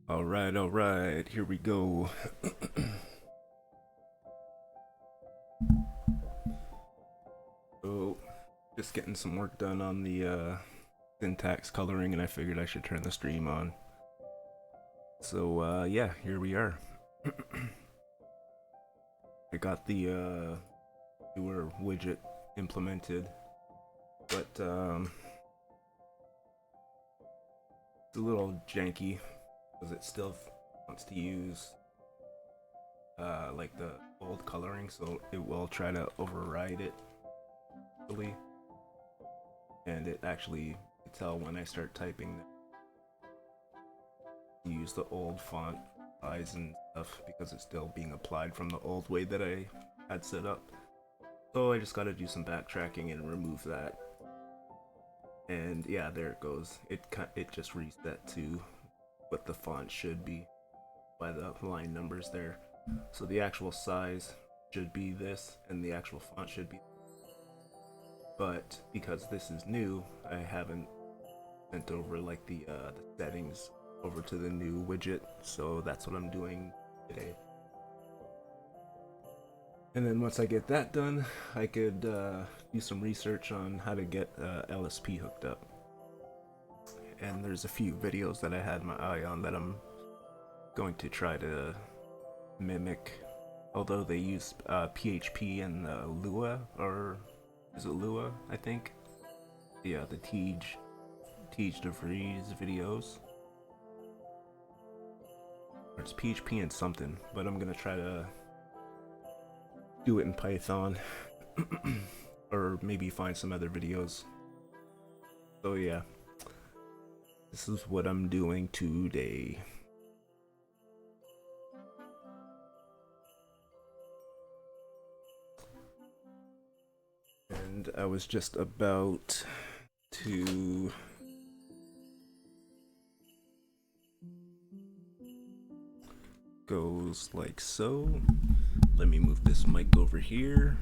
All right, here we go. So, just getting some work done on the syntax coloring, and I figured I should turn the stream on. So, yeah, here we are. I got the newer widget implemented, but it's a little janky because it still wants to use like the old coloring, so it will try to override it, and it actually can tell when I start typing that use the old font size and stuff because it's still being applied from the old way that I had set up. So I just got to do some backtracking and remove that. And yeah, there it goes. It just reset to what the font should be by the line numbers there. So the actual size should be this, and the actual font should be. But because this is new, I haven't sent over like the settings over to the new widget, so that's what I'm doing today. And then once I get that done, I could do some research on how to get LSP hooked up. And there's a few videos that I had my eye on that I'm going to try to mimic, although they use PHP and Lua, or is it Lua, I think? Yeah, the Tej DeVries videos. Or it's PHP and something, but I'm gonna try to do it in Python or maybe find some other videos. So yeah, this is what I'm doing today. And I was just about to goes like so. Let me move this mic over here.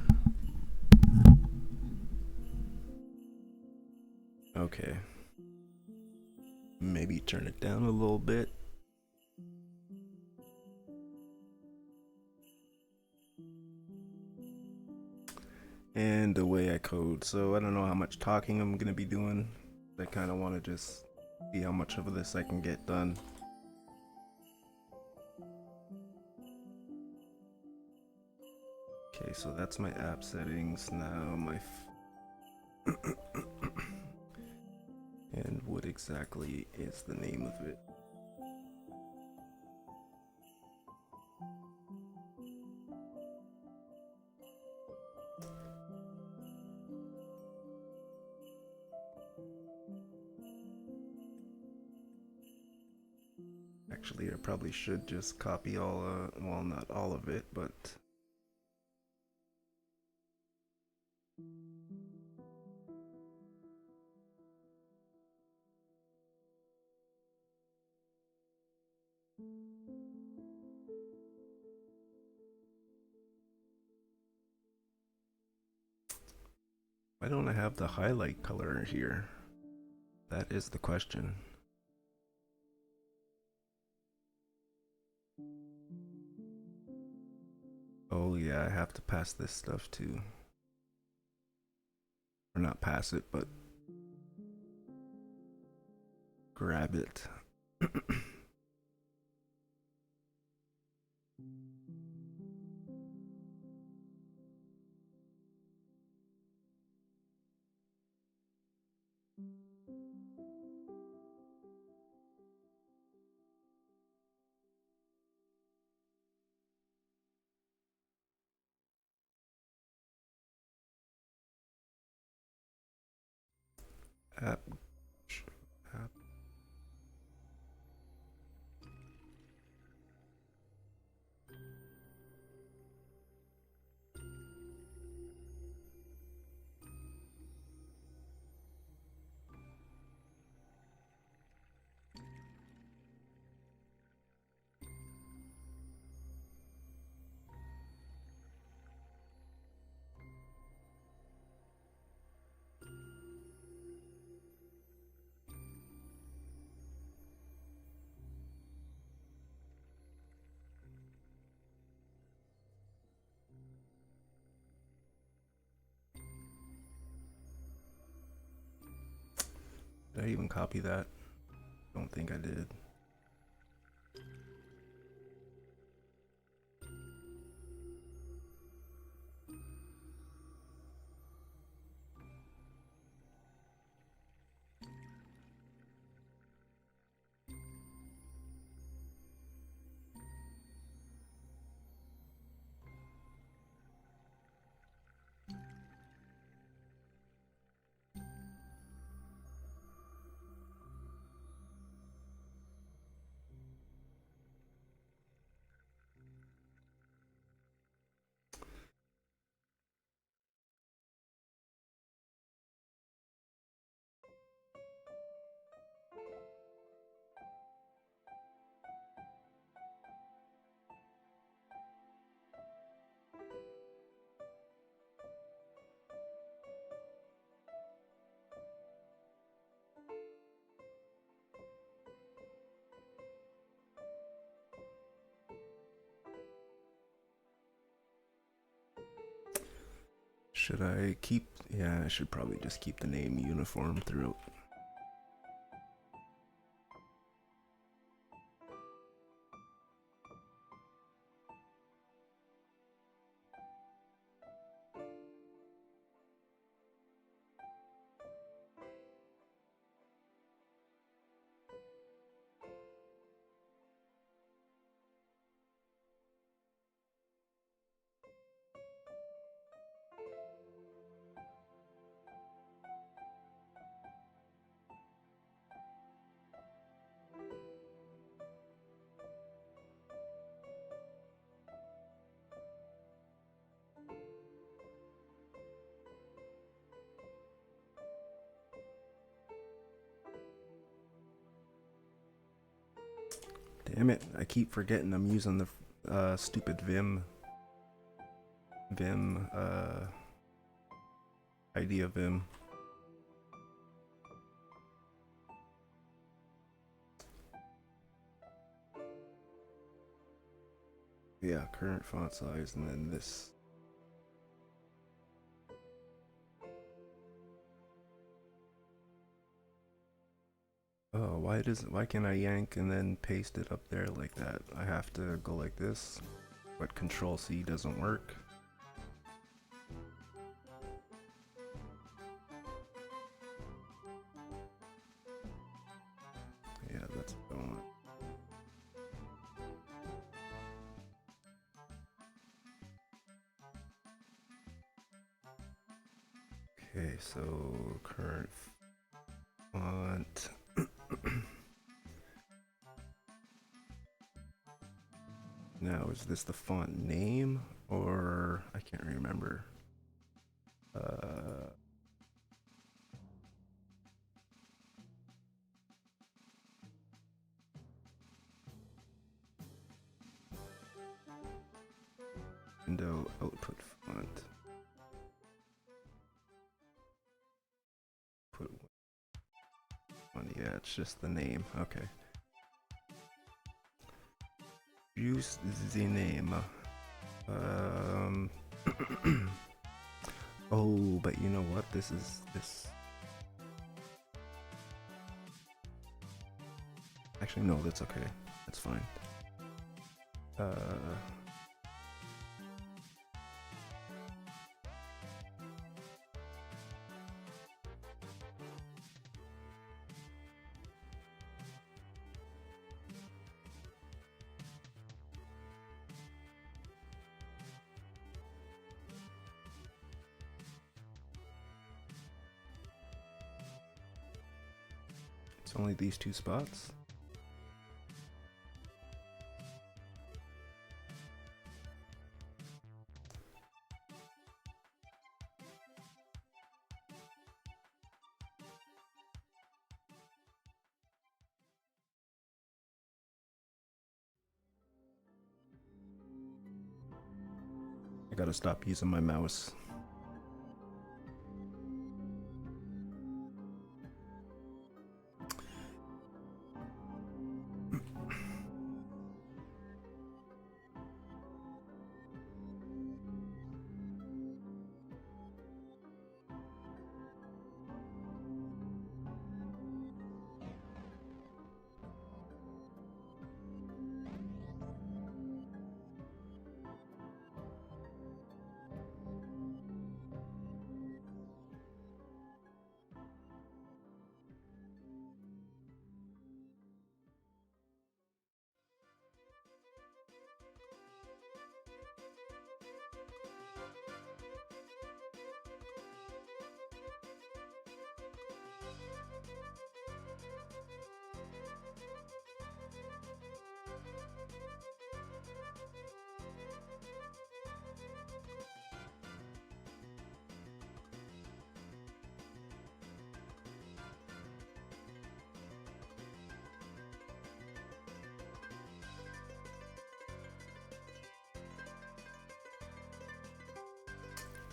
Okay. Maybe turn it down a little bit. And the way I code. So I don't know how much talking I'm gonna be doing. I kind of want to just see how much of this I can get done. Okay, so that's my app settings. Now my and what exactly is the name of it? Actually, I probably should just copy all, well, not all of it, but why don't I have the highlight color here? That is the question. Oh yeah, I have to pass this stuff too. Or not pass it, but grab it. App, app. I even copy that? Don't think I did. Should I keep? Yeah, I should probably just keep the name uniform throughout. Damn it, I keep forgetting I'm using the stupid Vim idea Vim. Yeah, current font size and then this. Oh, why can't I yank and then paste it up there like that? I have to go like this, but Control C doesn't work. Yeah, that's what I want. Okay, so current font. Now, is this the font name or I can't remember? Window output font. Put one. Yeah, it's just the name. Okay. Use the name. Oh, but you know what? This. Actually, no, that's okay. That's fine. It's only these two spots. I gotta stop using my mouse.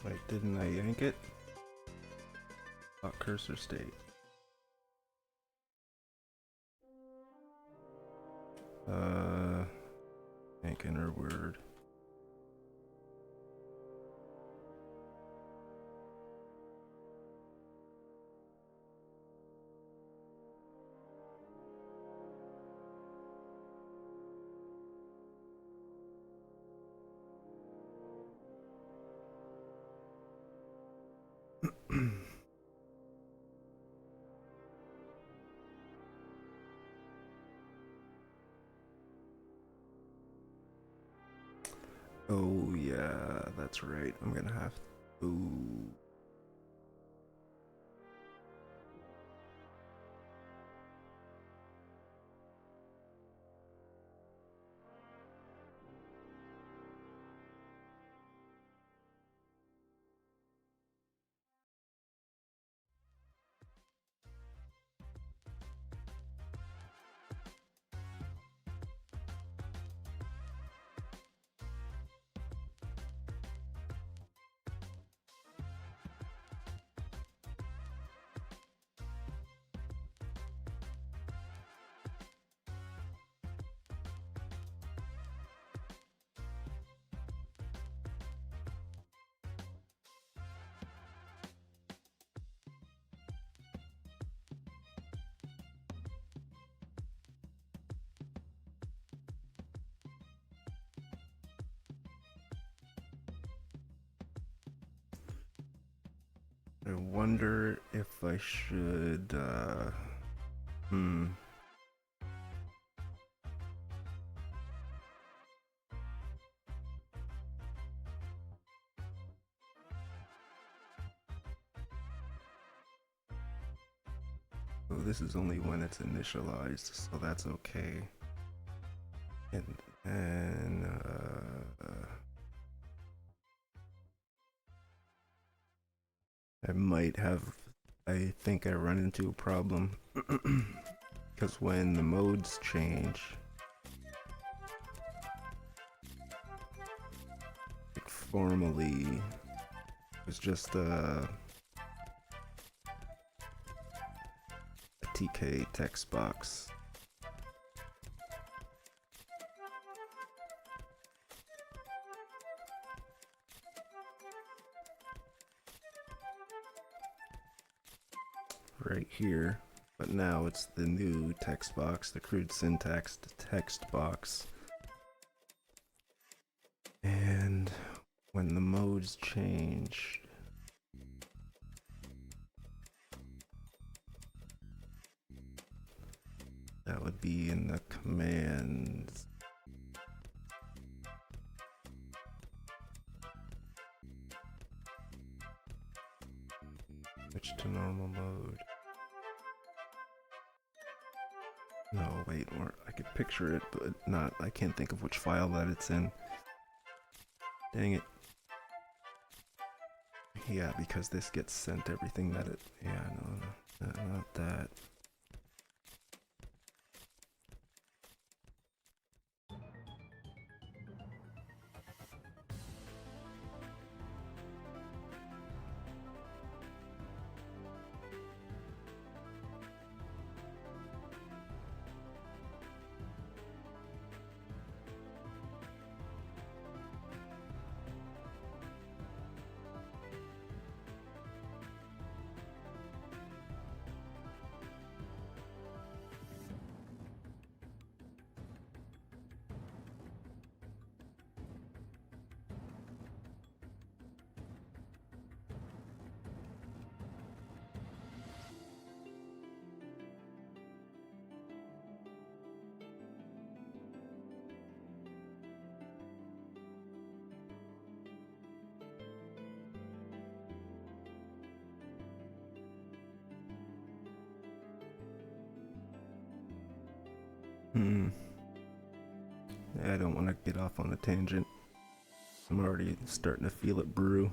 Wait, didn't I yank it? Cursor state. Yank inner word. Oh yeah, that's right. I'm gonna have to. Ooh. I wonder if I should, Oh, this is only when it's initialized, so that's okay. And then, I think I run into a problem. Because when the modes change, like formally, it's just a TK text box. Right here, but now it's the new text box, the crude syntax text box. And when the modes change, that would be in the commands. Switch to normal mode. No, wait, or I could picture it, but not, I can't think of which file that it's in. Dang it. Yeah, because this gets sent everything that it, yeah, no, not that. I don't want to get off on a tangent. I'm already starting to feel it brew.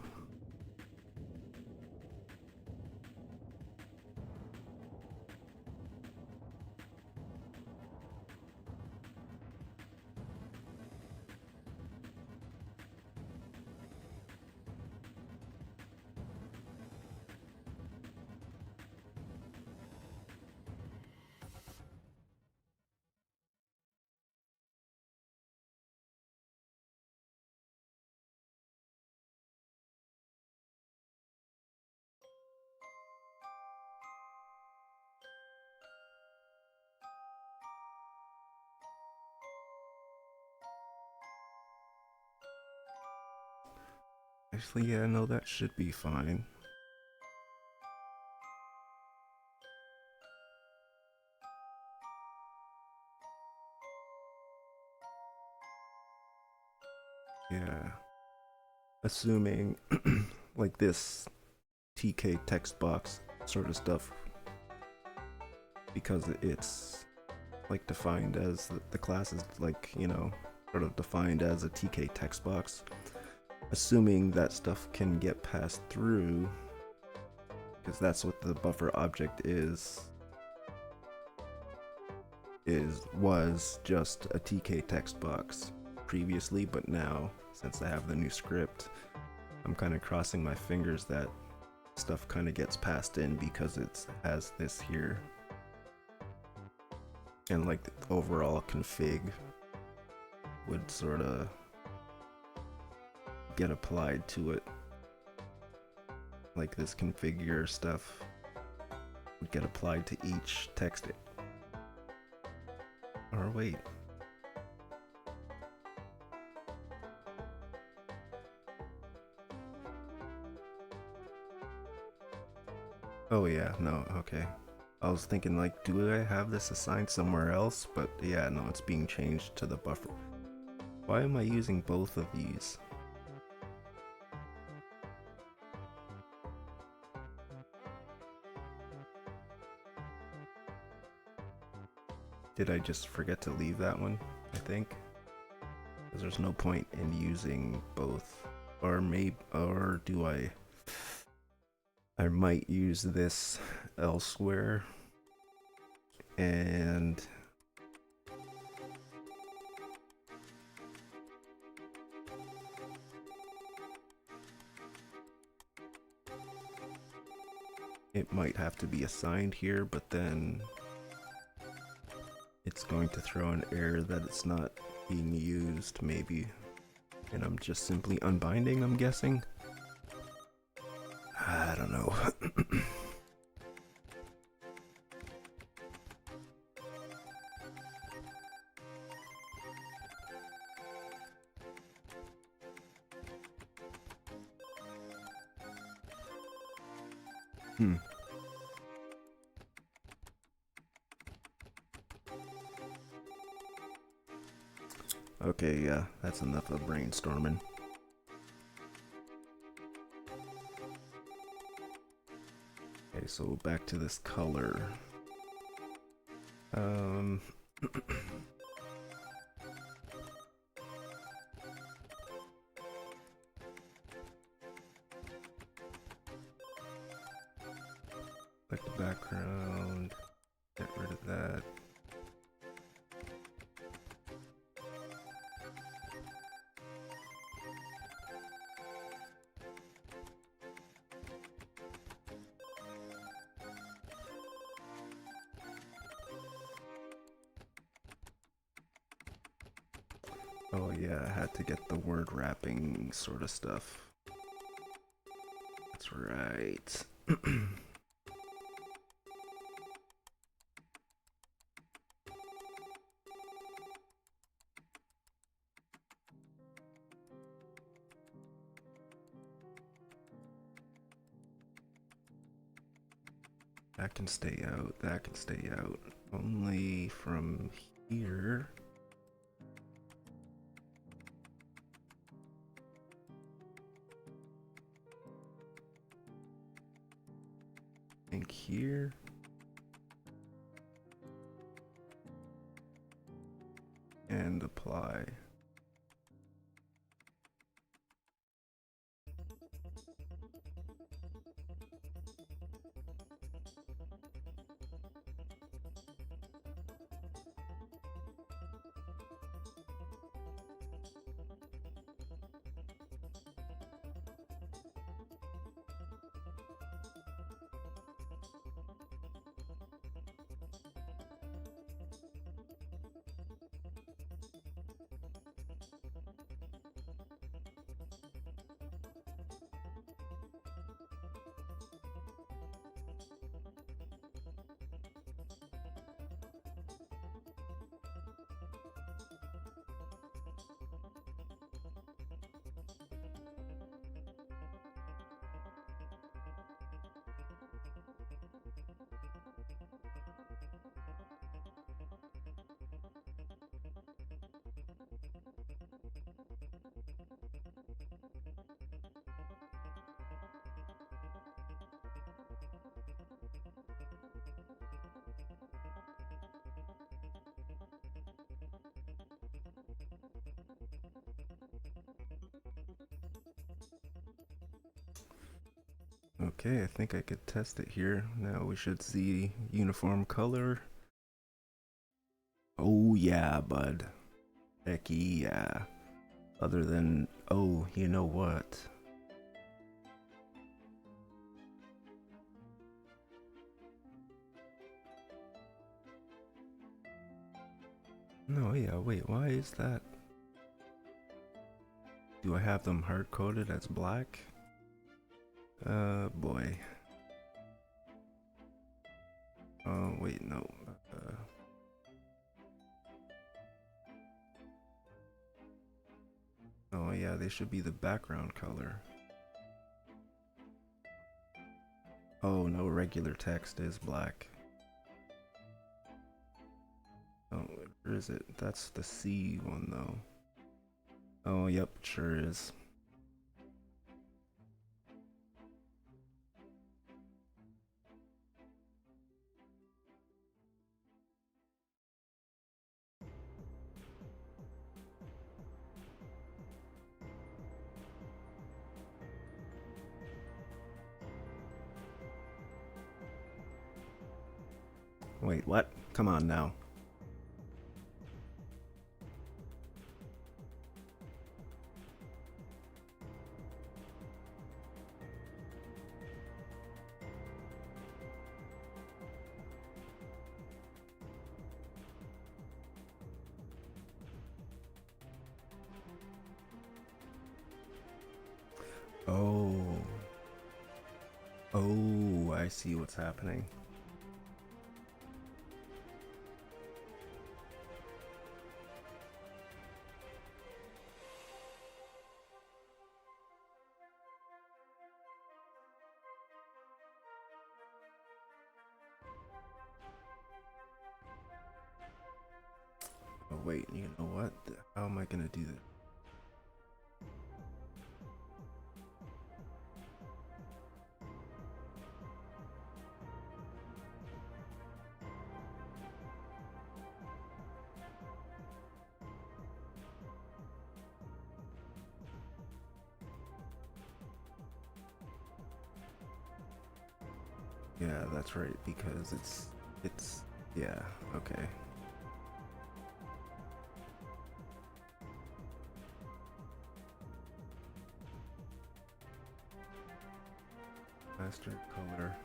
Actually, yeah, no, that should be fine. Yeah. Assuming like this TK text box sort of stuff, because it's like defined as the class is like, you know, sort of defined as a TK text box. Assuming that stuff can get passed through, because that's what the buffer object was just a TK text box previously, but now since I have the new script, I'm kind of crossing my fingers that stuff kind of gets passed in because it has this here, and like the overall config would sort of get applied to it. Like this configure stuff would get applied to each text. Or wait. Oh yeah, no, okay. I was thinking like, do I have this assigned somewhere else? But yeah, no, it's being changed to the buffer. Why am I using both of these? Did I just forget to leave that one, I think? Because there's no point in using both. Or do I? I might use this elsewhere. And it might have to be assigned here, but then it's going to throw an error that it's not being used, maybe. And I'm just simply unbinding, I'm guessing. I don't know. Okay, yeah, that's enough of brainstorming. Okay, so back to this color. Like the background, get rid of that. Oh yeah, I had to get the word wrapping sort of stuff. That's right. That can stay out, that can stay out. Only from here. I think here. And apply. Okay, I think I could test it here. Now we should see uniform color. Oh yeah, bud. Heck yeah. Other than, oh, you know what? No, yeah, wait, why is that? Do I have them hard-coded as black? Boy. Oh, wait, no. Uh, oh, yeah, they should be the background color. Oh, no, regular text is black. Oh, where is it? That's the C one, though. Oh, yep, sure is. Wait, what? Come on now. Oh. Oh, I see what's happening. Oh, wait, you know what? How am I gonna do this? Yeah, that's right, because yeah, okay. Master color.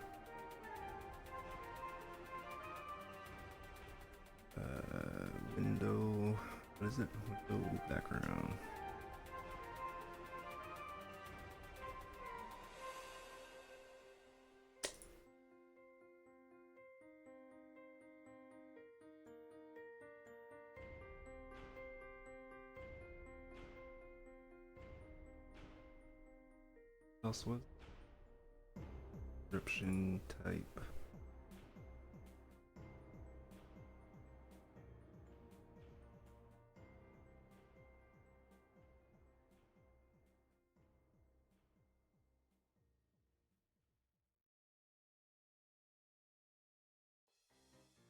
Window, what is it? Window background. What else was? Description type.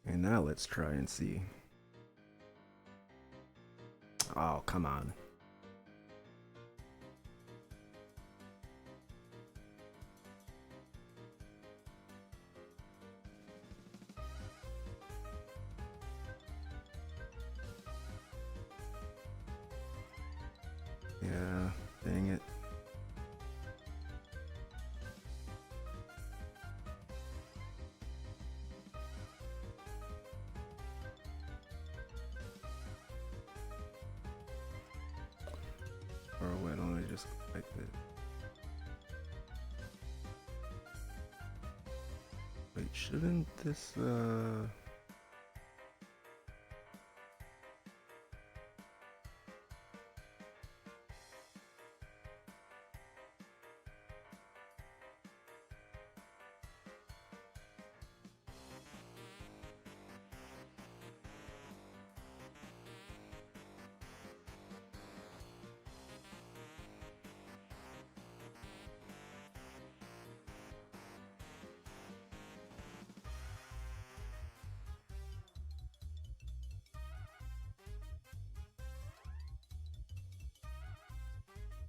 And now let's try and see. Oh, come on. Yeah, dang it. Or why don't I just type it? Wait, shouldn't this,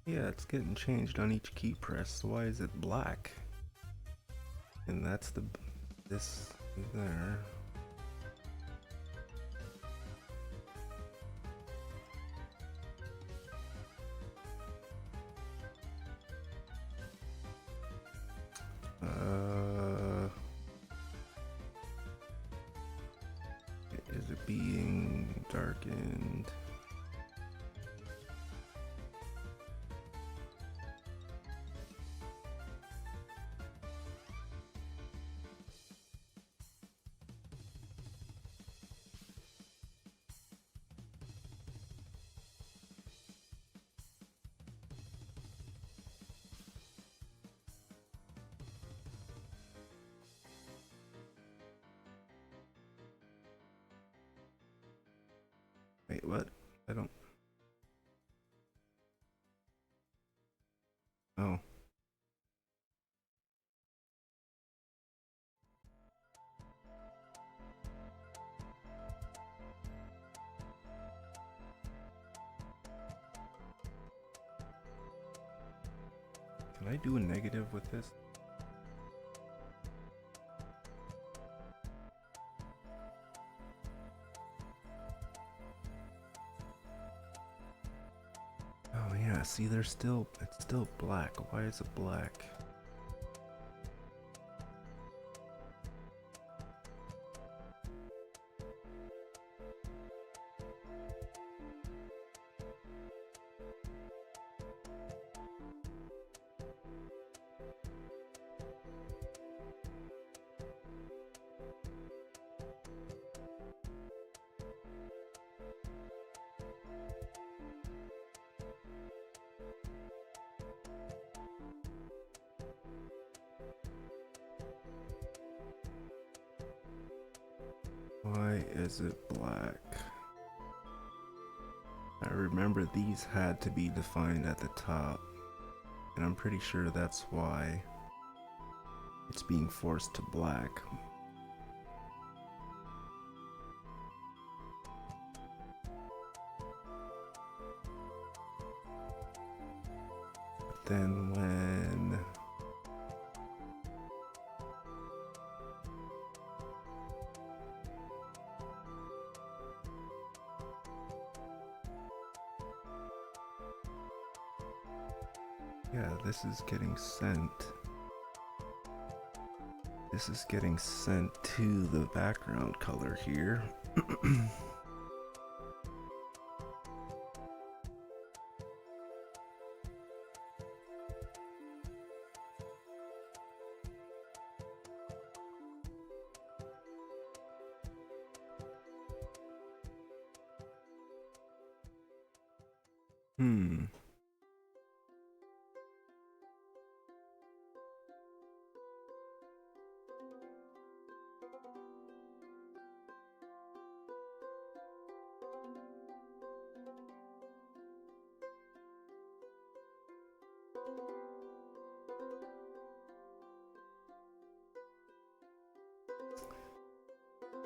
yeah, it's getting changed on each key press. So why is it black? And that's this there. Is it being darkened? Wait, what? I don't... Oh. Can I do a negative with this? Oh yeah, see it's still black. Why is it black? Why is it black? I remember these had to be defined at the top, and I'm pretty sure that's why it's being forced to black. But then when yeah, this is getting sent. This is getting sent to the background color here.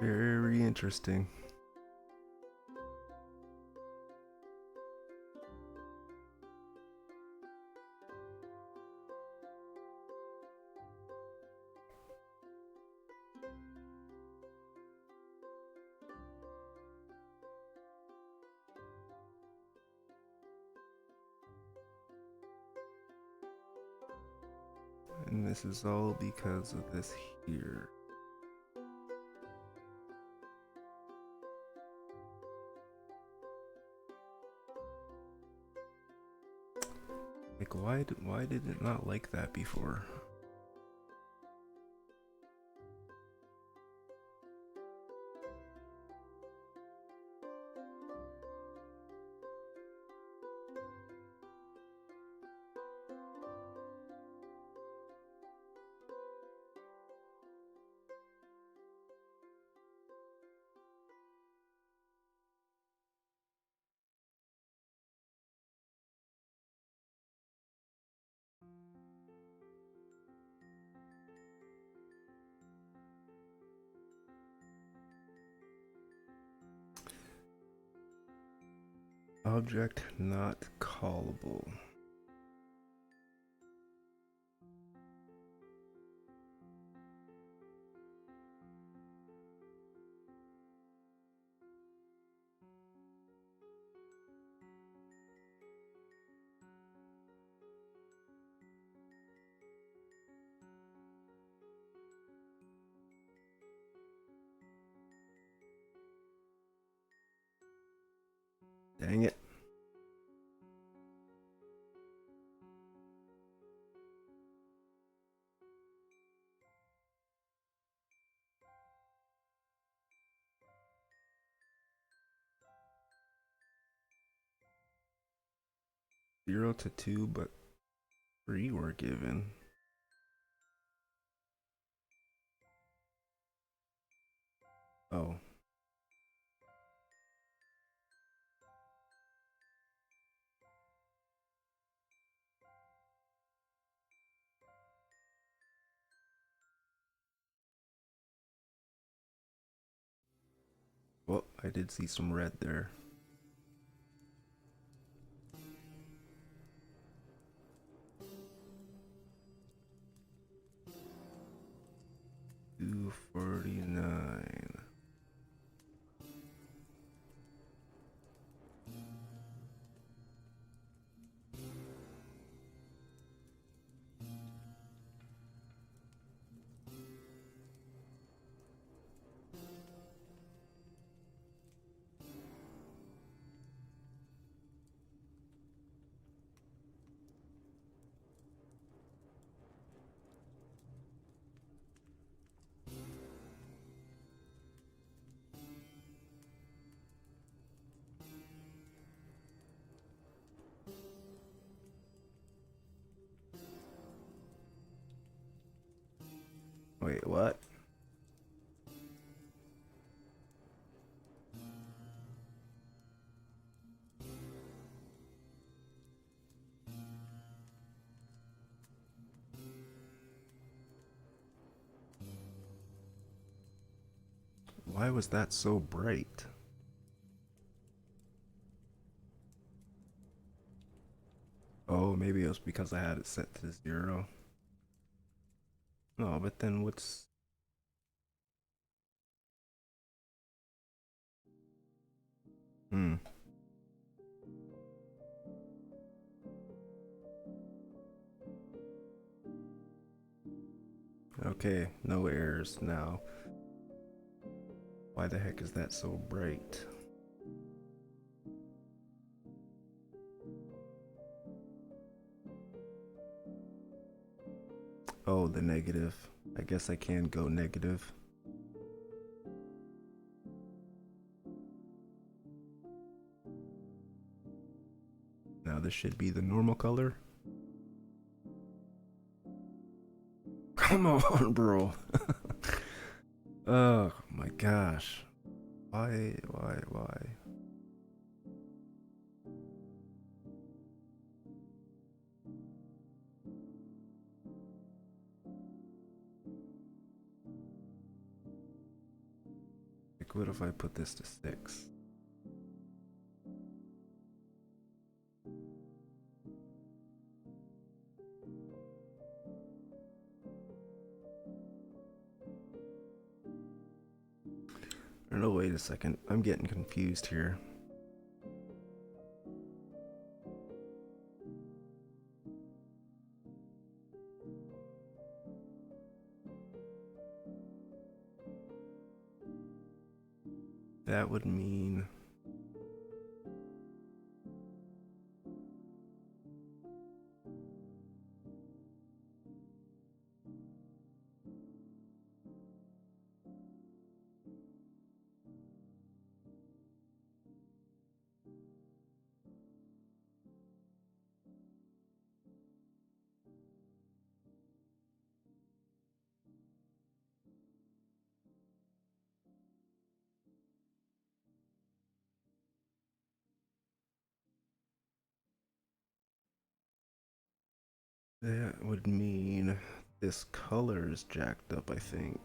Very interesting. And this is all because of this here. Like, why did it not like that before? Object not callable. Dang it. Zero to two, but three were given. Oh. Well, I did see some red there. $2.49. Wait, what? Why was that so bright? Oh, maybe it was because I had it set to 0. No, but then what's... Hmm. Okay, no errors now. Why the heck is that so bright? Oh, the negative. I guess I can go negative. Now this should be the normal color. Come on, bro. Oh my gosh. Why? Like, what if I put this to 6? Or no, wait a second. I'm getting confused here. That would mean... That would mean this color is jacked up, I think.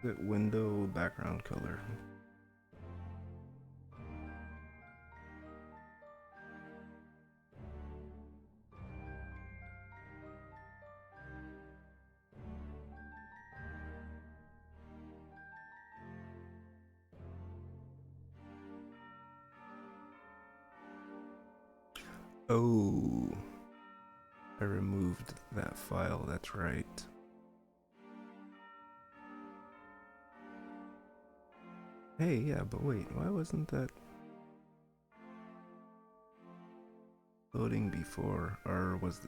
The window background color. Oh, I removed that file, that's right. Hey, yeah, but wait, why wasn't that loading before? Or was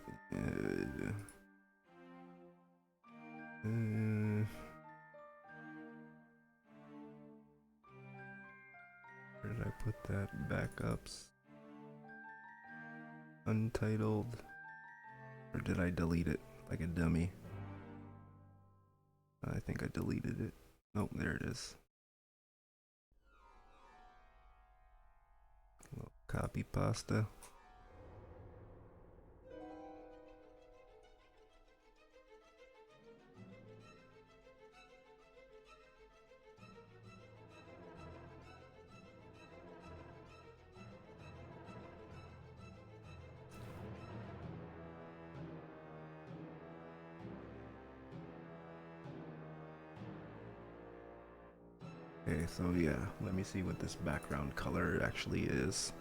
where did I put that? Backups? Untitled? Or did I delete it like a dummy? I think I deleted it. Nope, there it is. A little copy pasta. Okay, so yeah, let me see what this background color actually is.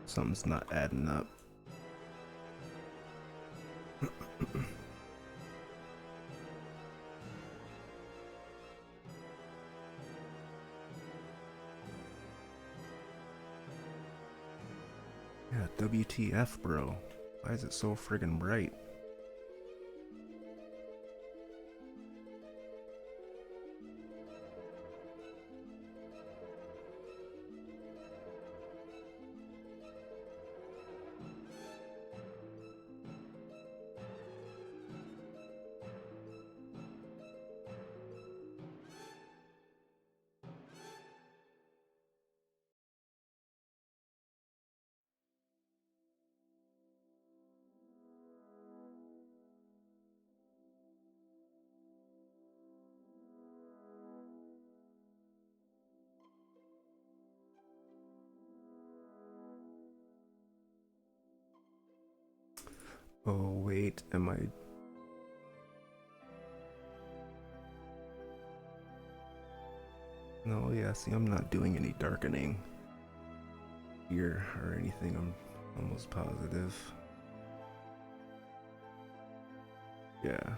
Something's not adding up. Yeah, WTF, bro. Why is it so friggin' bright? Oh, wait, am I... No, yeah, see, I'm not doing any darkening here or anything, I'm almost positive. Yeah.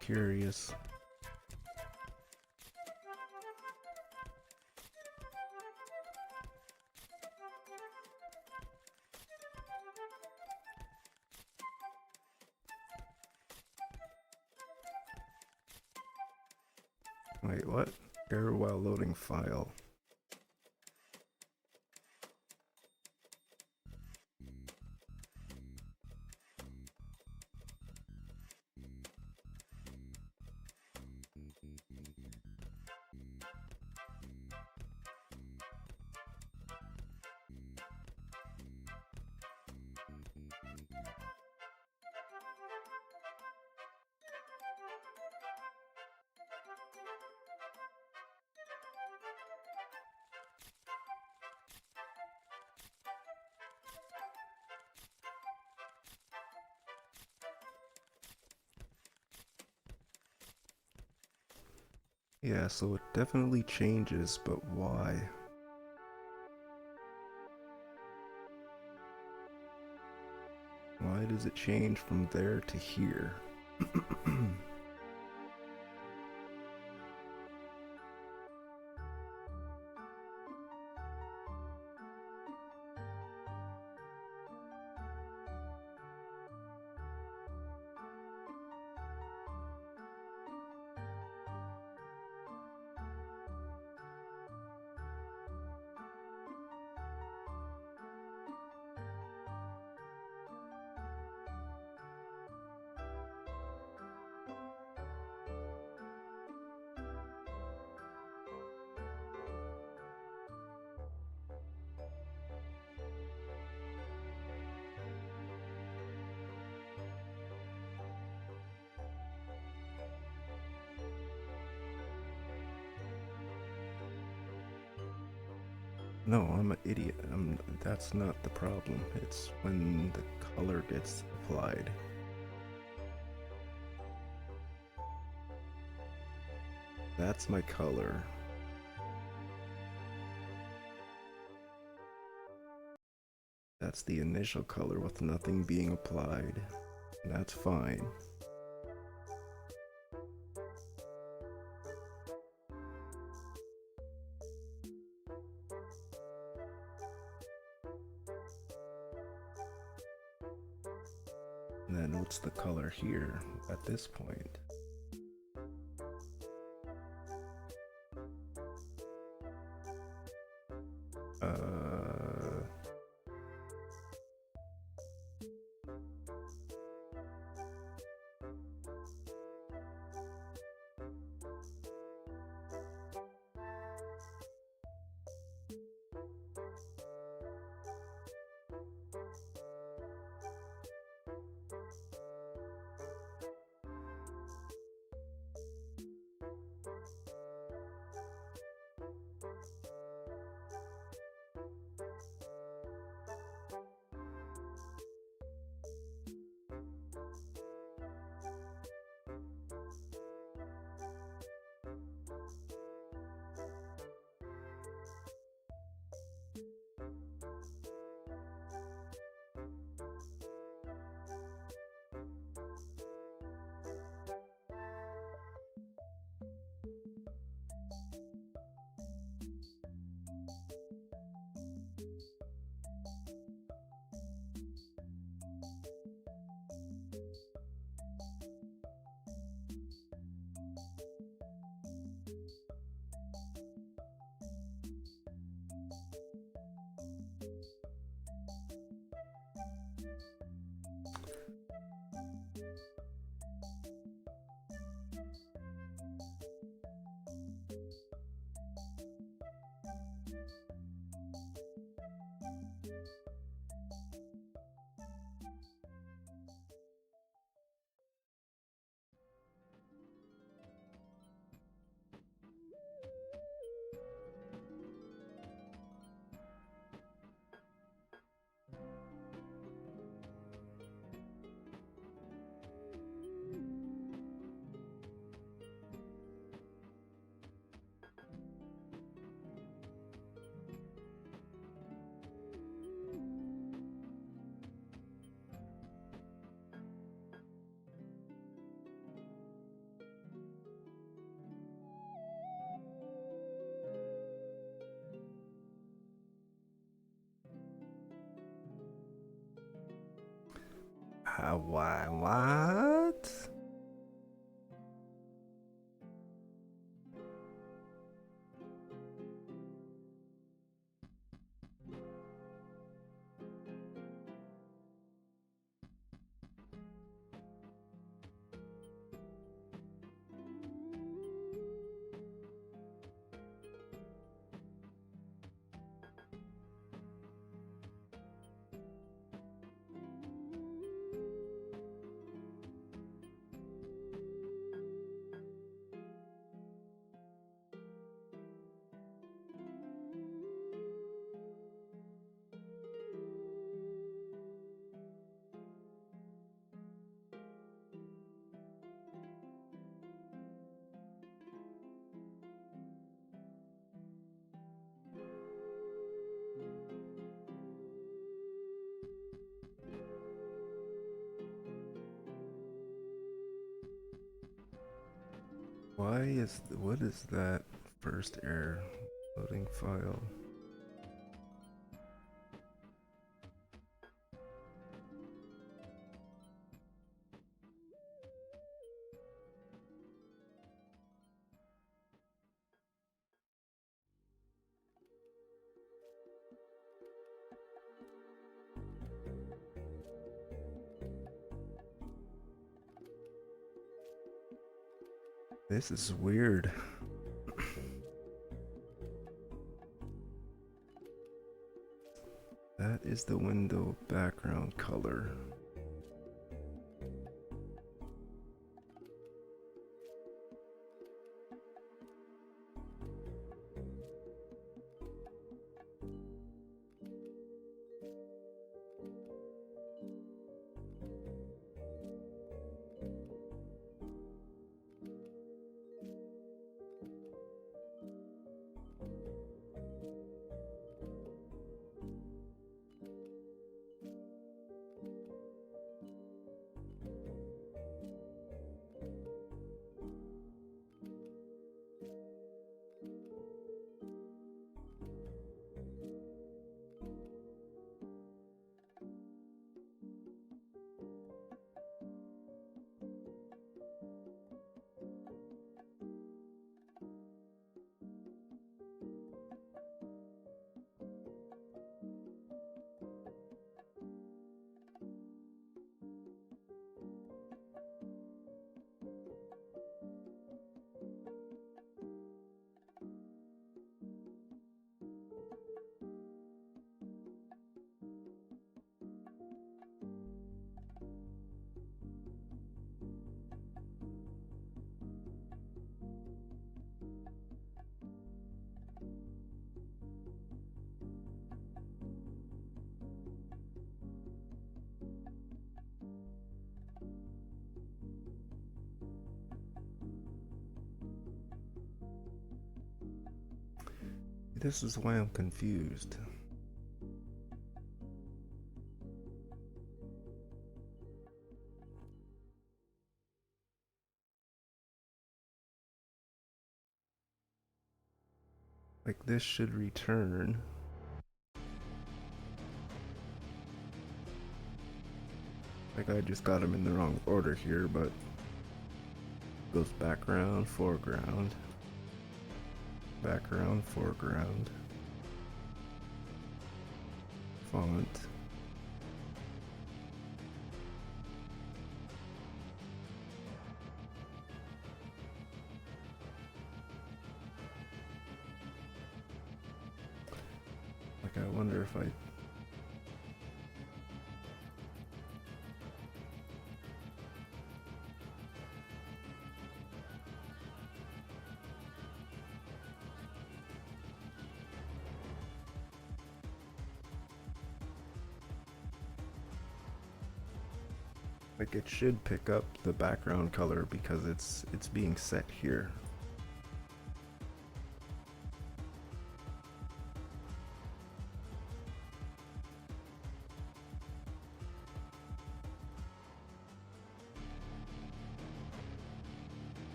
Curious. Wait, what? Error while loading file. Yeah, so it definitely changes, but why? Why does it change from there to here? No, I'm an idiot. That's not the problem. It's when the color gets applied. That's my color. That's the initial color with nothing being applied. That's fine. And then what's the color here at this point? Why? What? What is that first error? Loading file. This is weird. That is the window background color. This is why I'm confused. Like, this should return. Like, I just got them in the wrong order here, but goes background, foreground, background, foreground, font. Like, I wonder if I... Like, it should pick up the background color because it's being set here.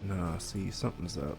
Nah, see, something's up.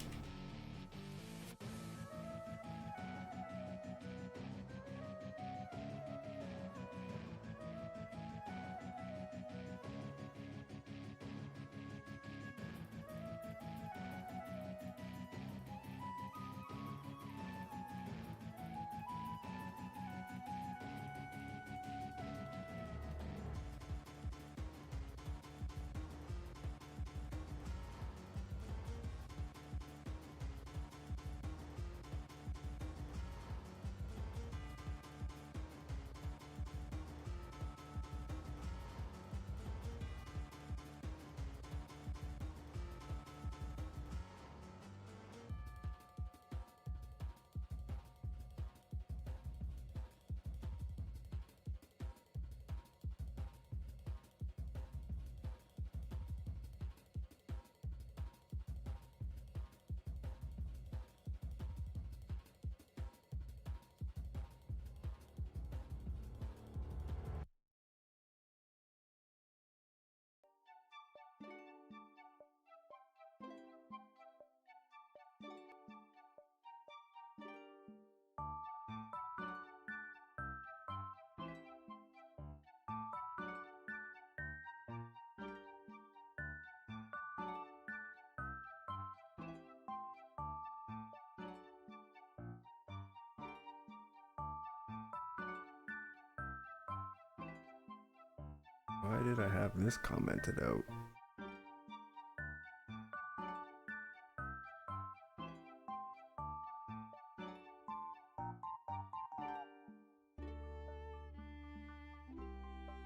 Why did I have this commented out?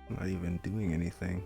I'm not even doing anything.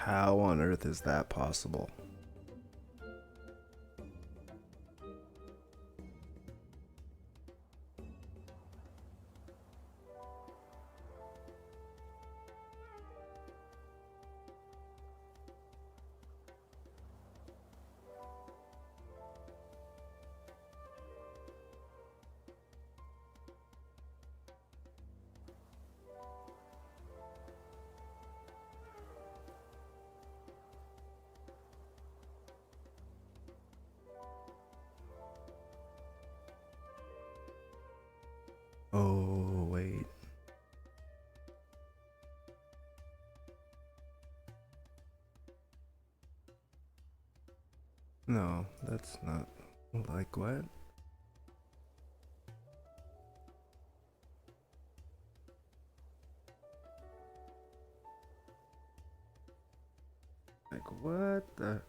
How on earth is that possible? Oh, wait. No, that's not. Like what? Like what the?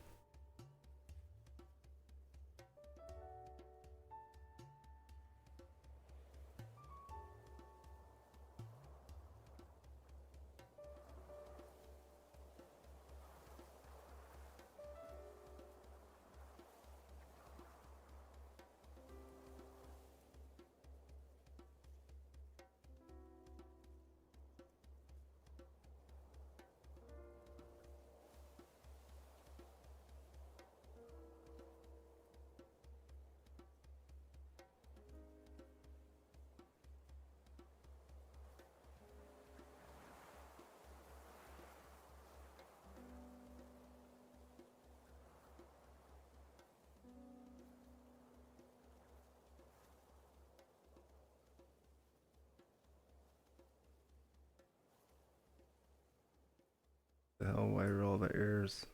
The hell? Why are all the errors?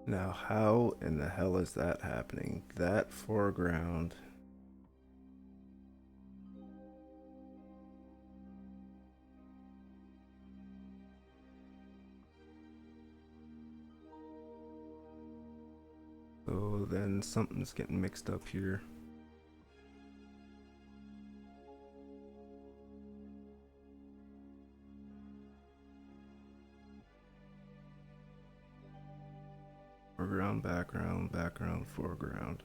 Now, how in the hell is that happening? That foreground. So then something's getting mixed up here. Foreground, background, background, foreground.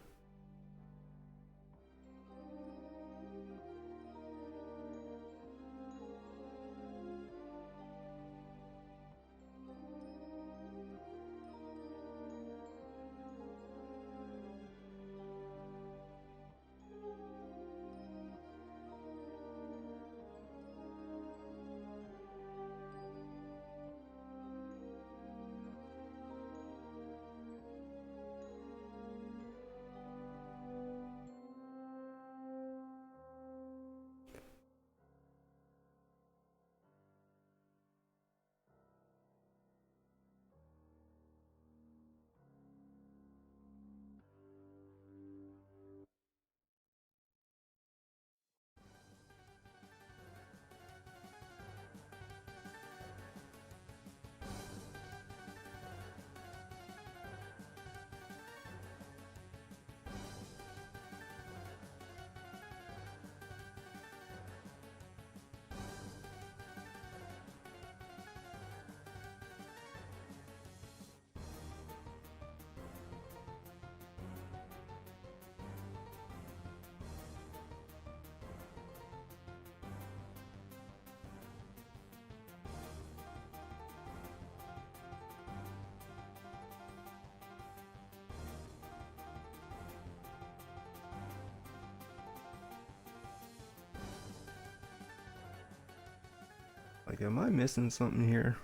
Like, am I missing something here?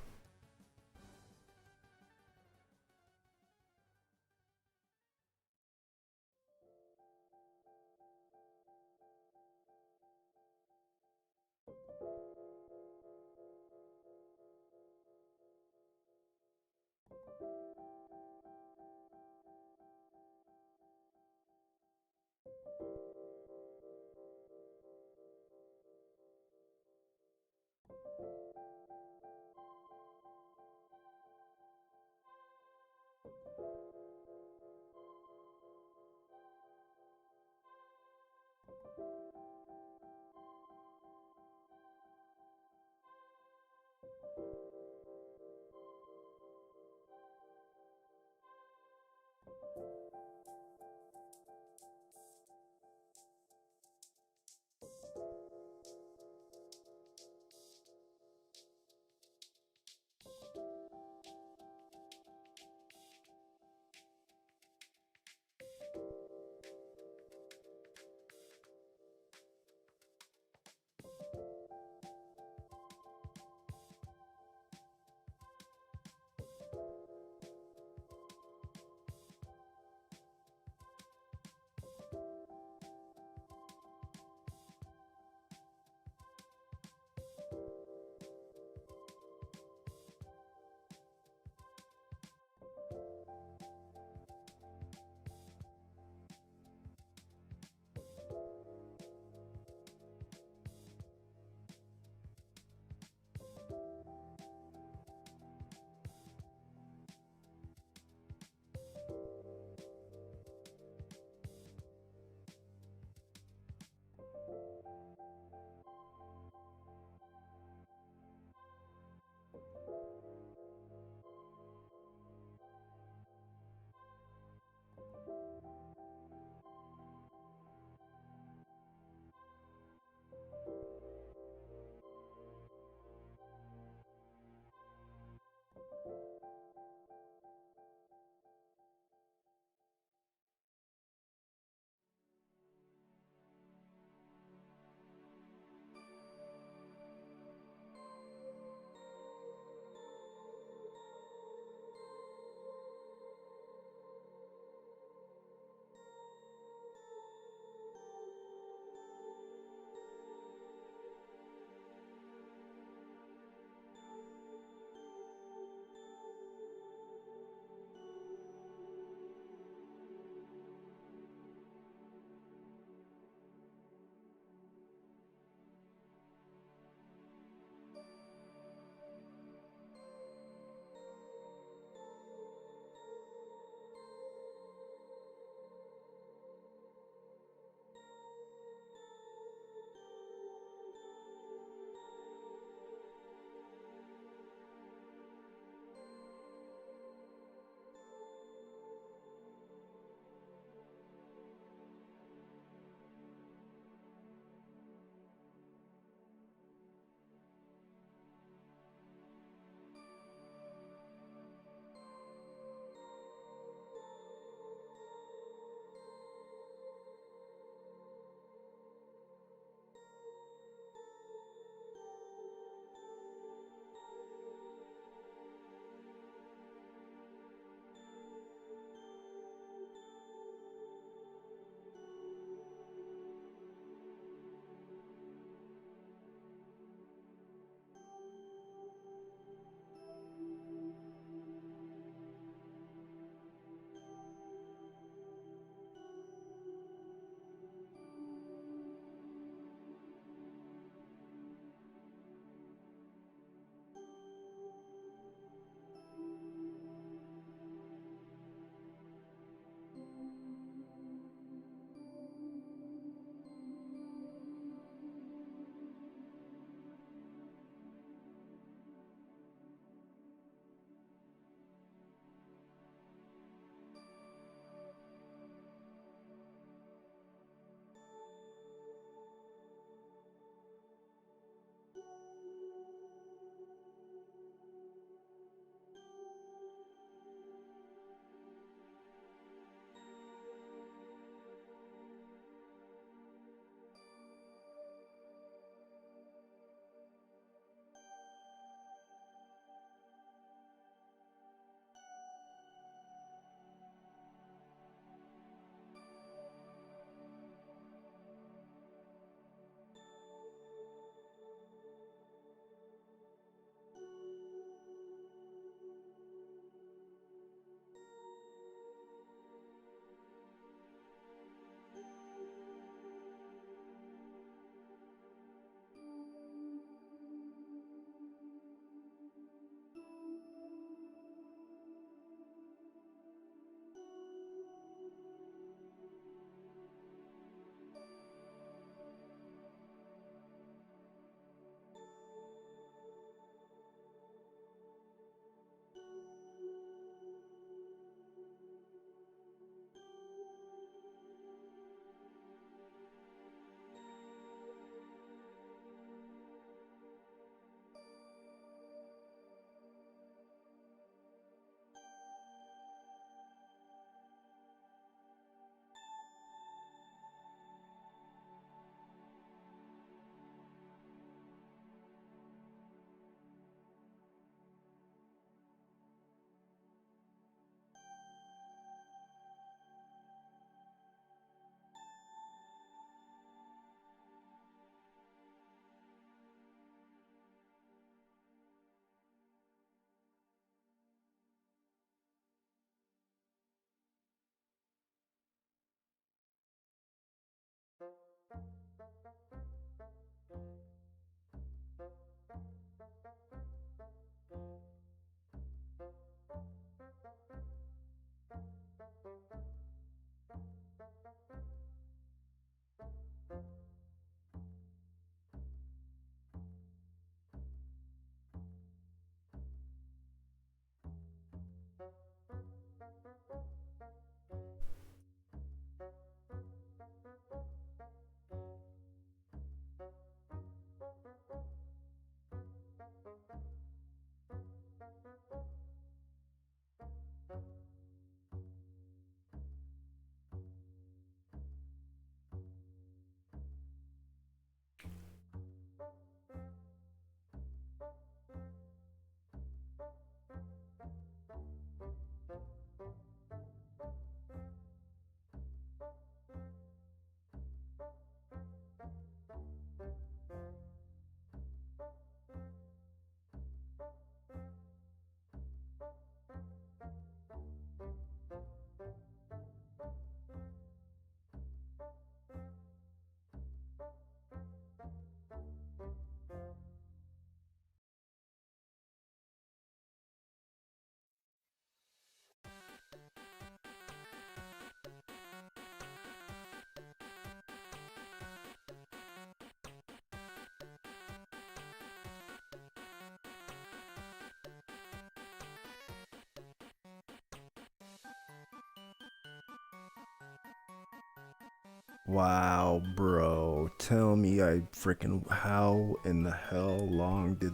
Wow, bro. Tell me I freaking how in the hell long did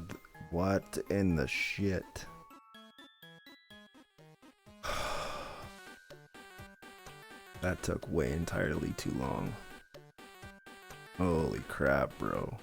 what in the shit? That took way entirely too long. Holy crap, bro.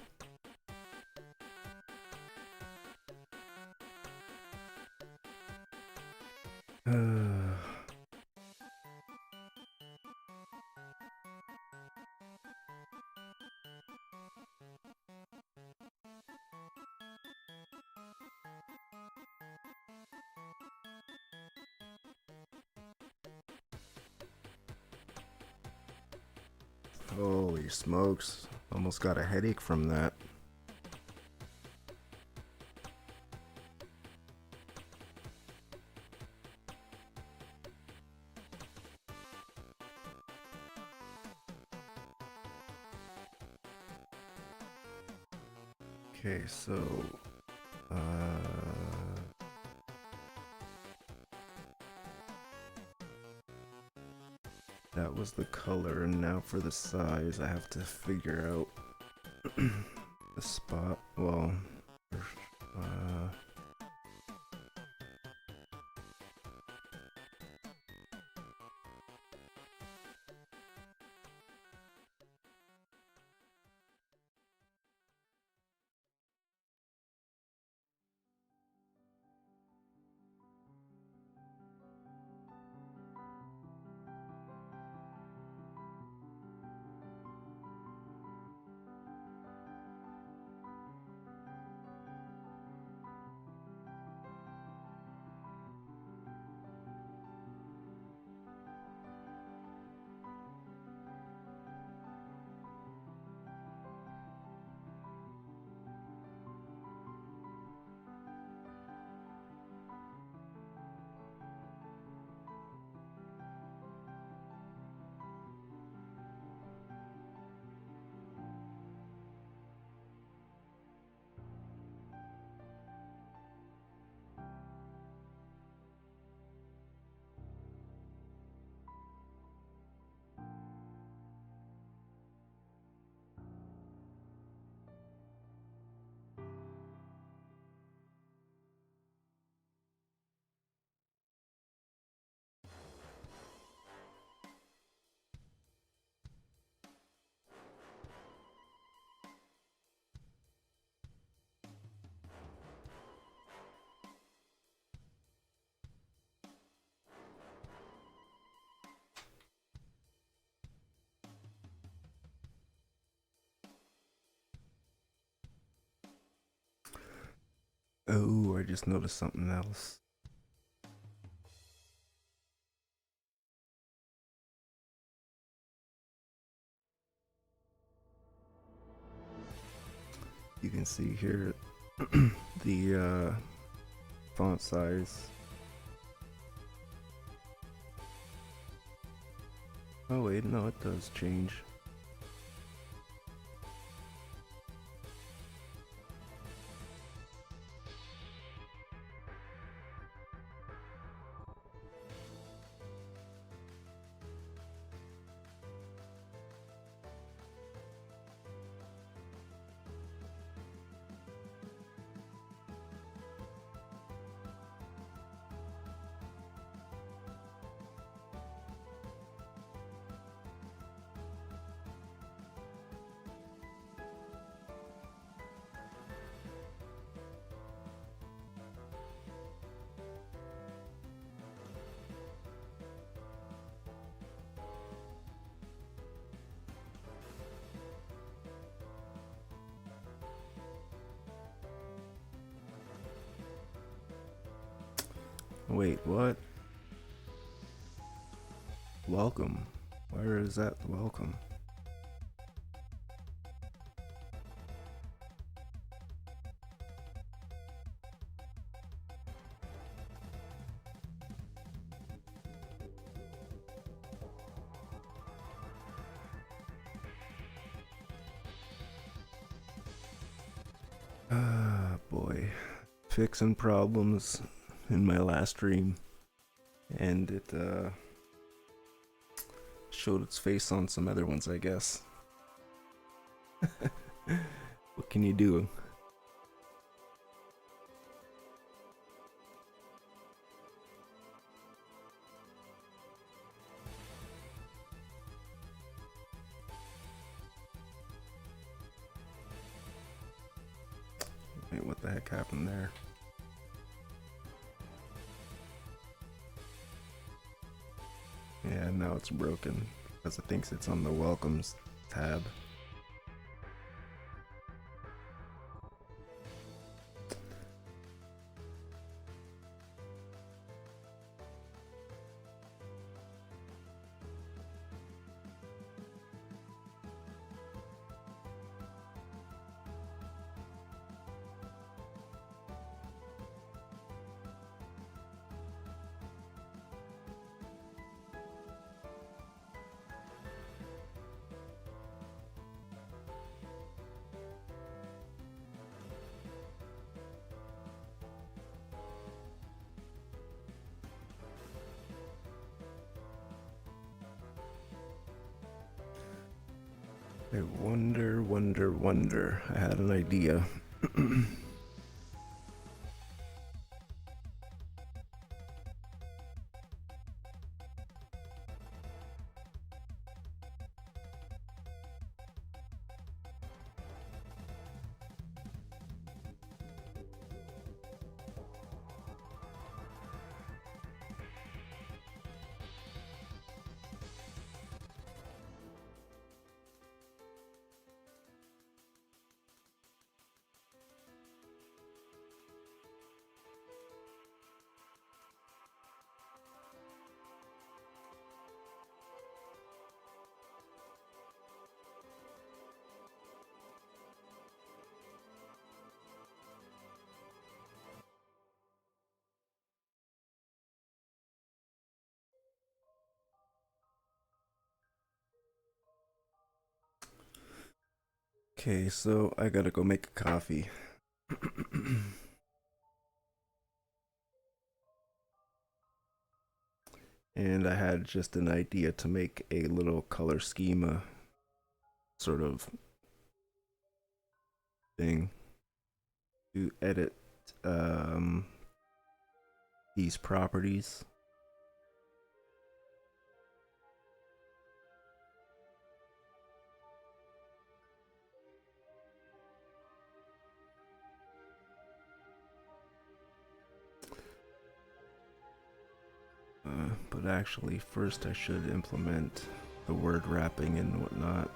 Holy smokes. Almost got a headache from that. Okay, so that was the color, and now for the size I have to figure out the spot. Well, oh, I just noticed something else. You can see here the font size. Oh wait, no, it does change. Wait, what? Welcome. Where is that welcome? Ah, boy. Fixing problems in my last stream. And it's showed its face on some other ones, I guess. What can you do? Wait, what the heck happened there? Yeah, now it's broken because it thinks it's on the welcomes tab. I wonder. I had an idea. Okay, so I gotta go make a coffee. And I had just an idea to make a little color schema sort of thing to edit these properties. But actually, first I should implement the word wrapping and whatnot.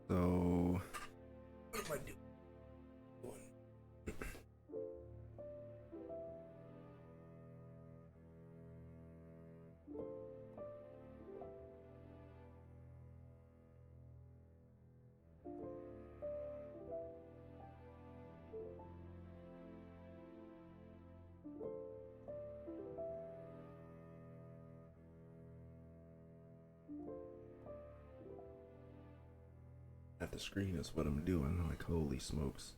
So, what am I doing? At the screen is what I'm doing. Like, holy smokes.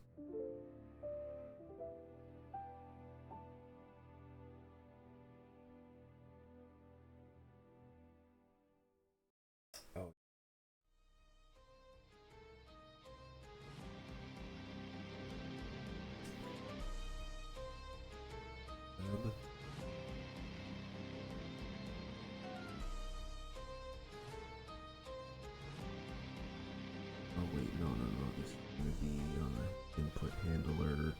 Oh. wait, no, no, no. This is gonna be input handler,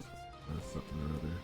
something or other.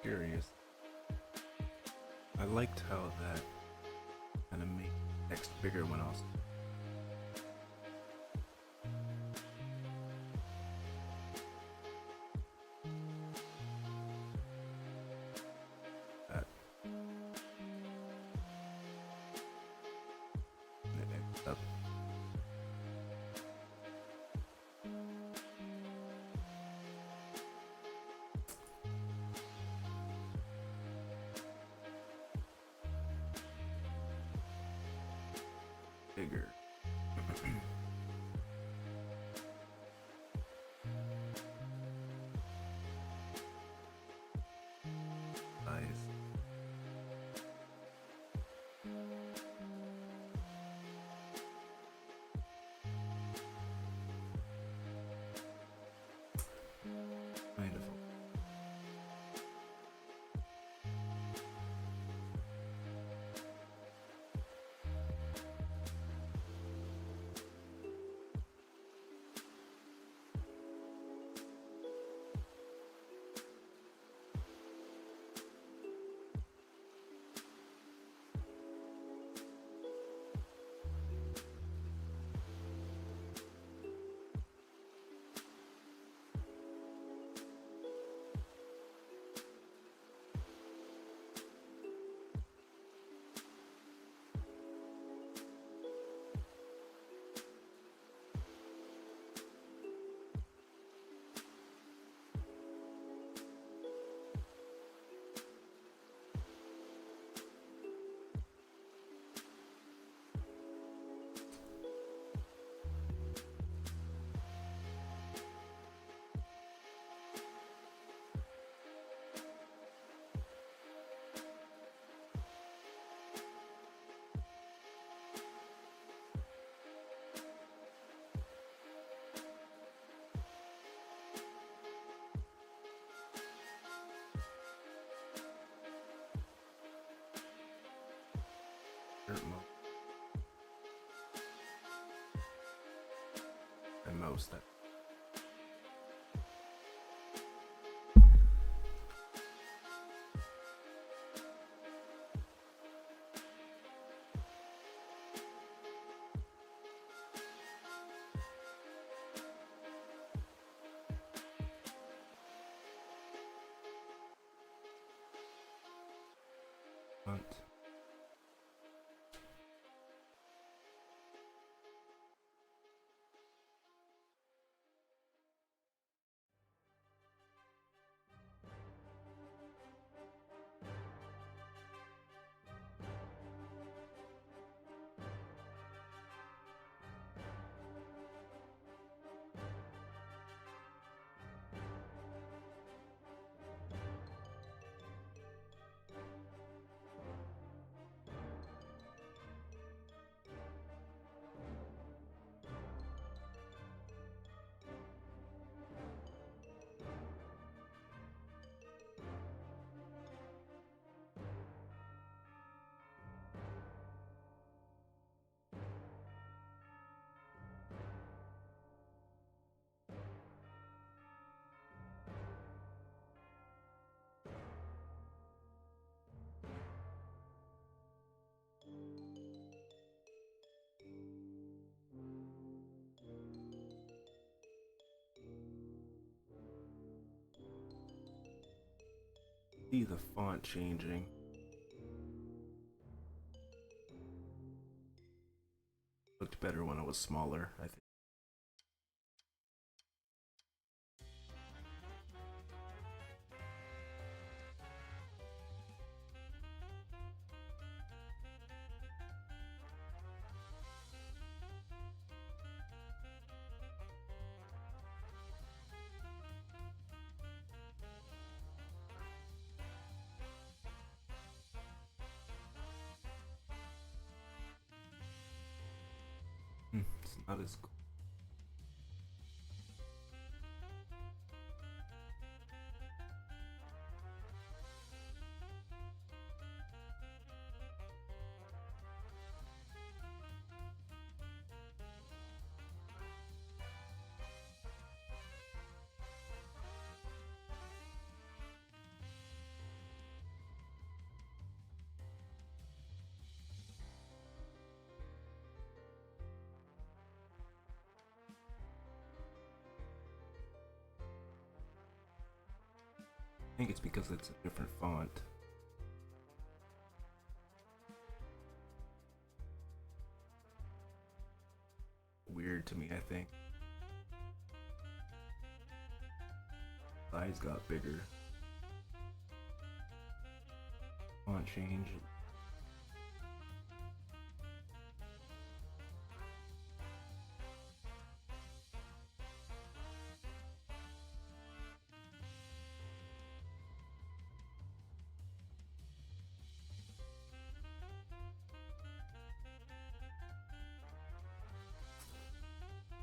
curious. I liked how that kind of made text bigger when I was that. Up. Bigger. Nice. Kind of. And most that. Font. See the font changing. Looked better when it was smaller, I think. It's not as cool. I think it's because it's a different font. Weird to me, I think. Size got bigger. Font change.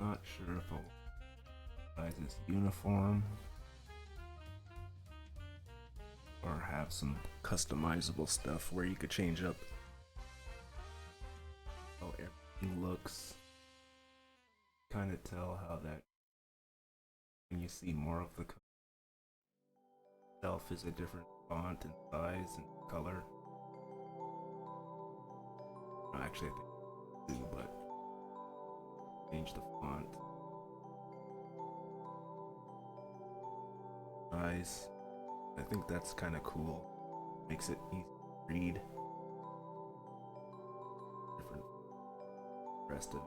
Not sure if I'll size is uniform or have some customizable stuff where you could change up how everything looks. Kind of tell how that when you see more of the itself is a different font and size and color. No, actually, I think I do, but change the font size. I think that's kind of cool. Makes it easy to read. Different rest of it,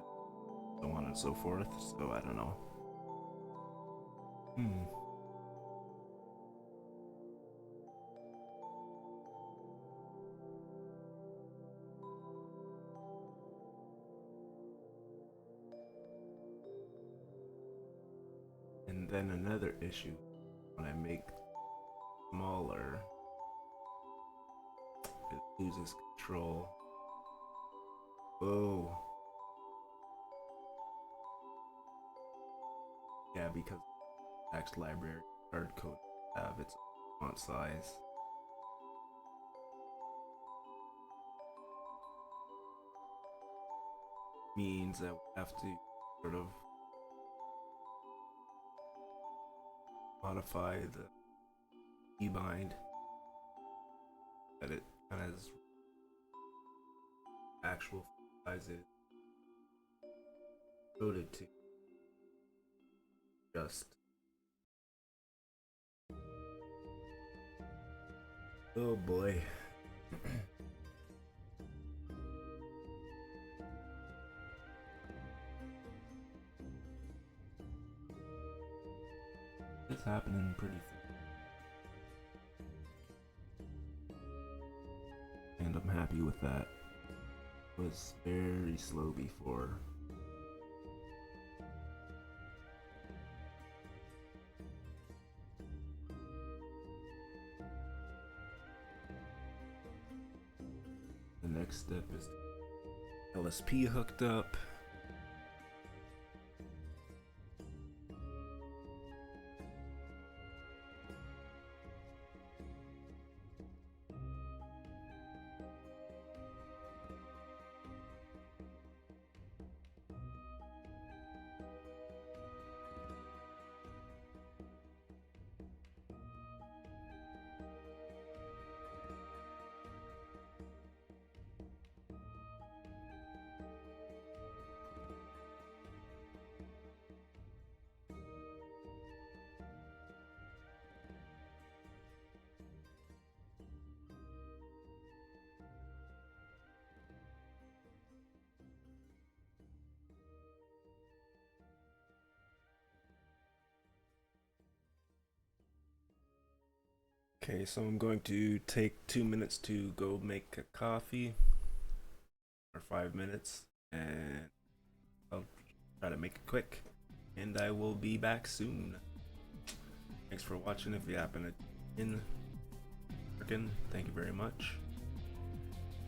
so on and so forth. So I don't know. And then another issue when I make smaller, it loses control. Oh. Yeah, because text library hard code have its font size. Means that we have to sort of modify the keybind that it kind of has actual sizes coded to just. Oh boy. It's happening pretty and I'm happy with that. It was very slow before. The next step is LSP hooked up. Okay, so I'm going to take 2 minutes to go make a coffee, or 5 minutes, and I'll try to make it quick, and I will be back soon. Thanks for watching. If you happen to in working, thank you very much.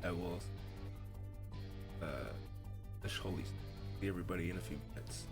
I will holy see everybody in a few minutes.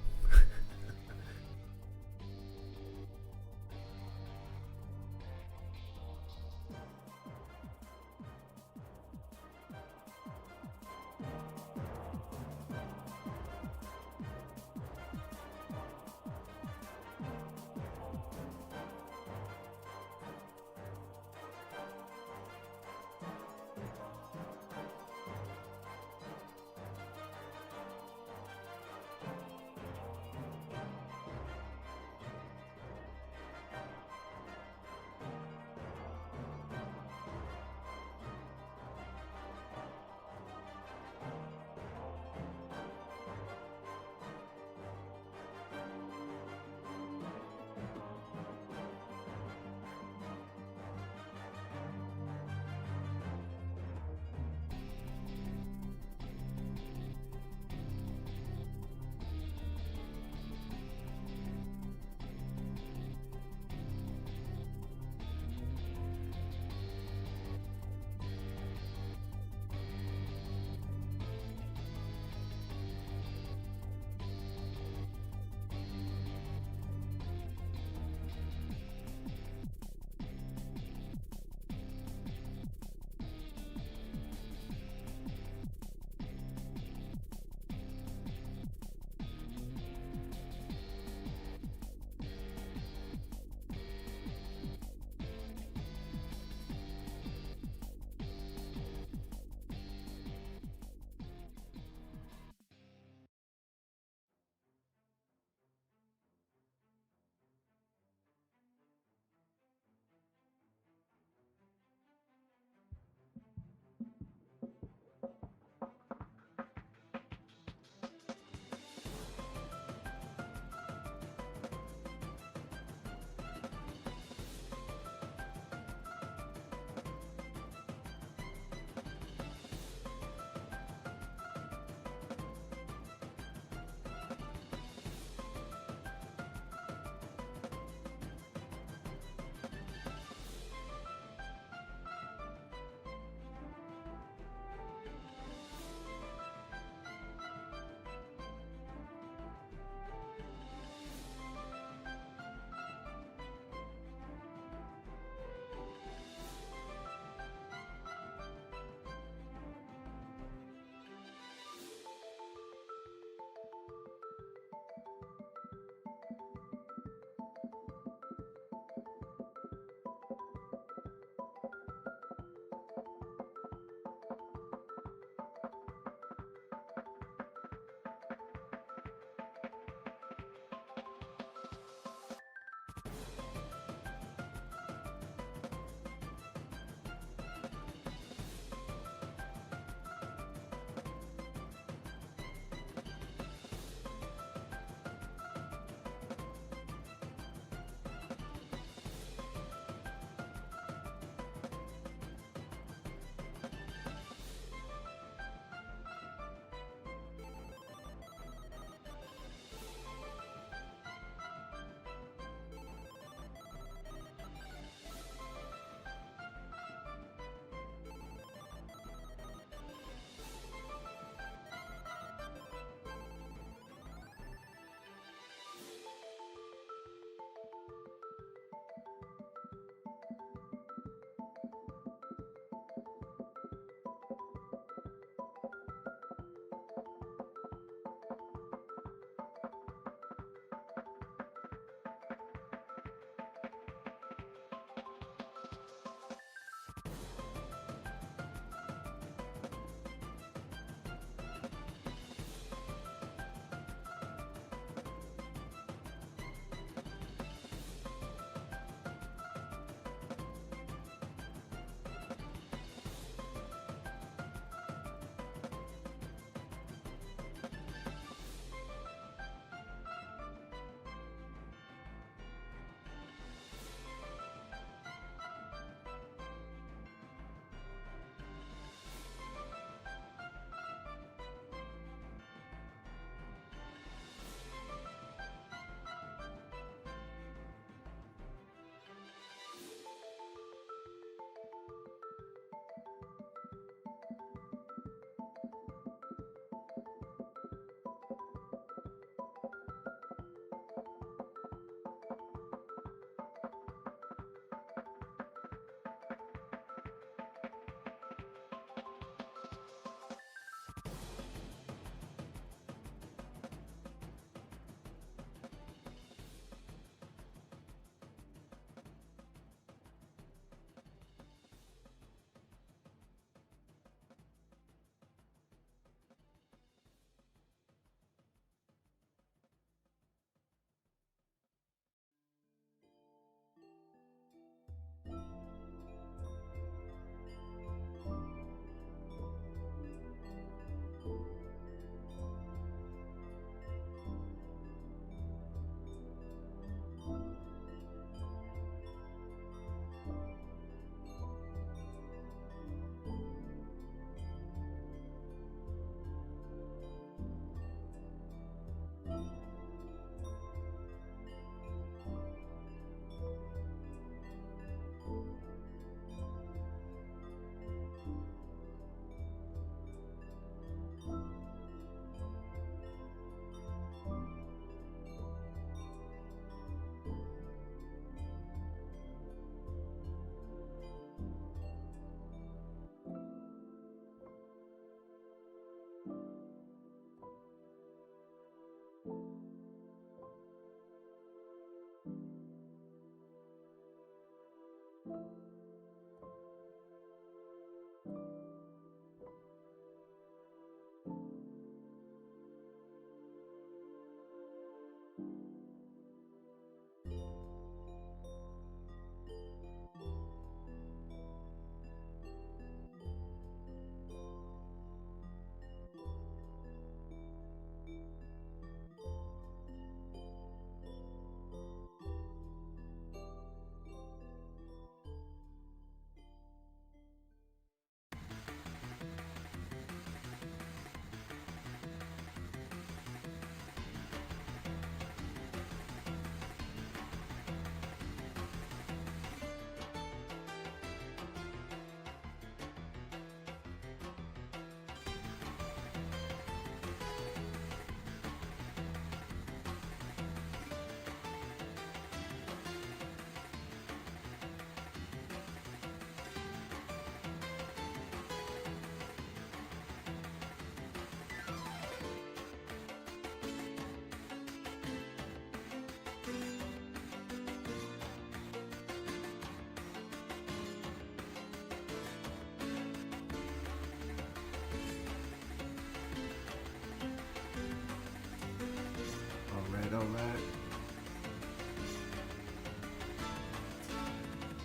Alright.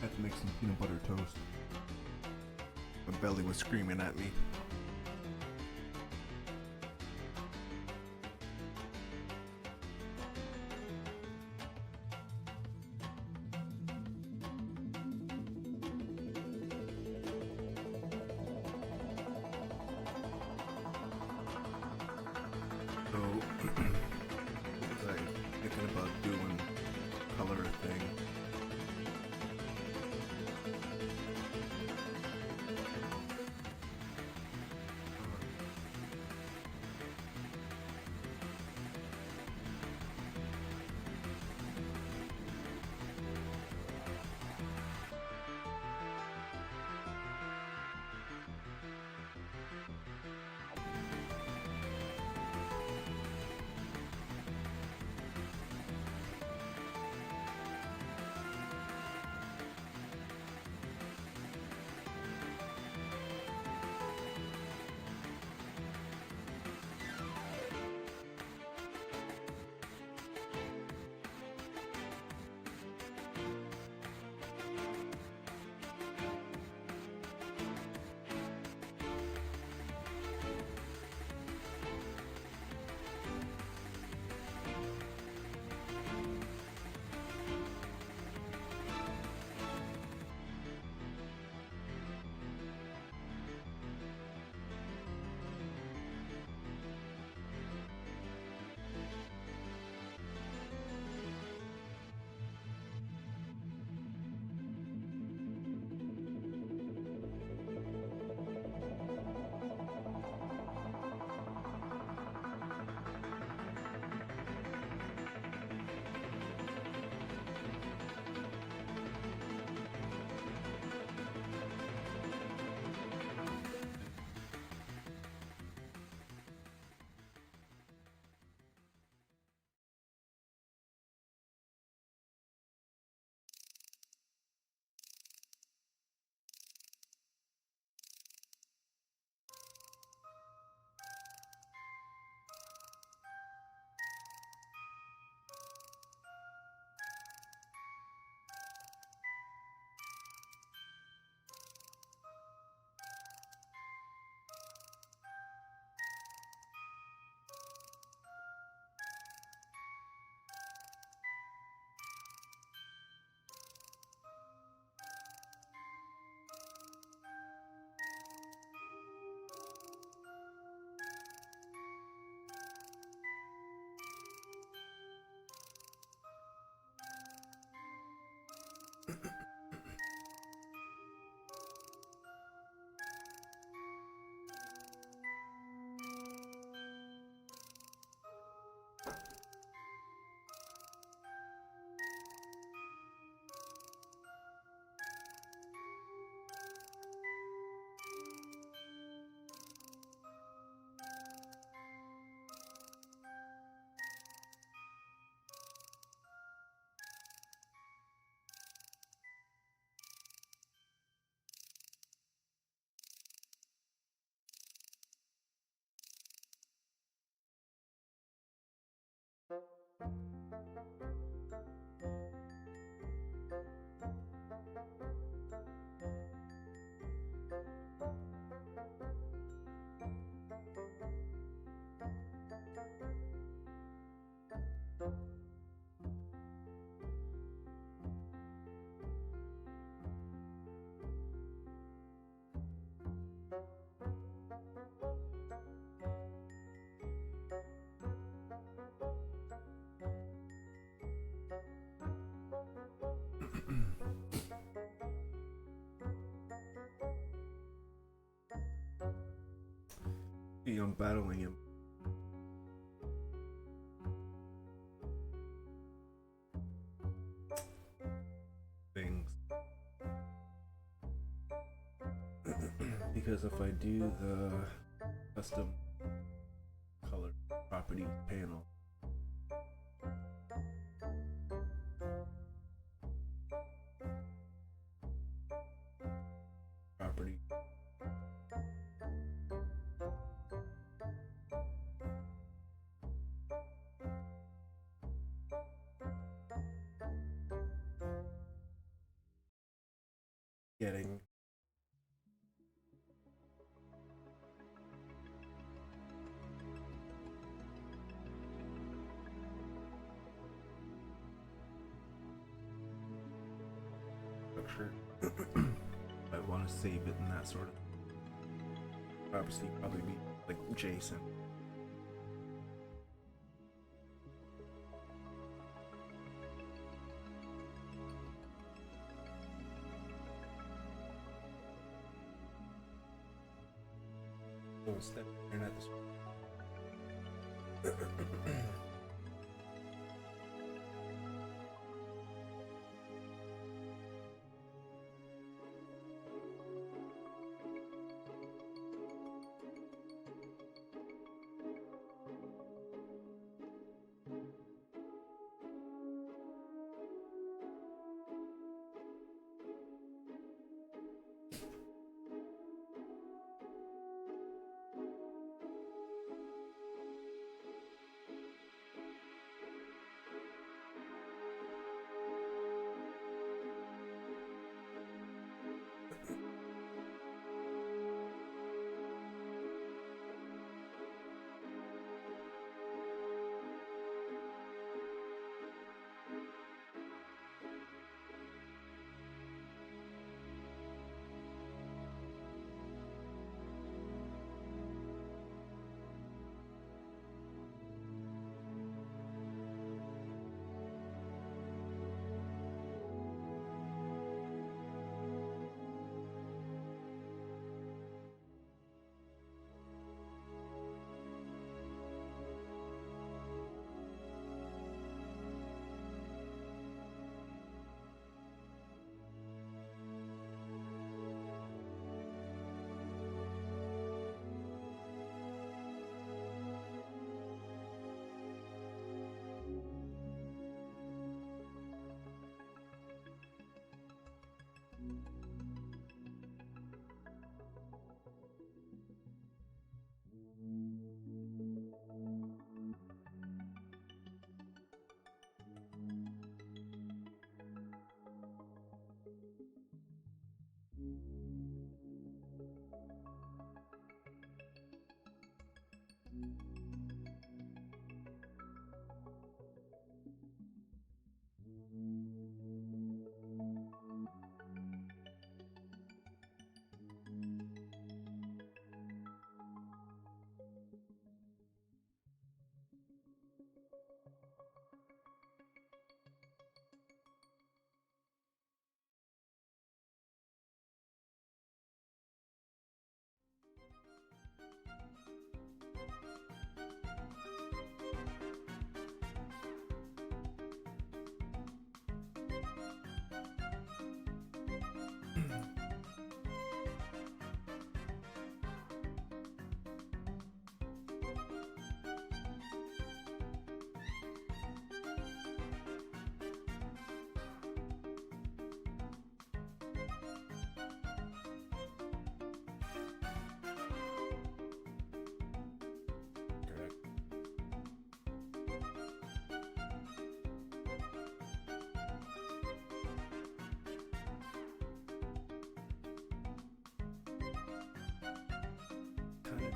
Had to make some peanut butter toast. My belly was screaming at me. Thinking about doing color thing. I'm battling him. Things. Because if I do the custom color properties panel, property getting structure. I want to save it in that sort of obviously probably be like JSON. So instead of looking at this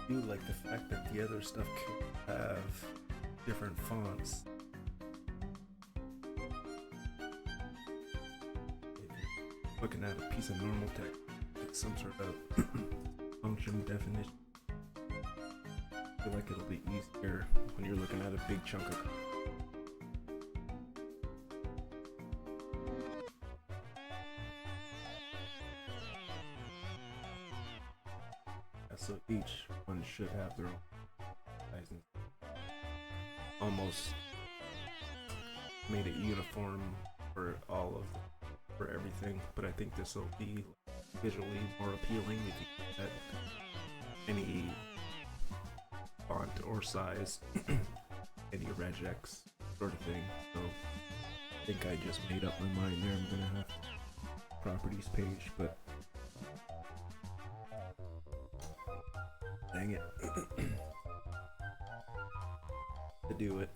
do like the fact that the other stuff could have different fonts. If you're looking at a piece of normal text, it's some sort of function definition. I feel like it'll be easier when you're looking at a big chunk of code. so each one should have their own size and almost made it uniform for all of for everything. But I think this will be visually more appealing if you get any font or size, any regex sort of thing. So I think I just made up my mind there. I'm gonna have properties page, but dang it. To do it.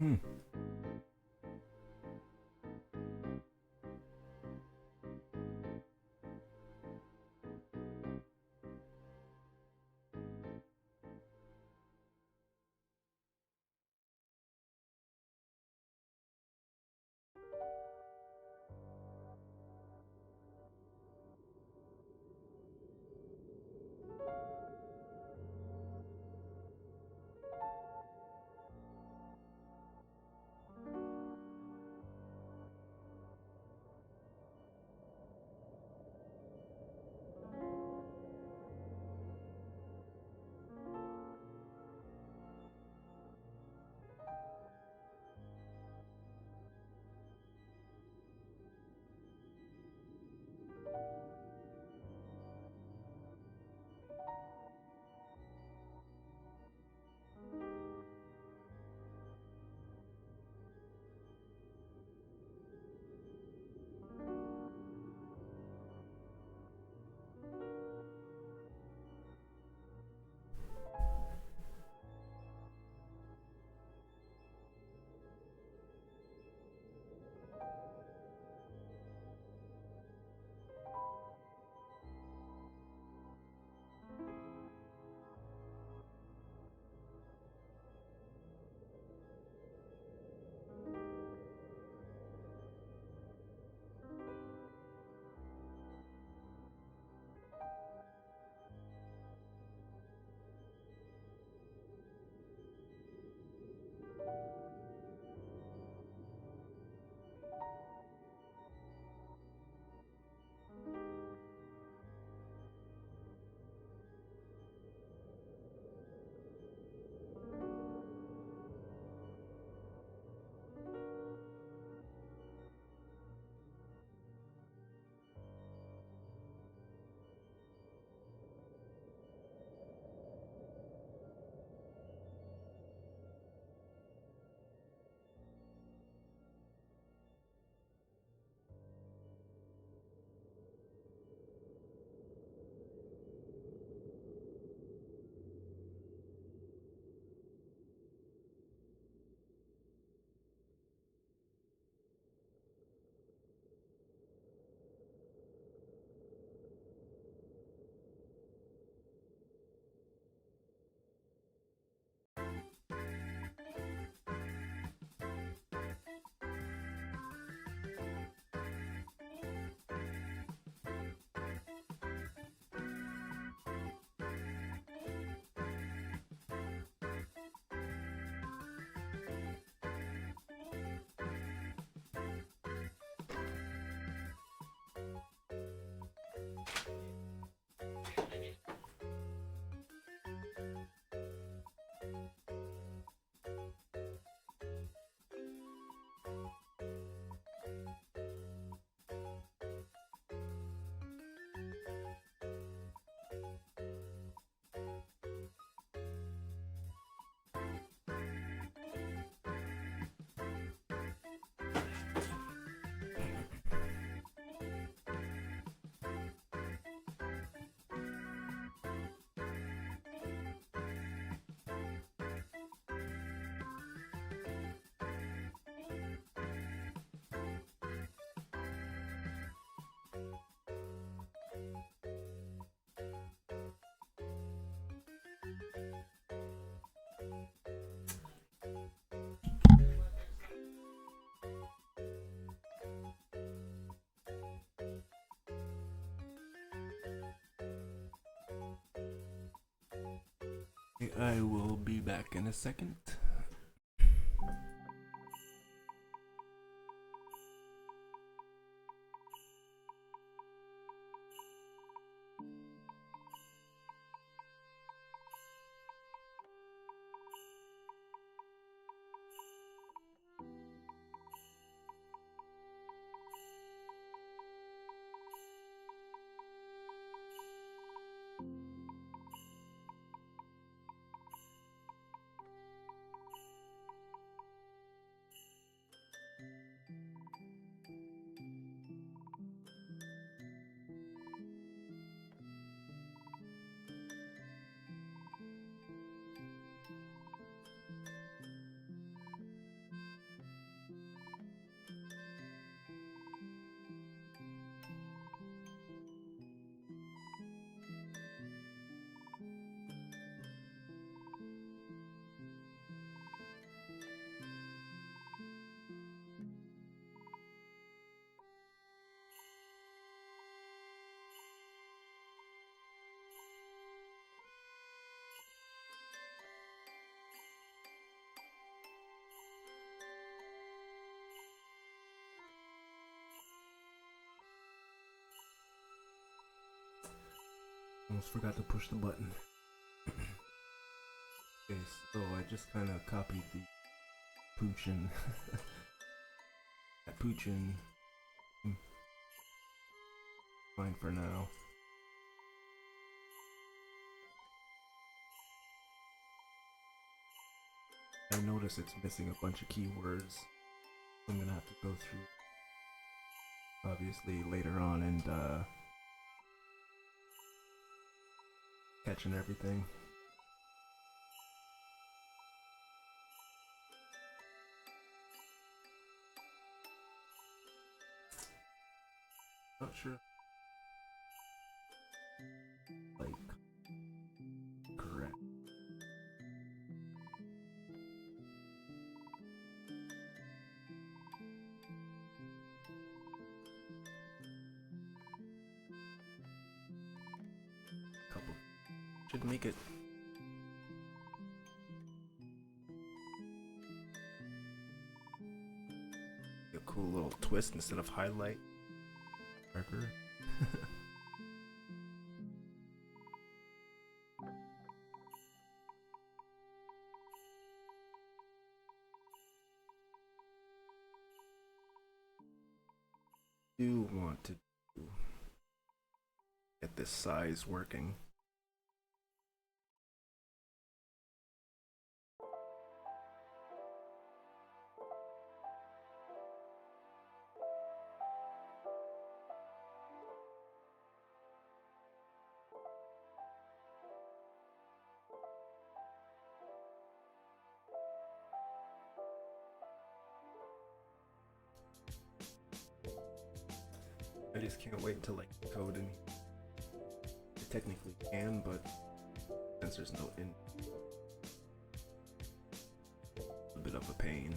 Hmm. I will be back in a second. almost forgot to push the button. Okay, so I just kind of copied the Poochin. That Poochin. Fine for now. I notice it's missing a bunch of keywords. I'm gonna have to go through, obviously, later on and catching everything. Not sure. Like, correct. Couple. Should make it. A cool little twist instead of highlight marker. Do want to get this size working. I just can't wait until like code in. I technically can, but since there's no in, a bit of a pain.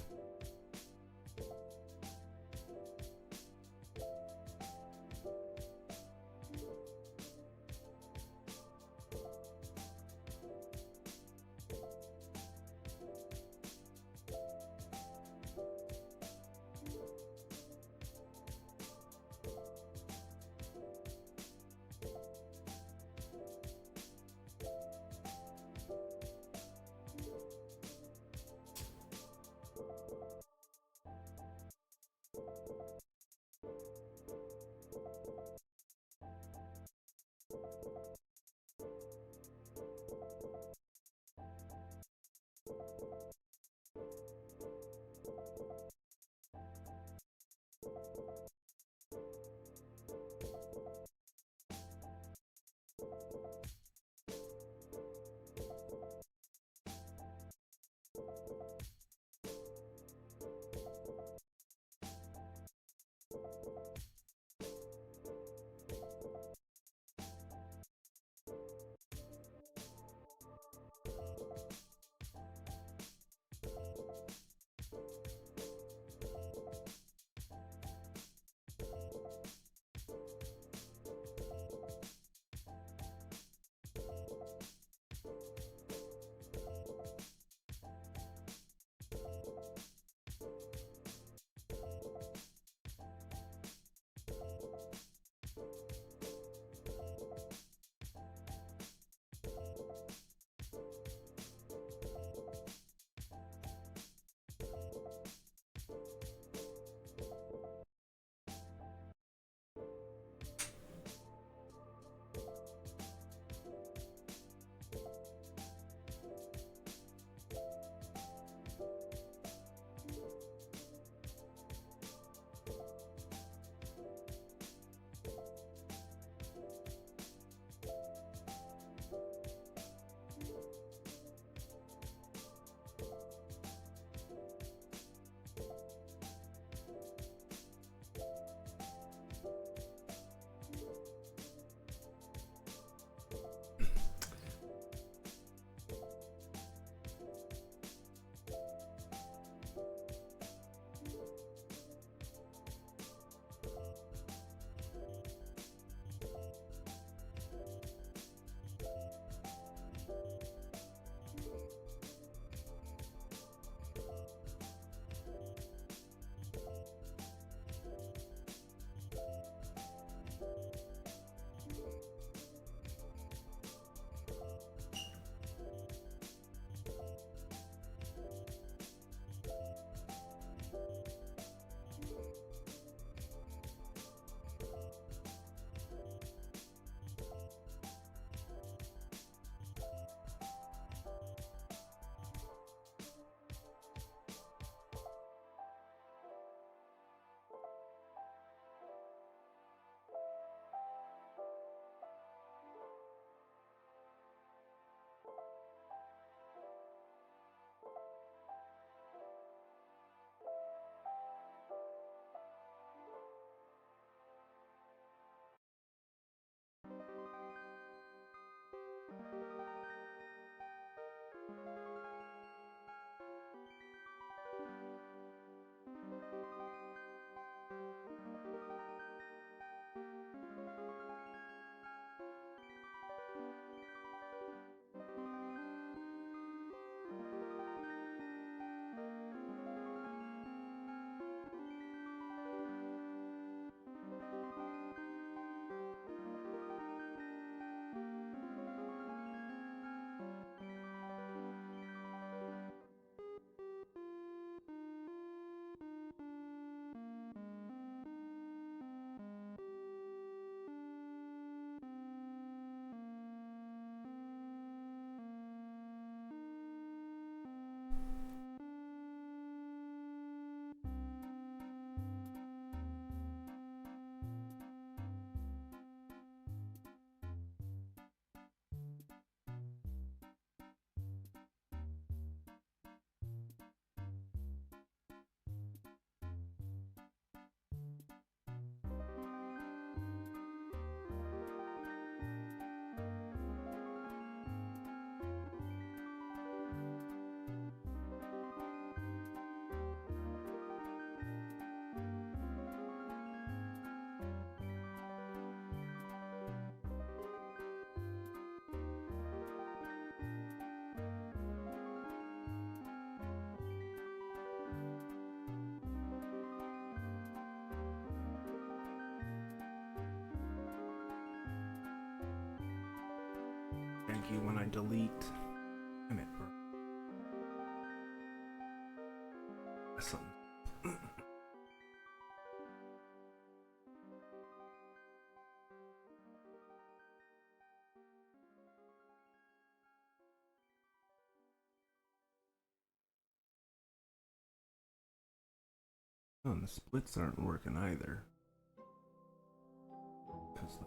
janky when I delete. Damn it, bro. That's something. Oh, and the splits aren't working either. Because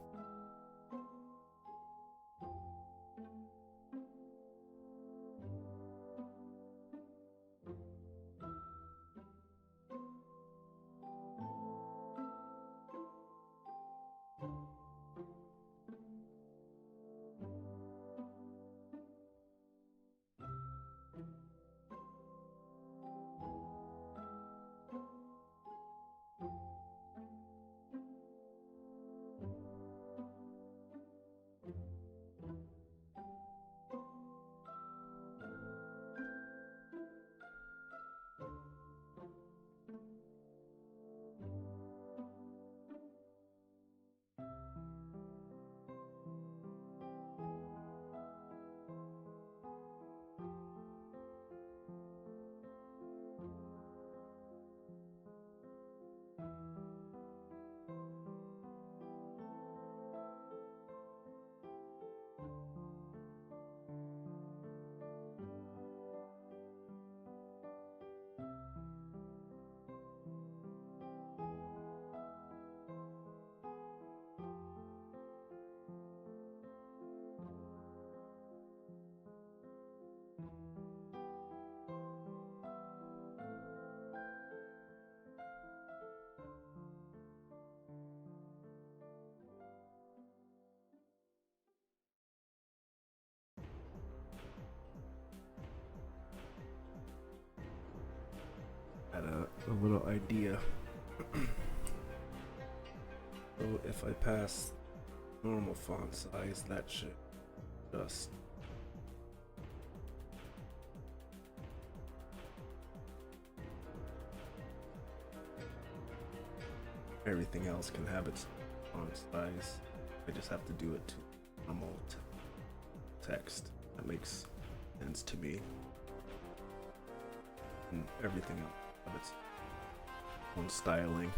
I had a little idea. So if I pass normal font size, that should just everything else can have its font size. I just have to do it to normal text. That makes sense to me. And everything else have its own styling.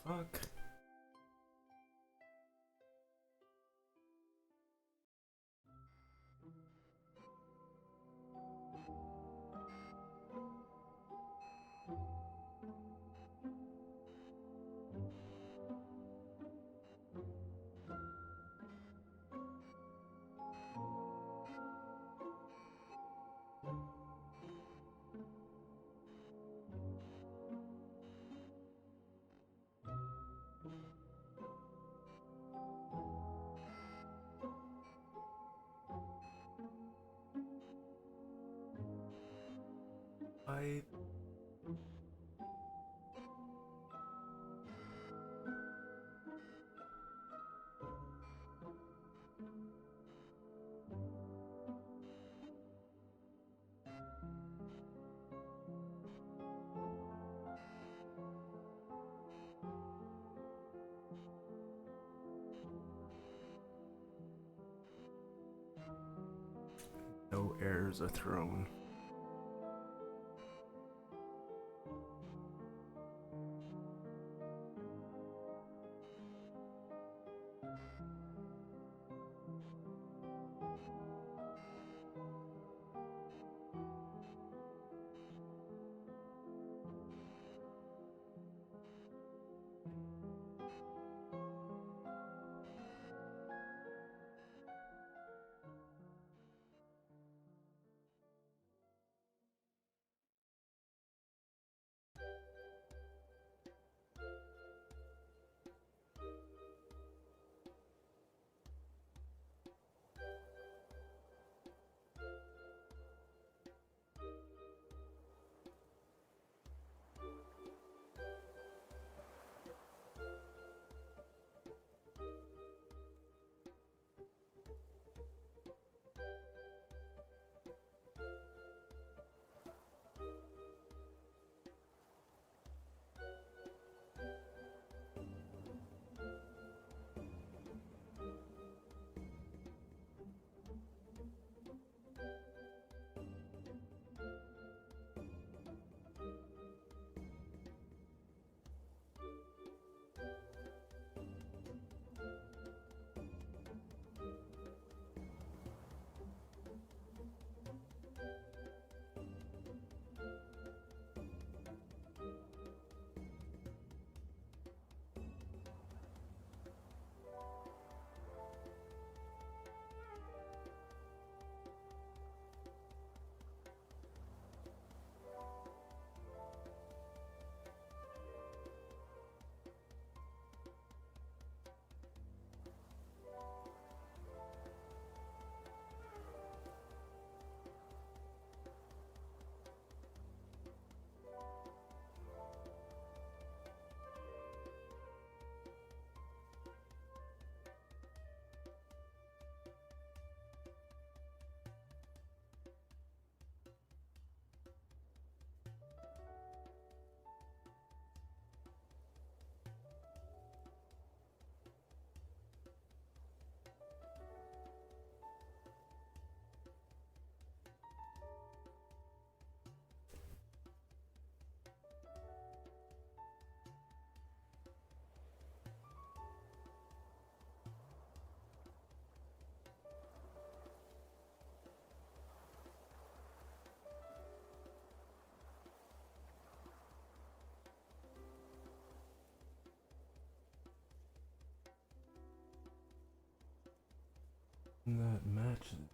fuck? I no heirs a throne. That matches.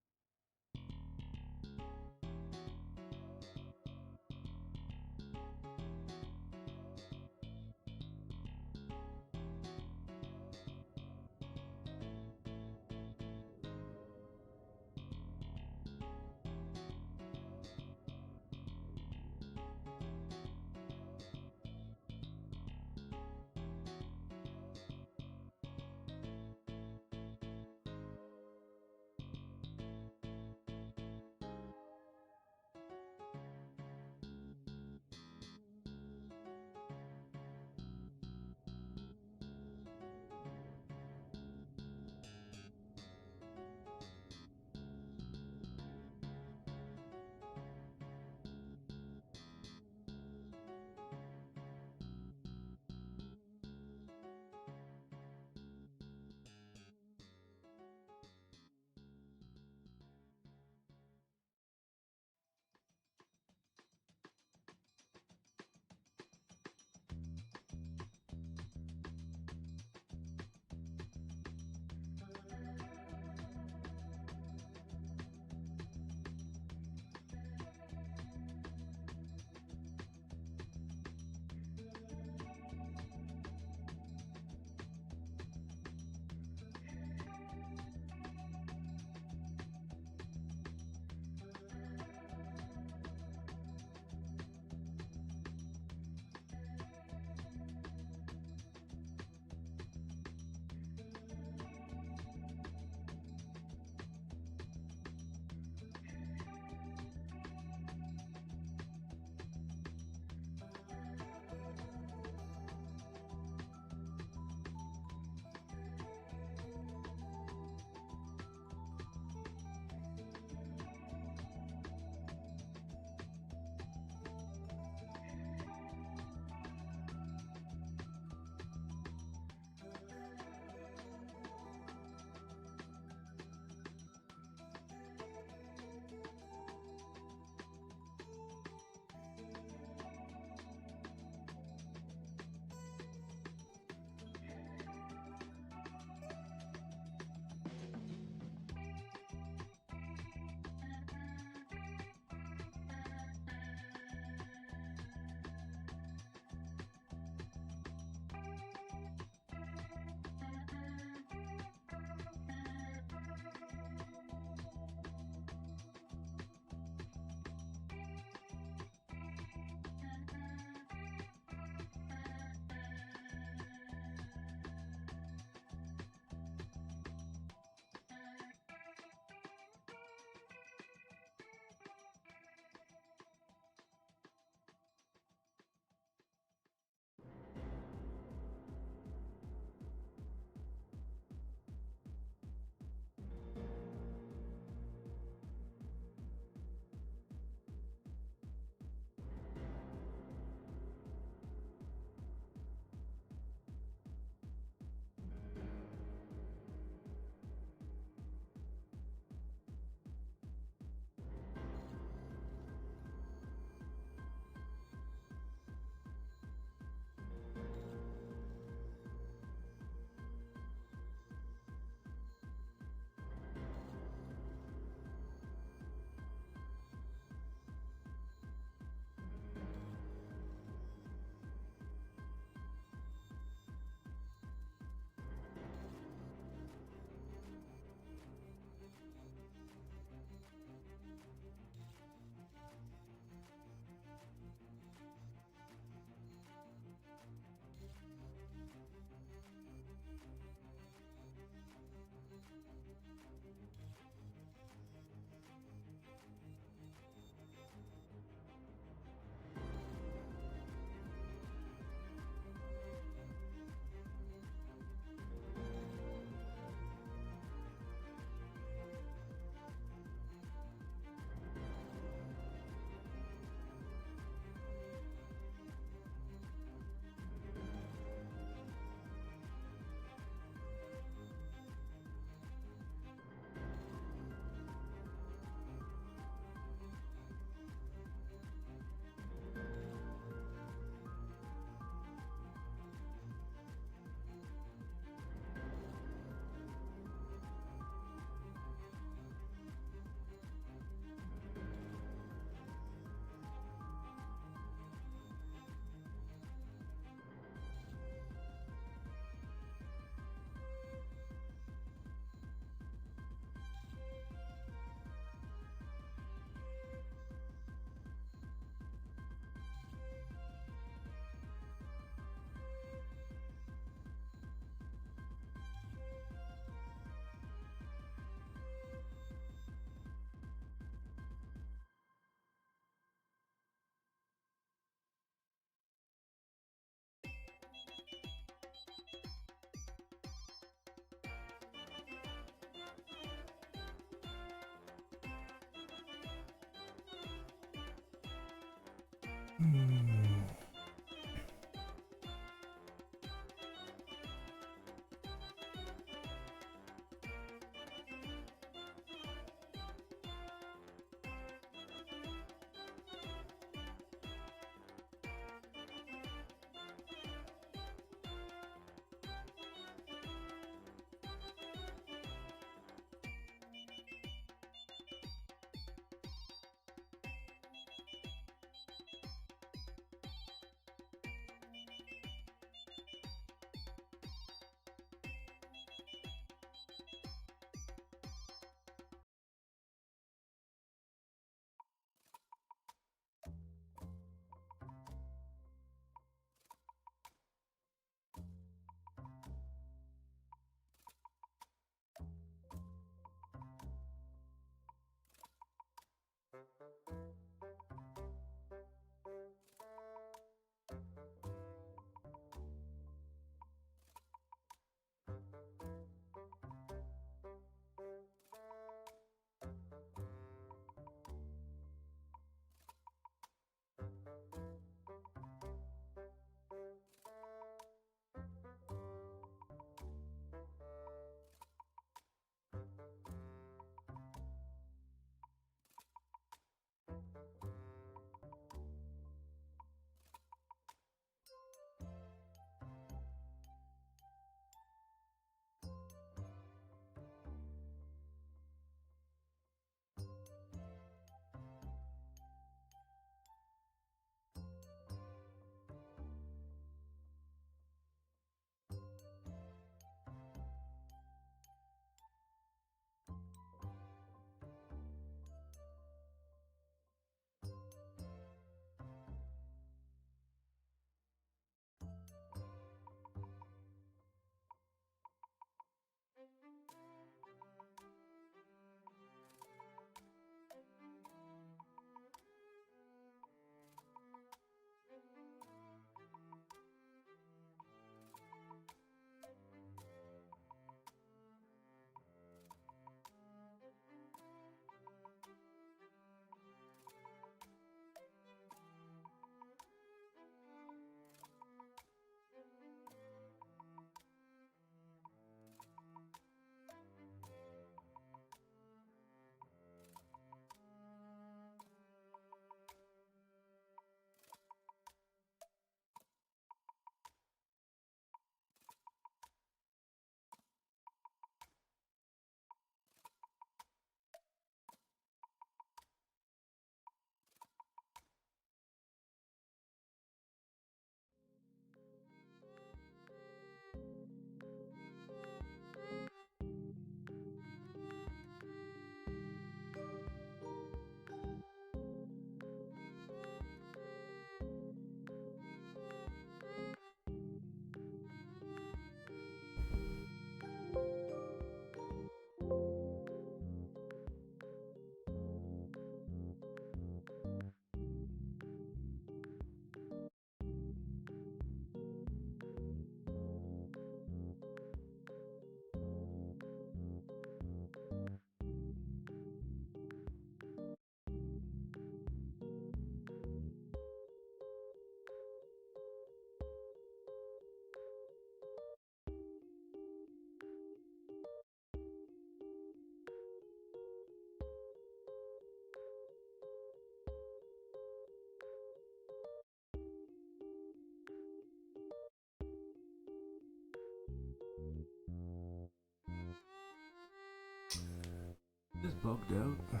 Just bugged out.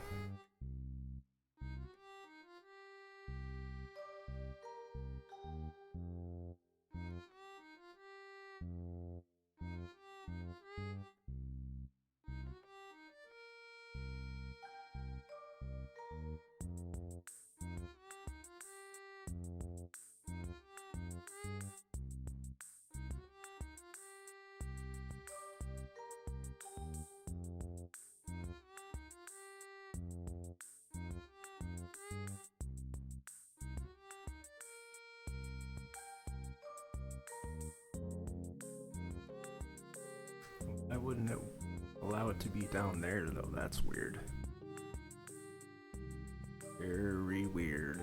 I wouldn't allow it to be down there though, that's weird. Very weird.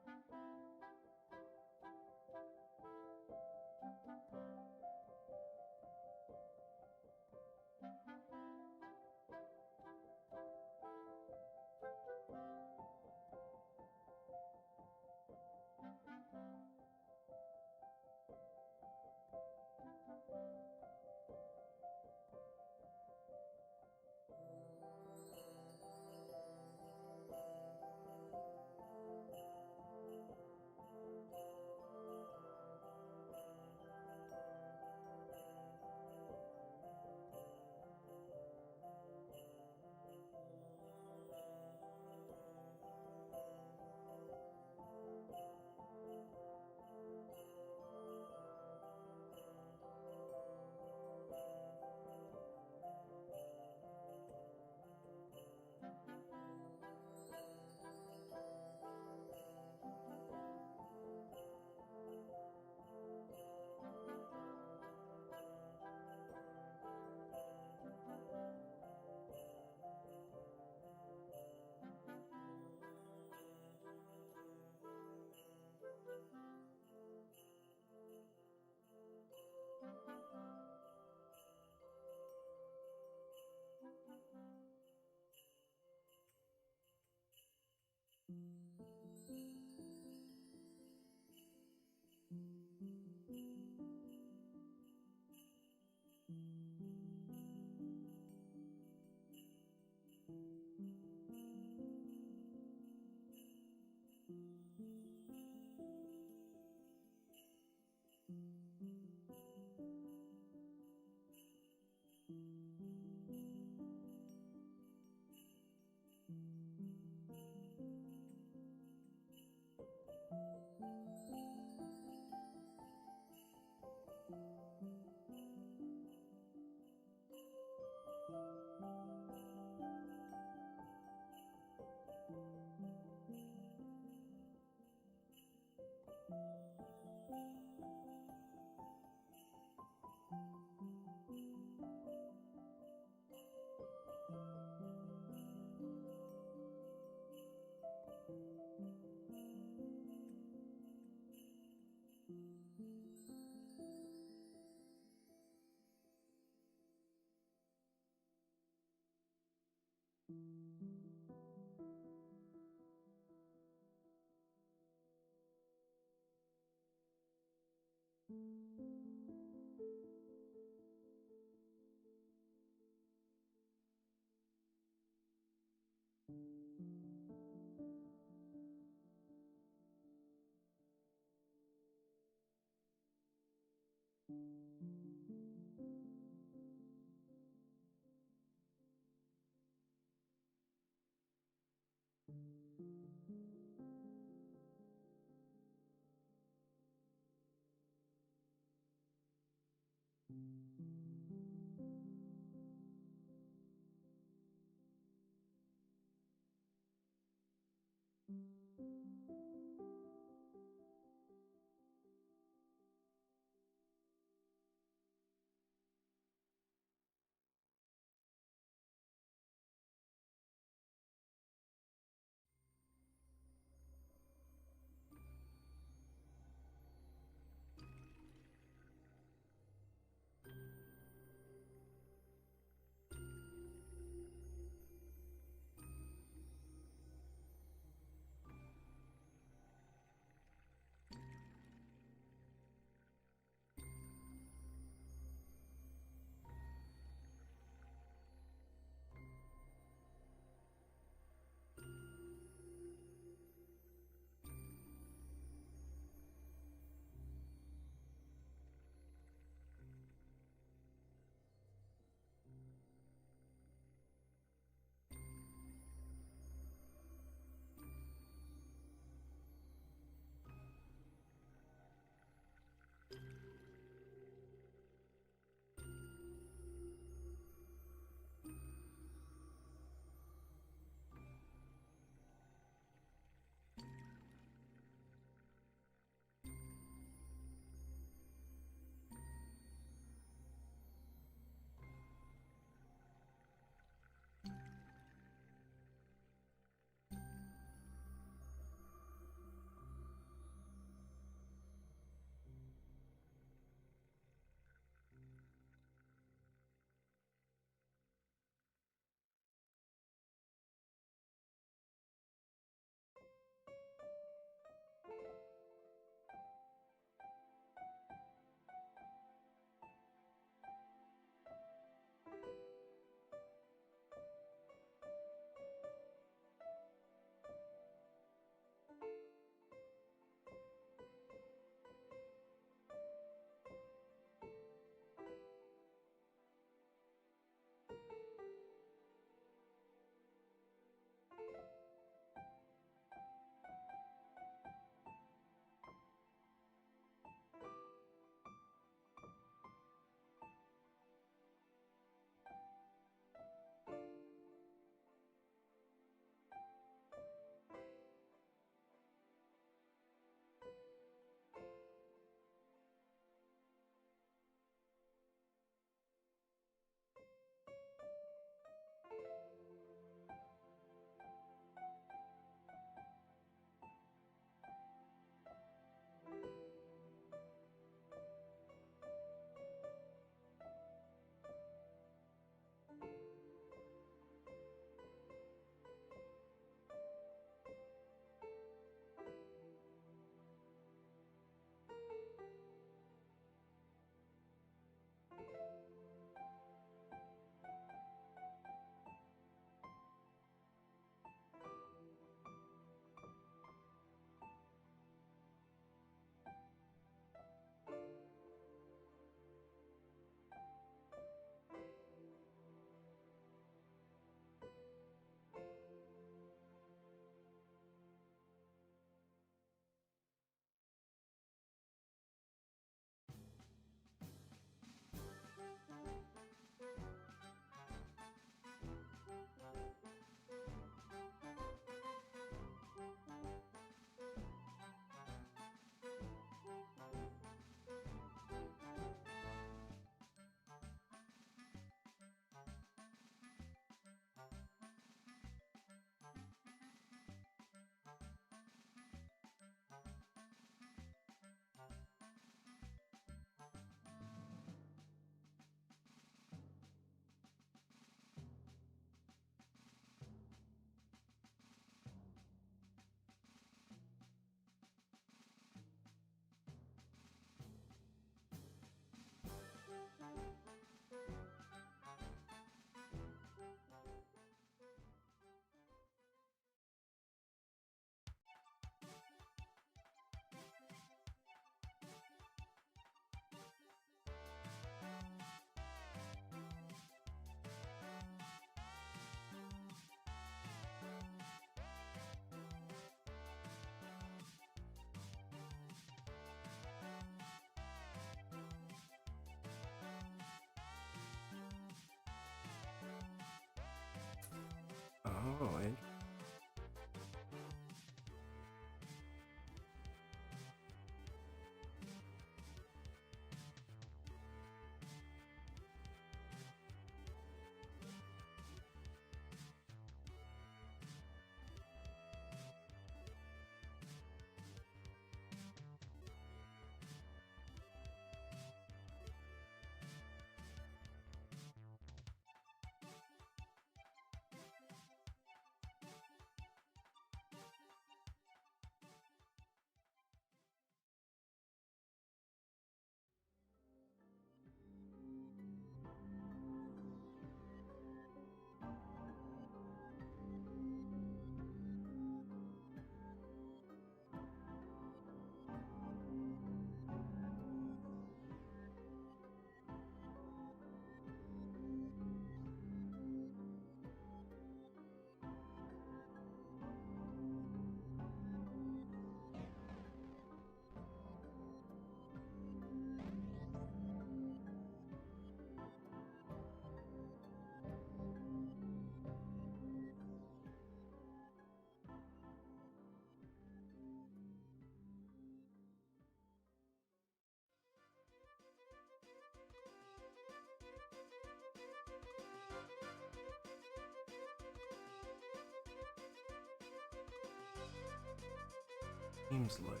Seems like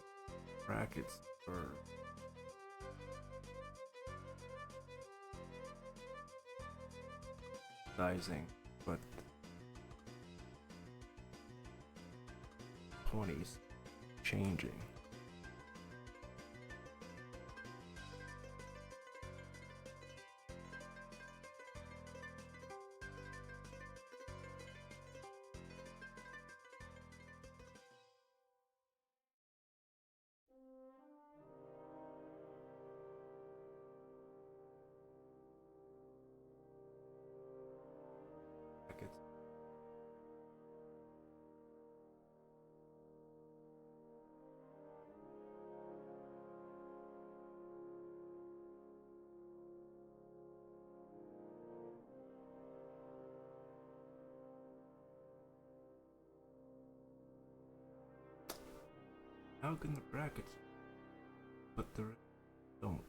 brackets are sizing, but 20s changing. Brackets. How can the brackets but the rest don't?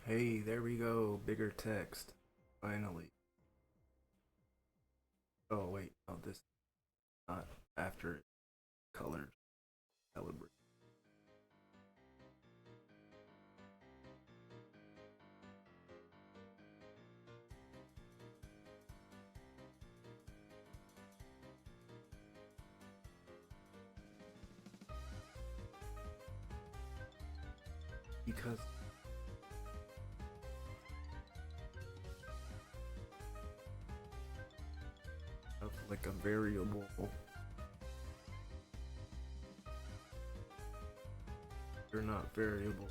Hey, there we go. Bigger text. Finally. Oh, wait. Oh, this is not after colored. Calibrate. Because of like a variable. They're not variable.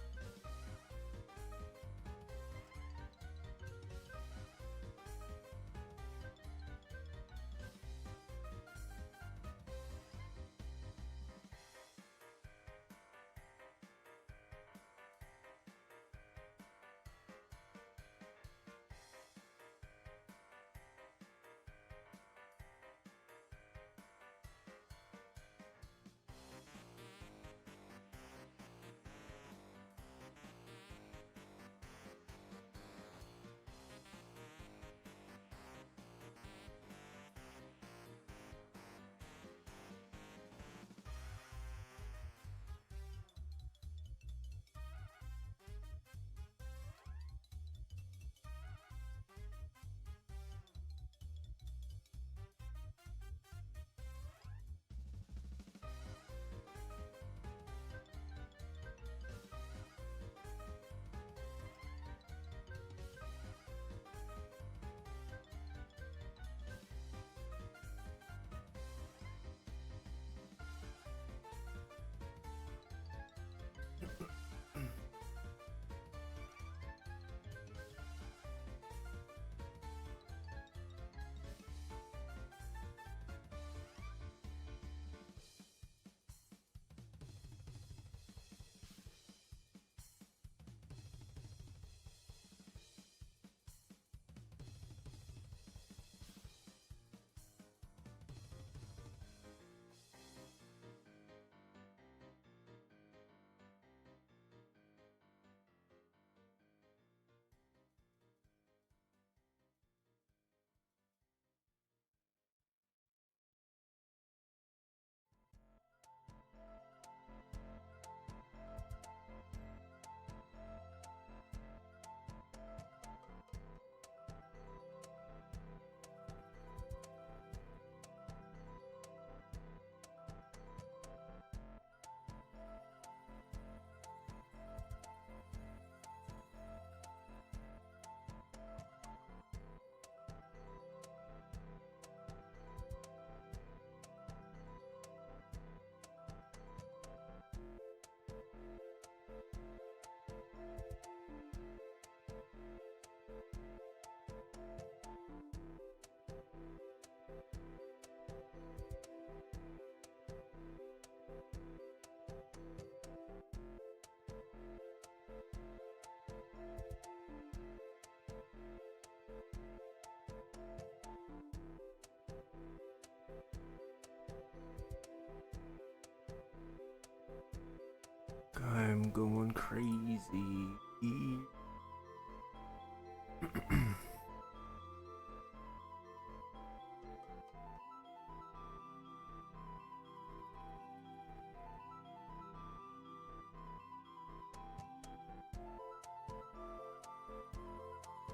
I'm going crazy.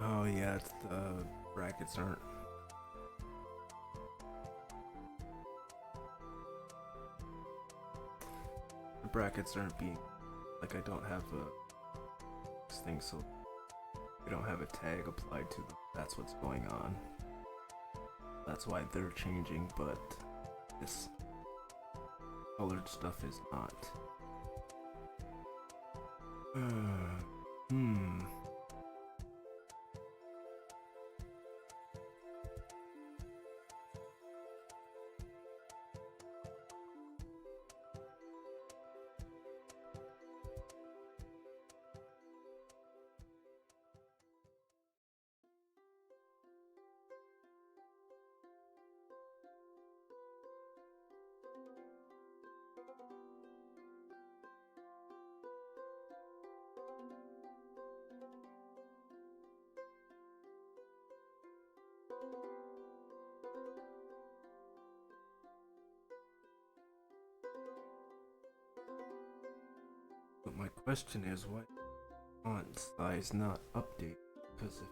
Oh yeah, it's the brackets aren't. The brackets aren't being like I don't have a thing, so we don't have a tag applied to them. That's what's going on. That's why they're changing, but this colored stuff is not. Hmm. question is, why font size not update? Because if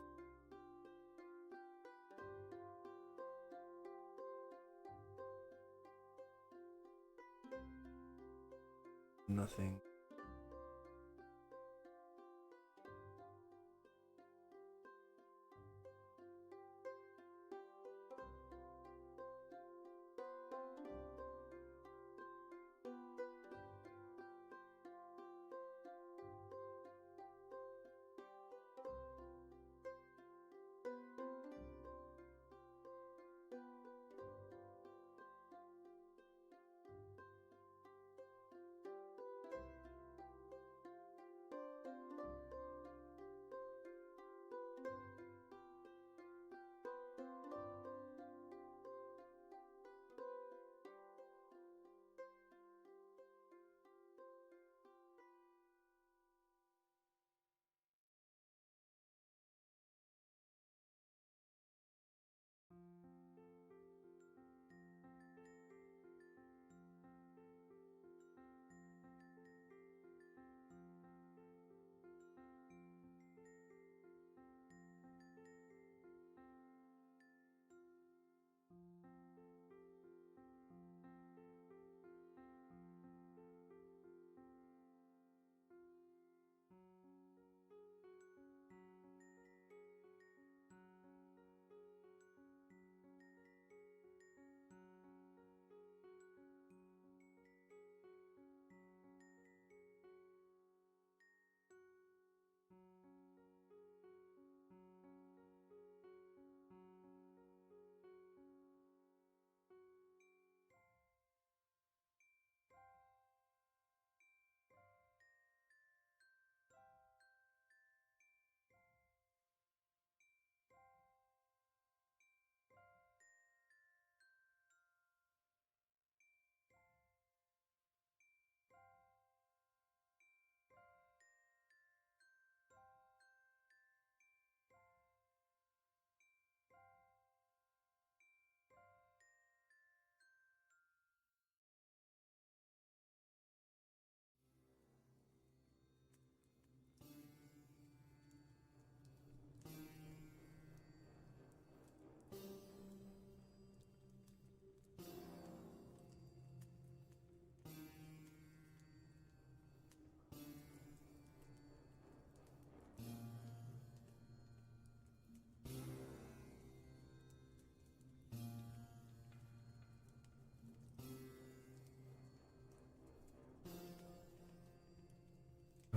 nothing.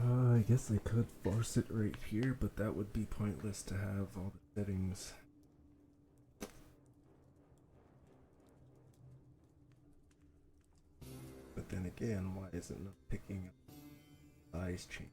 I guess I could force it right here, but that would be pointless to have all the settings. But then again, why is it not picking up size change?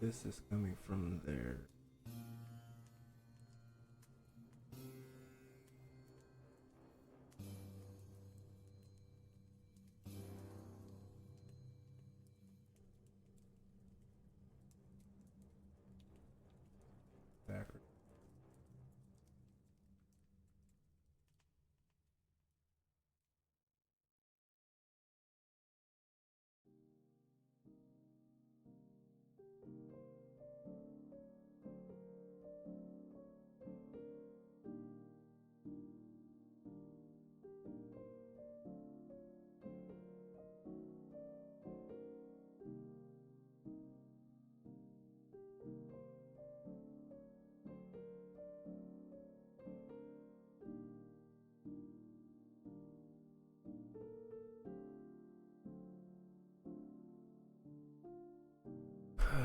This is coming from there. Backwards.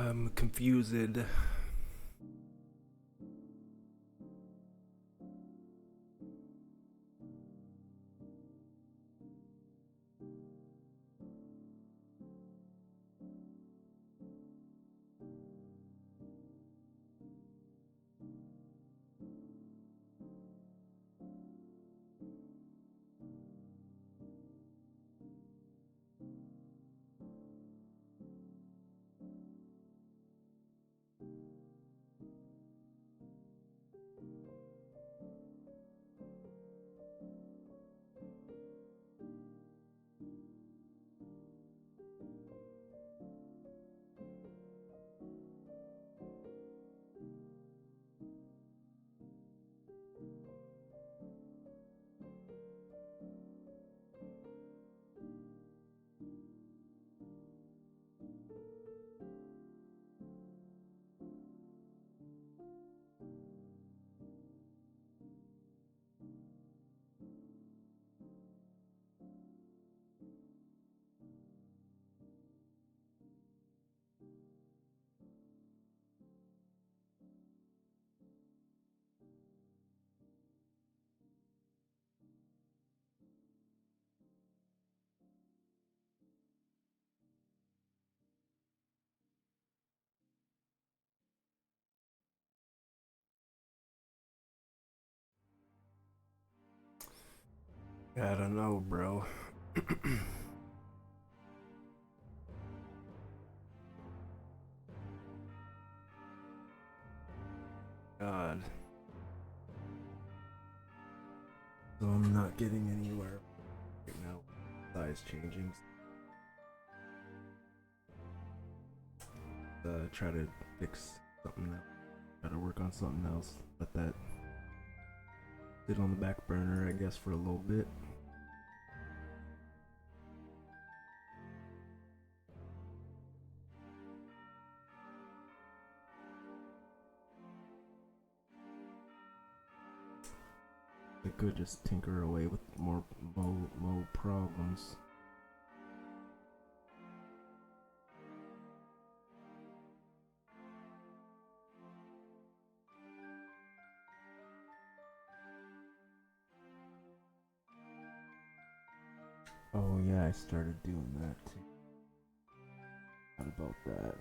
I'm confused. I don't know, bro. God. So I'm not getting anywhere right now. Size changing. Try to fix something else. Try to work on something else. Let that sit on the back burner, I guess, for a little bit. I could just tinker away with more problems. Oh yeah, I started doing that too. What about that?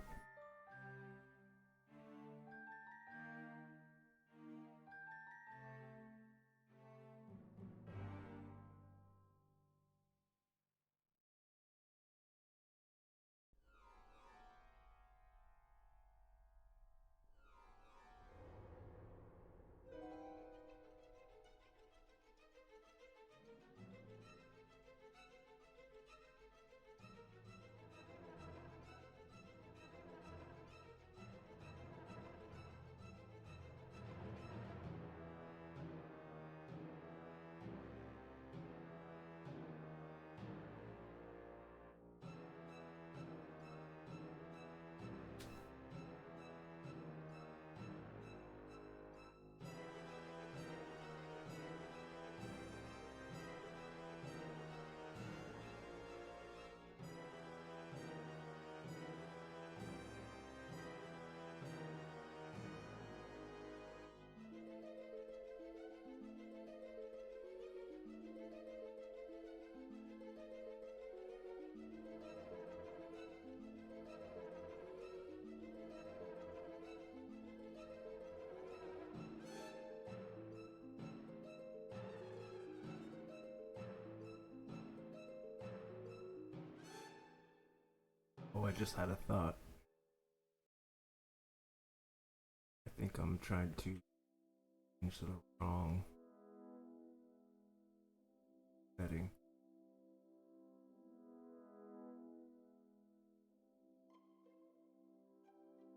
Oh, I just had a thought. I think I'm trying to change the wrong setting.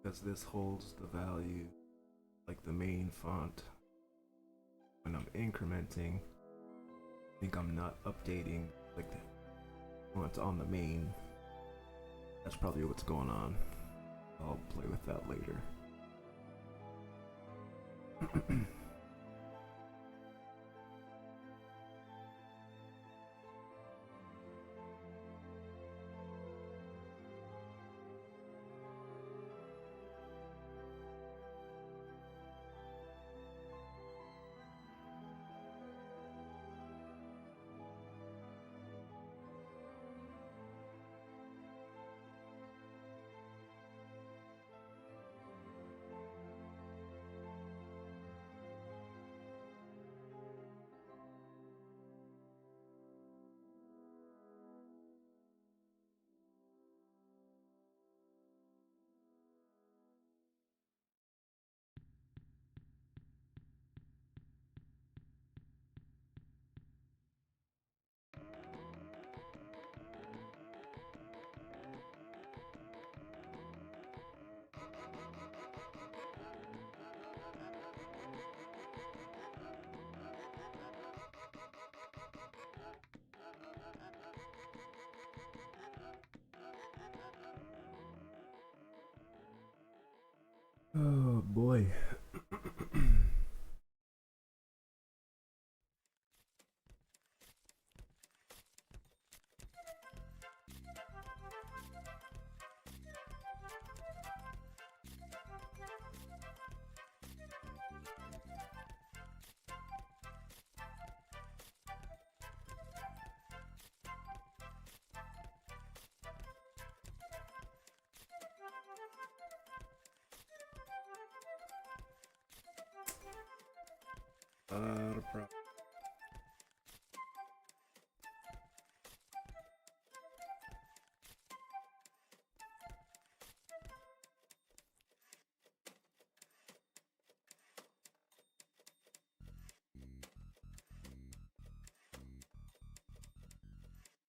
Because this holds the value, like the main font. When I'm incrementing, I think I'm not updating like the when it's on the main. That's probably what's going on. I'll play with that later. Oh boy. Not a problem.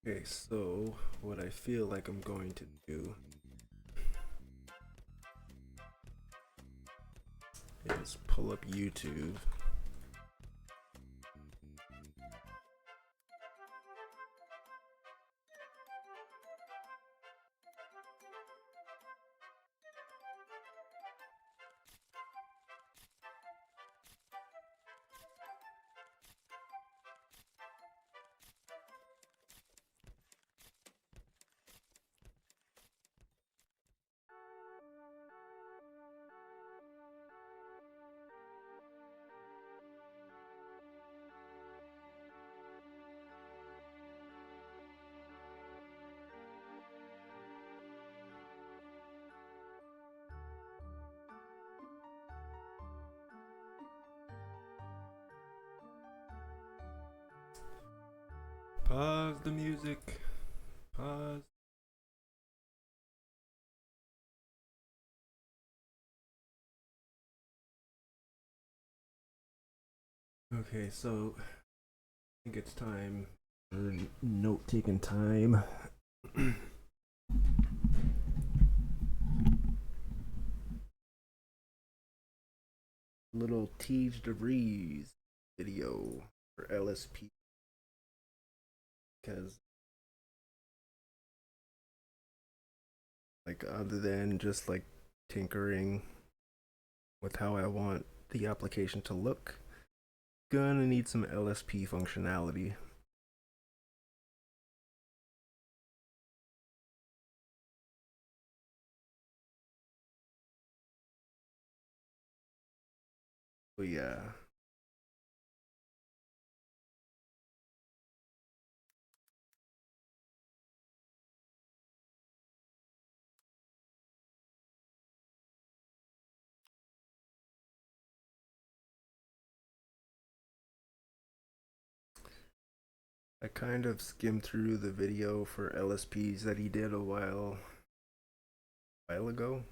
Okay, so what I feel like I'm going to do is pull up YouTube. Pause the music. Pause. Okay, so I think it's time for note taking time. Little Tej DeVries video for LSP because, like, other than just like tinkering with how I want the application to look, gonna need some LSP functionality. But yeah, I kind of skimmed through the video for LSPs that he did a while ago.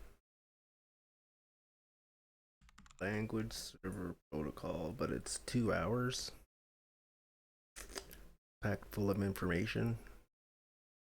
Language server protocol, but it's 2 hours, packed full of information,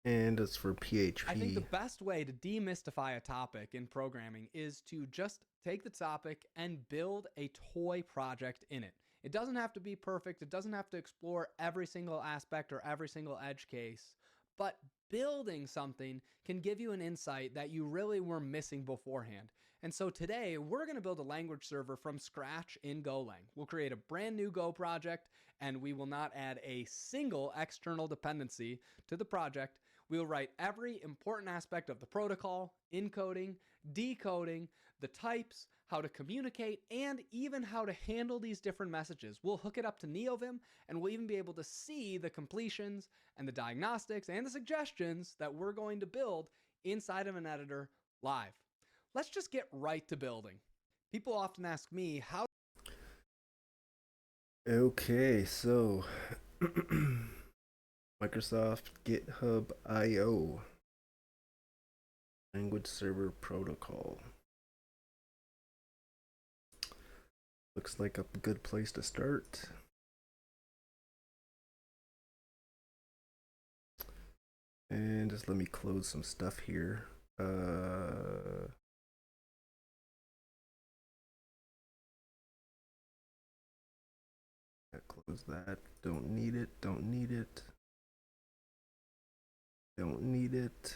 and it's for PHP. I think the best way to demystify a topic in programming is to just take the topic and build a toy project in it. It doesn't have to be perfect, it doesn't have to explore every single aspect or every single edge case, but building something can give you an insight that you really were missing beforehand. And so today, we're going to build a language server from scratch in Golang. We'll create a brand new Go project, and we will not add a single external dependency to the project. We'll write every important aspect of the protocol, encoding, decoding, the types, how to communicate, and even how to handle these different messages. We'll hook it up to NeoVim, and we'll even be able to see the completions and the diagnostics and the suggestions that we're going to build inside of an editor live. Let's just get right to building. People often ask me how. Okay, so Microsoft GitHub IO language server protocol. Looks like a good place to start. And just let me close some stuff here. Close that. Don't need it. Don't need it. Don't need it.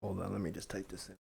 Hold on, let me just type this in.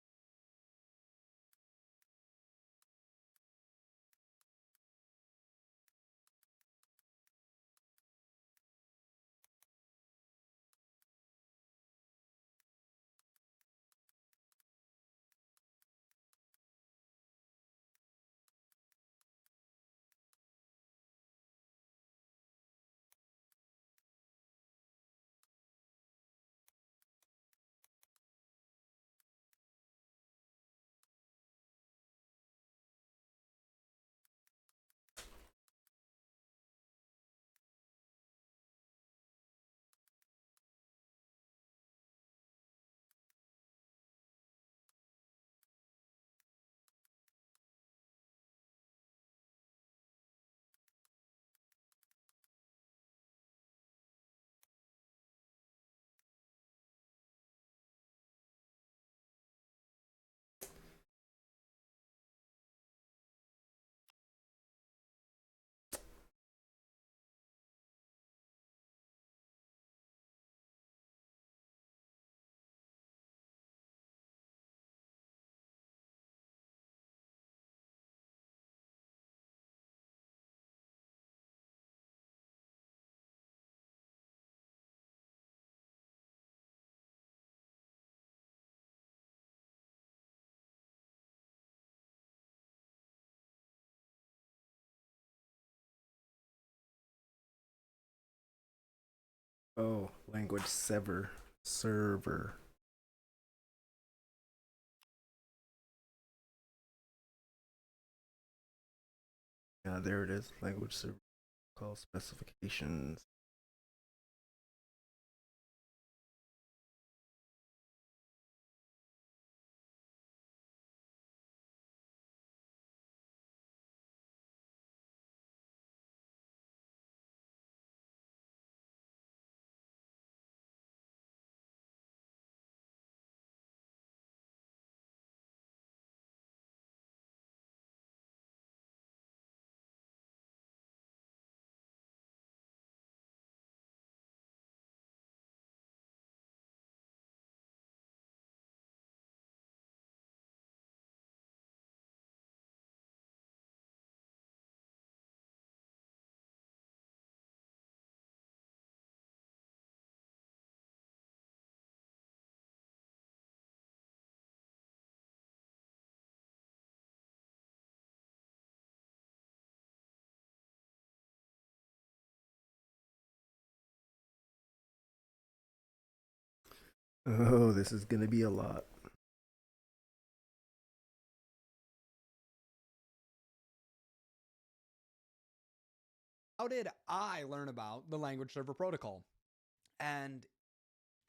Oh, language server. Yeah, there it is. Language server call specifications. Oh, this is gonna be a lot. How did I learn about the language server protocol? And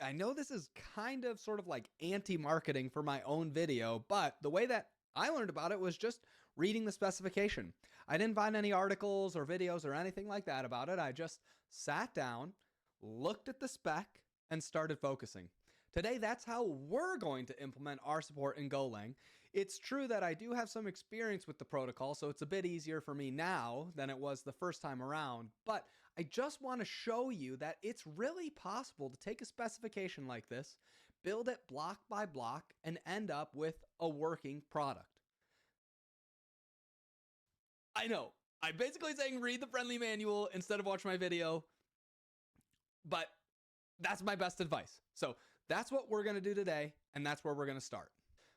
I know this is kind of sort of like anti-marketing for my own video, but the way that I learned about it was just reading the specification. I didn't find any articles or videos or anything like that about it. I just sat down, looked at the spec, and started focusing. Today, that's how we're going to implement our support in Golang. It's true that I do have some experience with the protocol, so it's a bit easier for me now than it was the first time around, but I just want to show you that it's really possible to take a specification like this, build it block by block, and end up with a working product. I know, I'm basically saying read the friendly manual instead of watch my video, but that's my best advice. So that's what we're going to do today, and that's where we're going to start.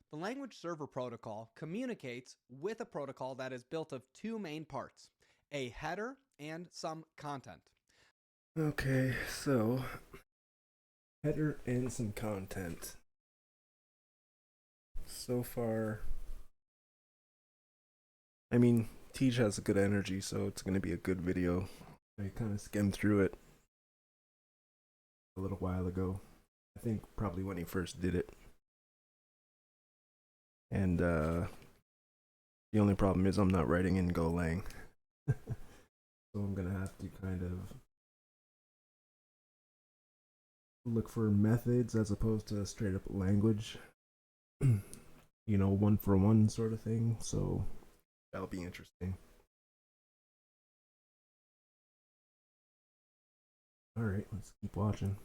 The language server protocol communicates with a protocol that is built of two main parts, a header and some content. Okay, so header and some content. So far, I mean, Teach has a good energy, so it's gonna be a good video. I kind of skimmed through it a little while ago. I think probably when he first did it. And the only problem is I'm not writing in Golang. So I'm gonna have to kind of look for methods as opposed to straight up language. You know, one for one sort of thing. So that'll be interesting. All right, let's keep watching.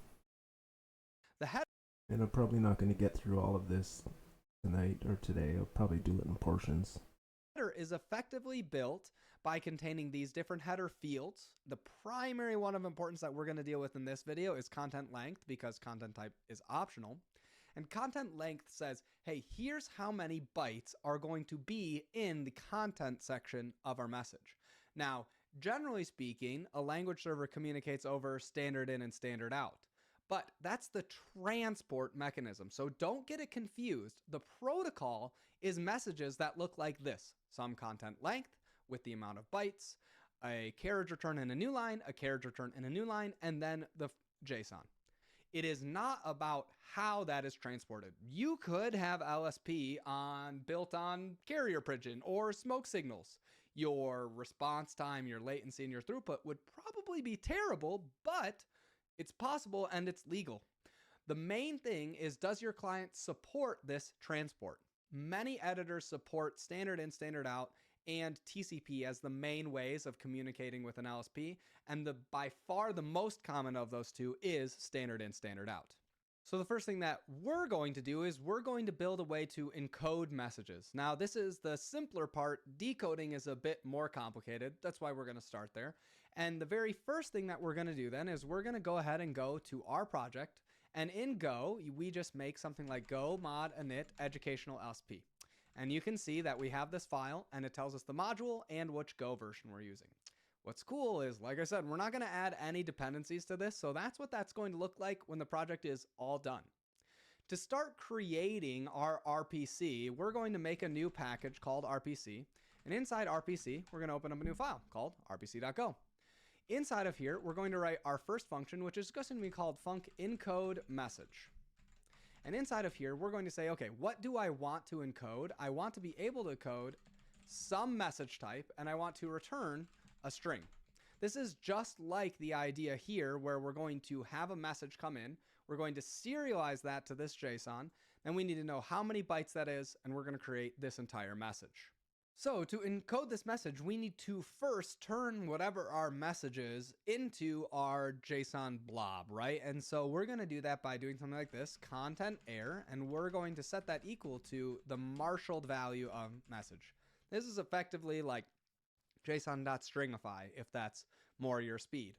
The header And I'm probably not going to get through all of this tonight or today. I'll probably do it in portions. Header is effectively built by containing these different header fields. The primary one of importance that we're going to deal with in this video is content length, because content type is optional. And content length says, hey, here's how many bytes are going to be in the content section of our message. Now, generally speaking, a language server communicates over standard in and standard out. But that's the transport mechanism. So don't get it confused. The protocol is messages that look like this: some content length with the amount of bytes, a carriage return in a new line, a carriage return in a new line, and then the JSON. It is not about how that is transported. You could have LSP built on carrier pigeon or smoke signals. Your response time, your latency, and your throughput would probably be terrible, but it's possible and it's legal. The main thing is, does your client support this transport? Many editors support standard in, standard out, and TCP as the main ways of communicating with an LSP, and by far the most common of those two is standard in, standard out. So the first thing that we're going to do is we're going to build a way to encode messages. Now, this is the simpler part. Decoding is a bit more complicated. That's why we're going to start there. And the very first thing that we're going to do then is we're going to go ahead and go to our project. And in Go, we just make something like go mod init educational LSP. And you can see that we have this file, and it tells us the module and which Go version we're using. What's cool is, like I said, we're not going to add any dependencies to this, so that's what that's going to look like when the project is all done. To start creating our RPC, we're going to make a new package called RPC, and inside RPC, we're going to open up a new file called rpc.go. Inside of here, we're going to write our first function, which is just going to be called func_encode_message. And inside of here, we're going to say, okay, what do I want to encode? I want to be able to code some message type, and I want to return a string. This is just like the idea here where we're going to have a message come in. We're going to serialize that to this JSON. Then we need to know how many bytes that is, and we're going to create this entire message. So to encode this message, we need to first turn whatever our message is into our JSON blob, right? And so we're going to do that by doing something like this, content air, and we're going to set that equal to the marshaled value of message. This is effectively like JSON.stringify, if that's more your speed.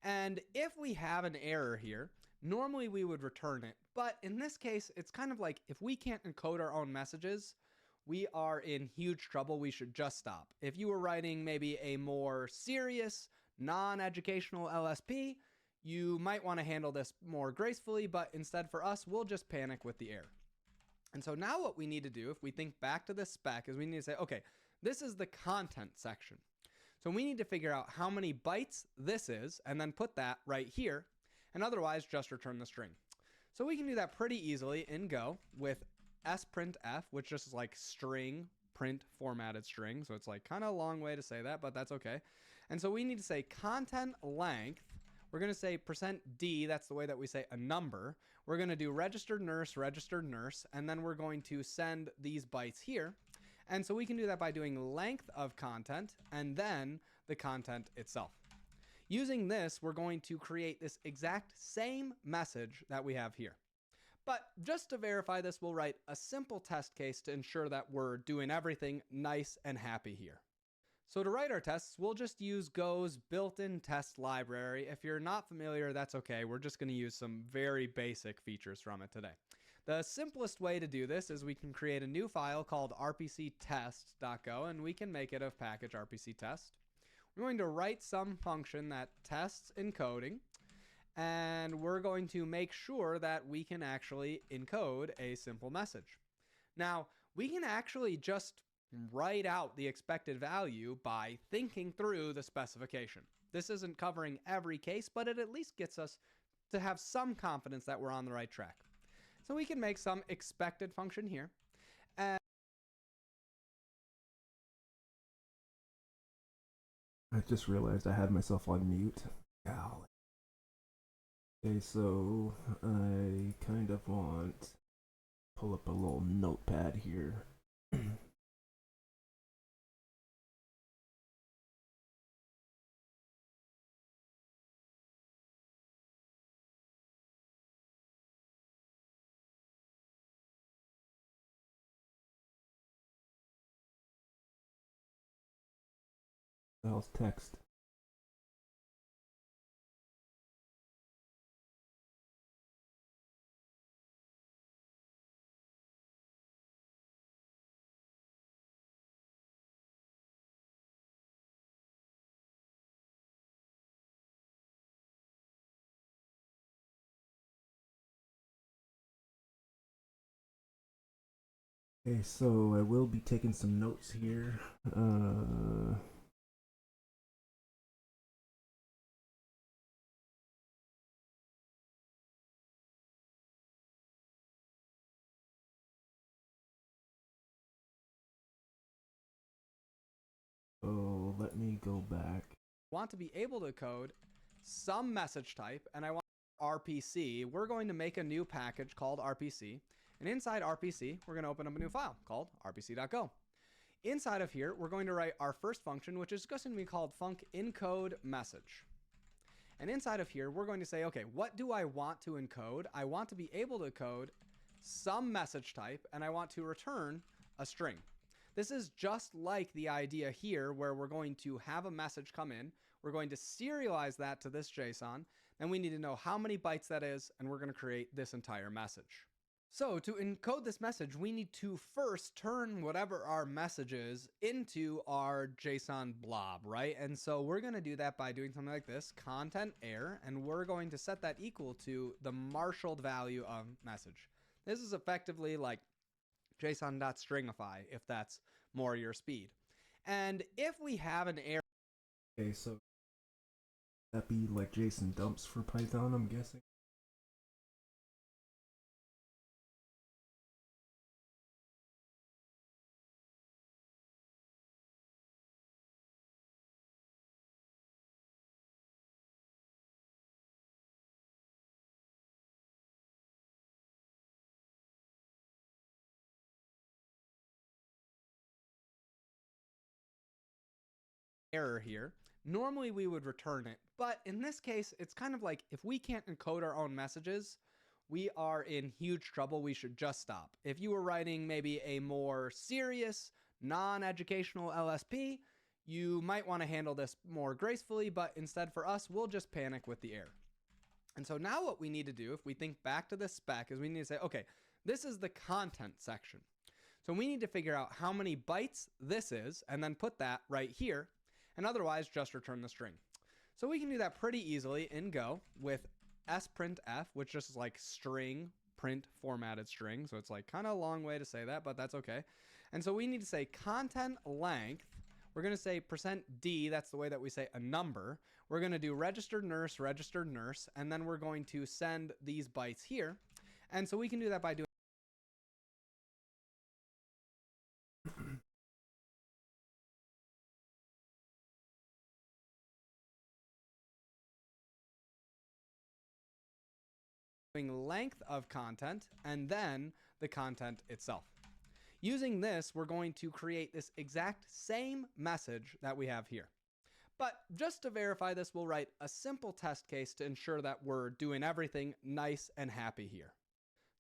And if we have an error here, normally we would return it. But in this case, it's kind of like if we can't encode our own messages, we are in huge trouble. We should just stop. If you were writing maybe a more serious, non-educational LSP, you might want to handle this more gracefully, but instead for us, we'll just panic with the error. And so now what we need to do, if we think back to this spec, is we need to say, okay, this is the content section. So we need to figure out how many bytes this is, and then put that right here, and otherwise just return the string. So we can do that pretty easily in Go with sprintf, which just is like string print formatted string. So it's like kind of a long way to say that, but that's okay. And so we need to say content length. We're going to say %d. That's the way that we say a number. We're going to do registered nurse, and then we're going to send these bytes here. And so we can do that by doing length of content and then the content itself. Using this, we're going to create this exact same message that we have here. But just to verify this, we'll write a simple test case to ensure that we're doing everything nice and happy here. So to write our tests, we'll just use Go's built-in test library. If you're not familiar, that's okay. We're just going to use some very basic features from it today. The simplest way to do this is we can create a new file called rpctest.go, and we can make it a package rpctest. We're going to write some function that tests encoding, and we're going to make sure that we can actually encode a simple message. Now, we can actually just write out the expected value by thinking through the specification. This isn't covering every case, but it at least gets us to have some confidence that we're on the right track. So we can make some expected function here. And I just realized I had myself on mute. Golly. Okay, so I kind of want to pull up a little notepad here. Else text. Okay, so I will be taking some notes here. So let me go back. Want to be able to code some message type, and I want RPC. We're going to make a new package called RPC, and inside RPC, we're going to open up a new file called rpc.go. Inside of here, we're going to write our first function, which is just going to be called func_encode_message. And inside of here, we're going to say, okay, what do I want to encode? I want to be able to code some message type, and I want to return a string. This is just like the idea here where we're going to have a message come in. We're going to serialize that to this JSON. Then we need to know how many bytes that is, and we're going to create this entire message. So to encode this message, we need to first turn whatever our message is into our JSON blob, right? And so we're going to do that by doing something like this, content air, and we're going to set that equal to the marshaled value of message. This is effectively like JSON.stringify, if that's more your speed. And if we have an error... Okay, so that be like JSON dumps for Python, I'm guessing? error here. Normally we would return it, but in this case, it's kind of like if we can't encode our own messages, we are in huge trouble. We should just stop. If you were writing maybe a more serious, non-educational LSP, you might want to handle this more gracefully, but instead for us, we'll just panic with the error. And so now what we need to do, if we think back to this spec, is we need to say, okay, this is the content section. So we need to figure out how many bytes this is, and then put that right here, and otherwise just return the string. So we can do that pretty easily in Go with sprintf, which just is like string print formatted string. So it's like kind of a long way to say that, but that's okay. And so we need to say content length. We're going to say %d, that's the way that we say a number. We're going to do registered nurse, and then we're going to send these bytes here. And so we can do that by doing length of content and then the content itself. Using this, we're going to create this exact same message that we have here. But just to verify this, we'll write a simple test case to ensure that we're doing everything nice and happy here.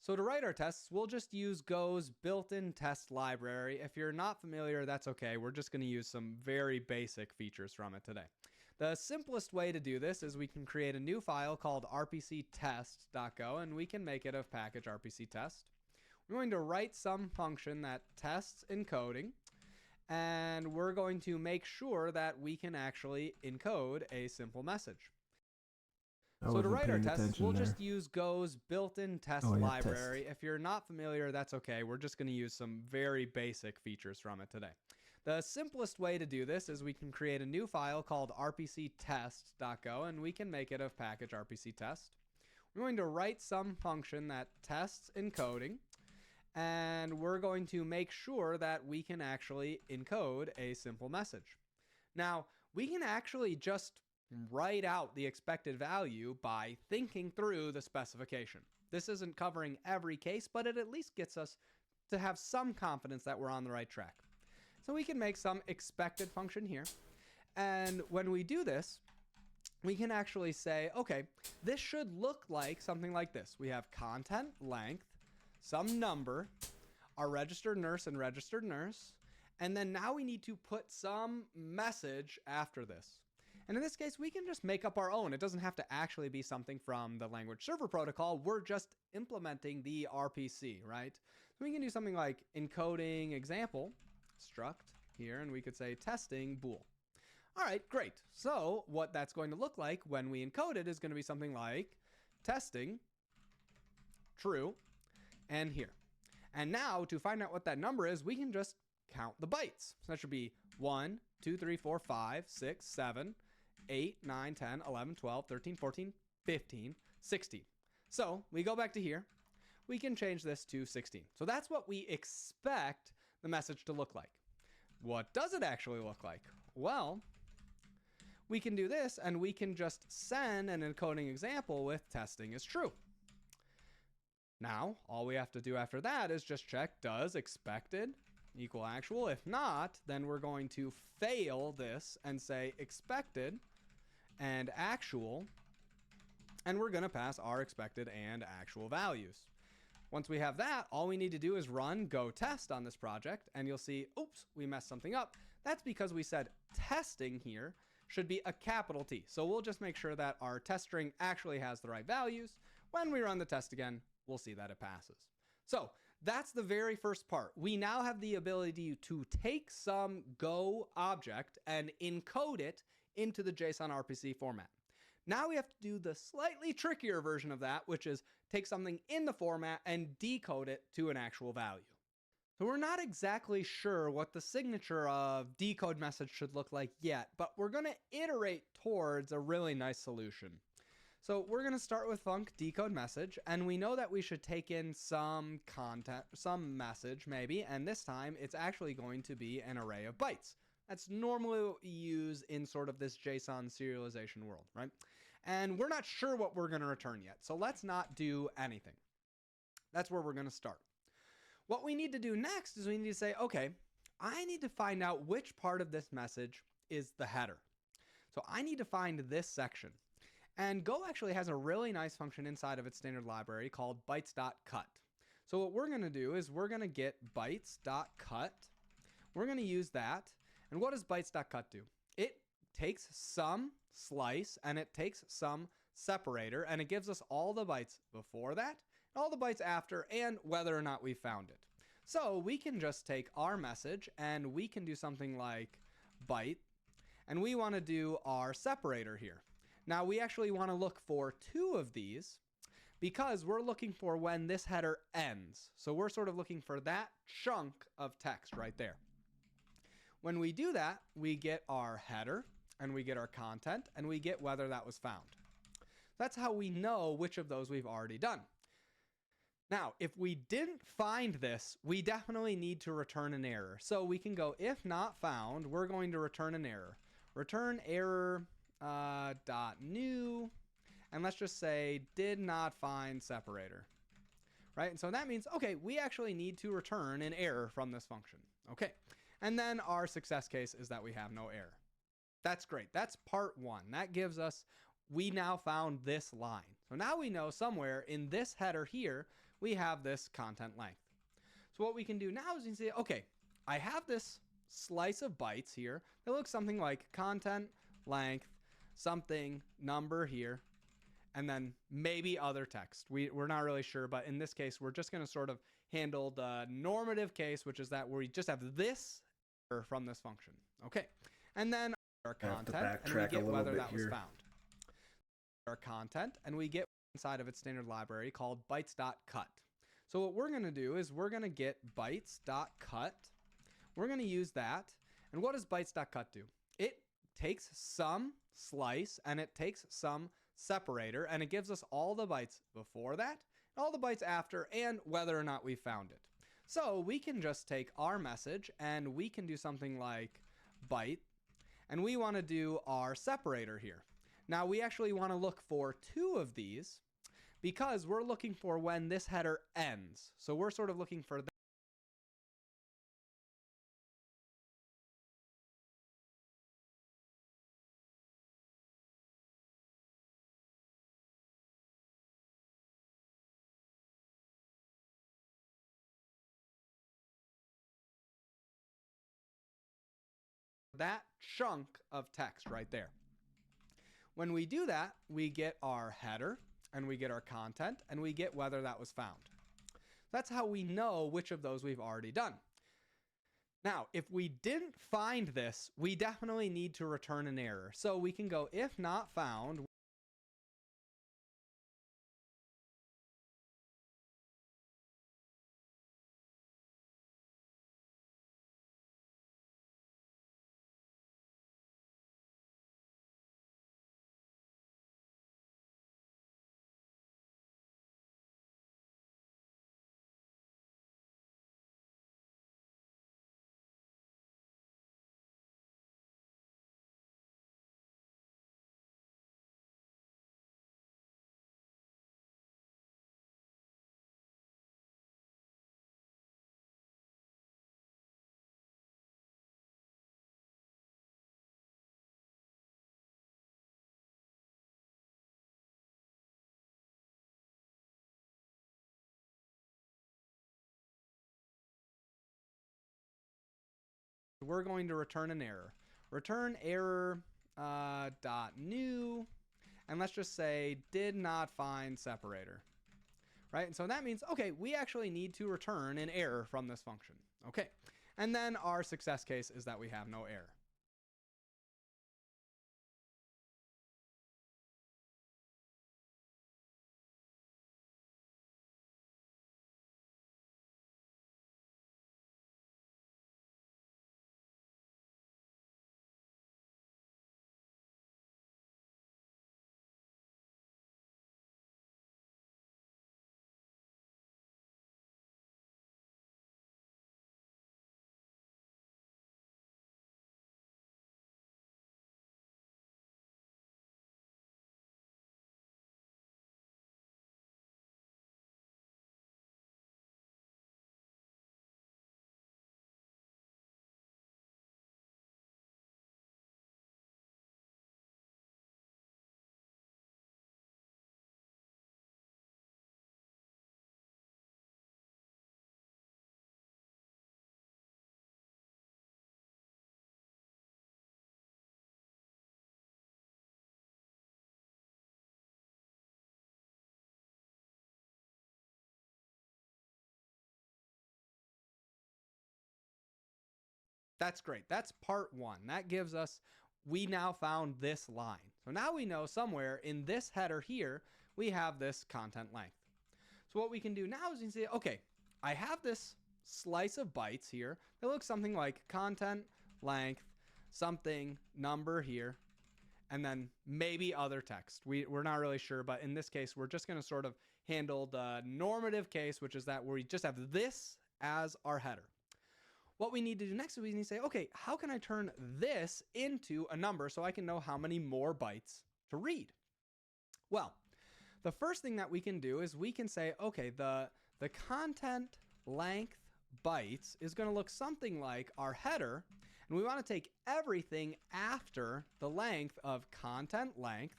So to write our tests, we'll just use Go's built-in test library. If you're not familiar, that's okay. We're just going to use some very basic features from it today. The simplest way to do this is we can create a new file called rpctest.go, and we can make it a package rpctest. We're going to write some function that tests encoding, and we're going to make sure that we can actually encode a simple message. So to write our tests, we'll just use Go's built-in test library. If you're not familiar, that's okay. We're just going to use some very basic features from it today. The simplest way to do this is we can create a new file called rpctest.go, and we can make it a package rpctest. We're going to write some function that tests encoding, and we're going to make sure that we can actually encode a simple message. Now, we can actually just write out the expected value by thinking through the specification. This isn't covering every case, but it at least gets us to have some confidence that we're on the right track. So we can make some expected function here. And when we do this, we can actually say, okay, this should look like something like this. We have content length, some number, our registered nurse, And then now we need to put some message after this. And in this case, we can just make up our own. It doesn't have to actually be something from the language server protocol. We're just implementing the RPC, right? So we can do something like encoding example, struct here, and we could say testing bool. All right, great. So what that's going to look like when we encode it is going to be something like testing true and here. And now to find out what that number is, we can just count the bytes. So that should be 1, 2, 3, 4, 5, 6, 7, 8, 9, 10, 11, 12, 13, 14, 15, 16. So we go back to here. We can change this to 16. So that's what we expect the message to look like. What does it actually look like? Well, we can do this and we can just send an encoding example with testing is true. Now, all we have to do after that is just check does expected equal actual. If not, then we're going to fail this and say expected and actual, and we're going to pass our expected and actual values. Once we have that, all we need to do is run go test on this project, and you'll see, oops, we messed something up. That's because we said testing here should be a capital T. So we'll just make sure that our test string actually has the right values. When we run the test again, we'll see that it passes. So that's the very first part. We now have the ability to take some Go object and encode it into the JSON RPC format. Now we have to do the slightly trickier version of that, which is take something in the format and decode it to an actual value. So we're not exactly sure what the signature of decode message should look like yet, but we're going to iterate towards a really nice solution. So we're going to start with func decode message, and we know that we should take in some content, some message maybe, and this time it's actually going to be an array of bytes. That's normally what we use in sort of this JSON serialization world, right? And we're not sure what we're going to return yet, so let's not do anything. That's where we're going to start. What we need to do next is we need to say, okay, I need to find out which part of this message is the header. So I need to find this section. And Go actually has a really nice function inside of its standard library called bytes.cut. So what we're going to do is we're going to get bytes.cut. We're going to use that. And what does bytes.cut do? It takes some slice and it takes some separator, and it gives us all the bytes before that, all the bytes after, and whether or not we found it. So we can just take our message and we can do something like byte, and we want to do our separator here. Now we actually want to look for 2 of these because we're looking for when this header ends. So we're sort of looking for that chunk of text right there. When we do that, we get our header and we get our content and we get whether that was found. That's how we know which of those we've already done. Now, if we didn't find this, we definitely need to return an error. So we can go if not found, we're going to return an error. Return error .new, and let's just say did not find separator, right? And so that means, okay, we actually need to return an error from this function. Okay, and then our success case is that we have no error. That's great. That's part 1. That gives us, we now found this line. So now we know somewhere in this header here, we have this content length. So what we can do now is we can say, okay, I have this slice of bytes here that looks something like content length something number here, and then maybe other text. We're not really sure, but in this case, we're just going to sort of handle the normative case, which is that we just have this from this function. Okay, and then our content, and we get whether that was found. Our content, and we get inside of its standard library called bytes.cut. So what we're going to do is we're going to get bytes.cut. We're going to use that, and what does bytes.cut do? It takes some slice and it takes some separator, and it gives us all the bytes before that, all the bytes after, and whether or not we found it. So we can just take our message and we can do something like byte, and we want to do our separator here. Now we actually want to look for 2 of these because we're looking for when this header ends. So we're sort of looking for that. that chunk of text right there. When we do that, we get our header and we get our content and we get whether that was found. That's how we know which of those we've already done. Now, if we didn't find this, we definitely need to return an error. So we can go if not found. We're going to return an error. Return error dot new, and let's just say did not find separator. Right? And so that means, okay, we actually need to return an error from this function. Okay. And then our success case is that we have no error. That's great. That's part one. That gives us, we now found this line. So now we know somewhere in this header here, we have this content length. So what we can do now is we can say, okay, I have this slice of bytes here that looks something like content length, something number here, and then maybe other text. We're not really sure, but in this case, we're just going to sort of handle the normative case, which is that we just have this as our header. What we need to do next is we need to say, okay, how can I turn this into a number so I can know how many more bytes to read? Well, the first thing that we can do is we can say, okay, the content length bytes is going to look something like our header, and we want to take everything after the length of content length,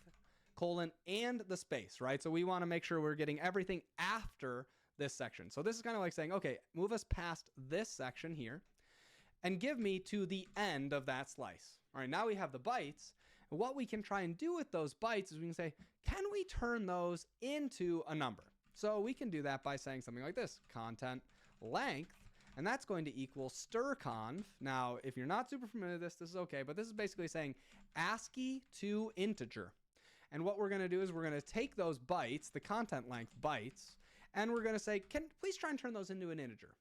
colon, and the space, right? So we want to make sure we're getting everything after this section. So this is kind of like saying, okay, move us past this section here and give me to the end of that slice. All right, now we have the bytes. And what we can try and do with those bytes is we can say, can we turn those into a number? So we can do that by saying something like this, content length, and that's going to equal strconv. Now, if you're not super familiar with this is okay, but this is basically saying ASCII to integer. And what we're going to do is we're going to take those bytes, the content length bytes, and we're going to say, can please try and turn those into an integer.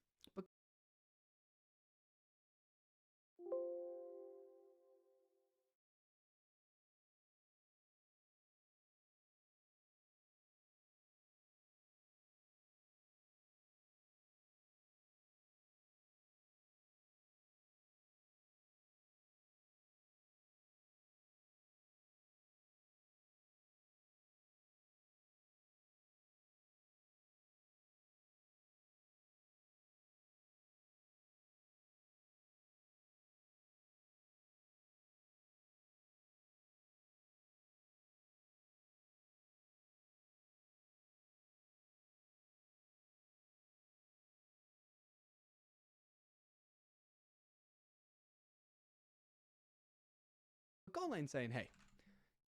Golang saying, hey,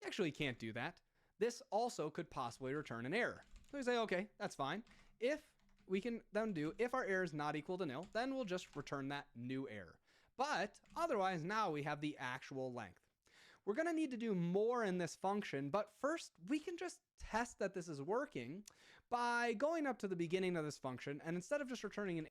you actually can't do that. This also could possibly return an error. So we say, okay, that's fine. If we can then do, if our error is not equal to nil, then we'll just return that new error. But otherwise, now we have the actual length. We're going to need to do more in this function, but first we can just test that this is working by going up to the beginning of this function, and instead of just returning an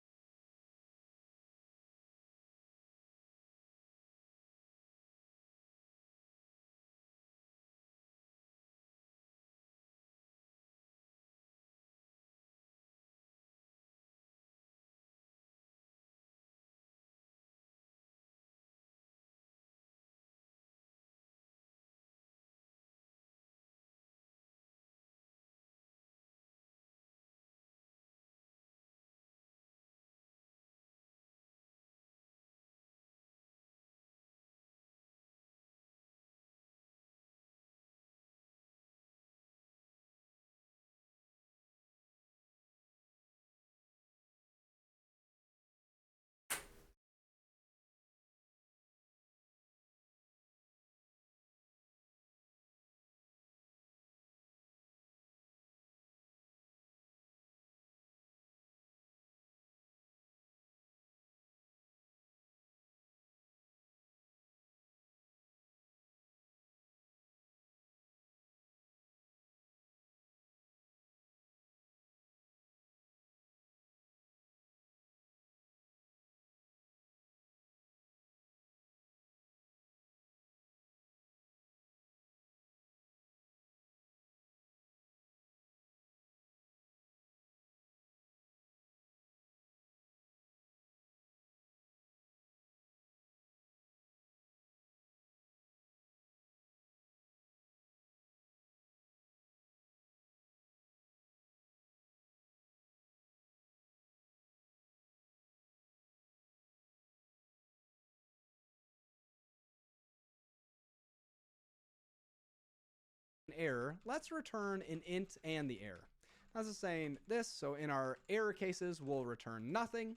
error, let's return an int and the error. That's just saying this, so in our error cases, we'll return nothing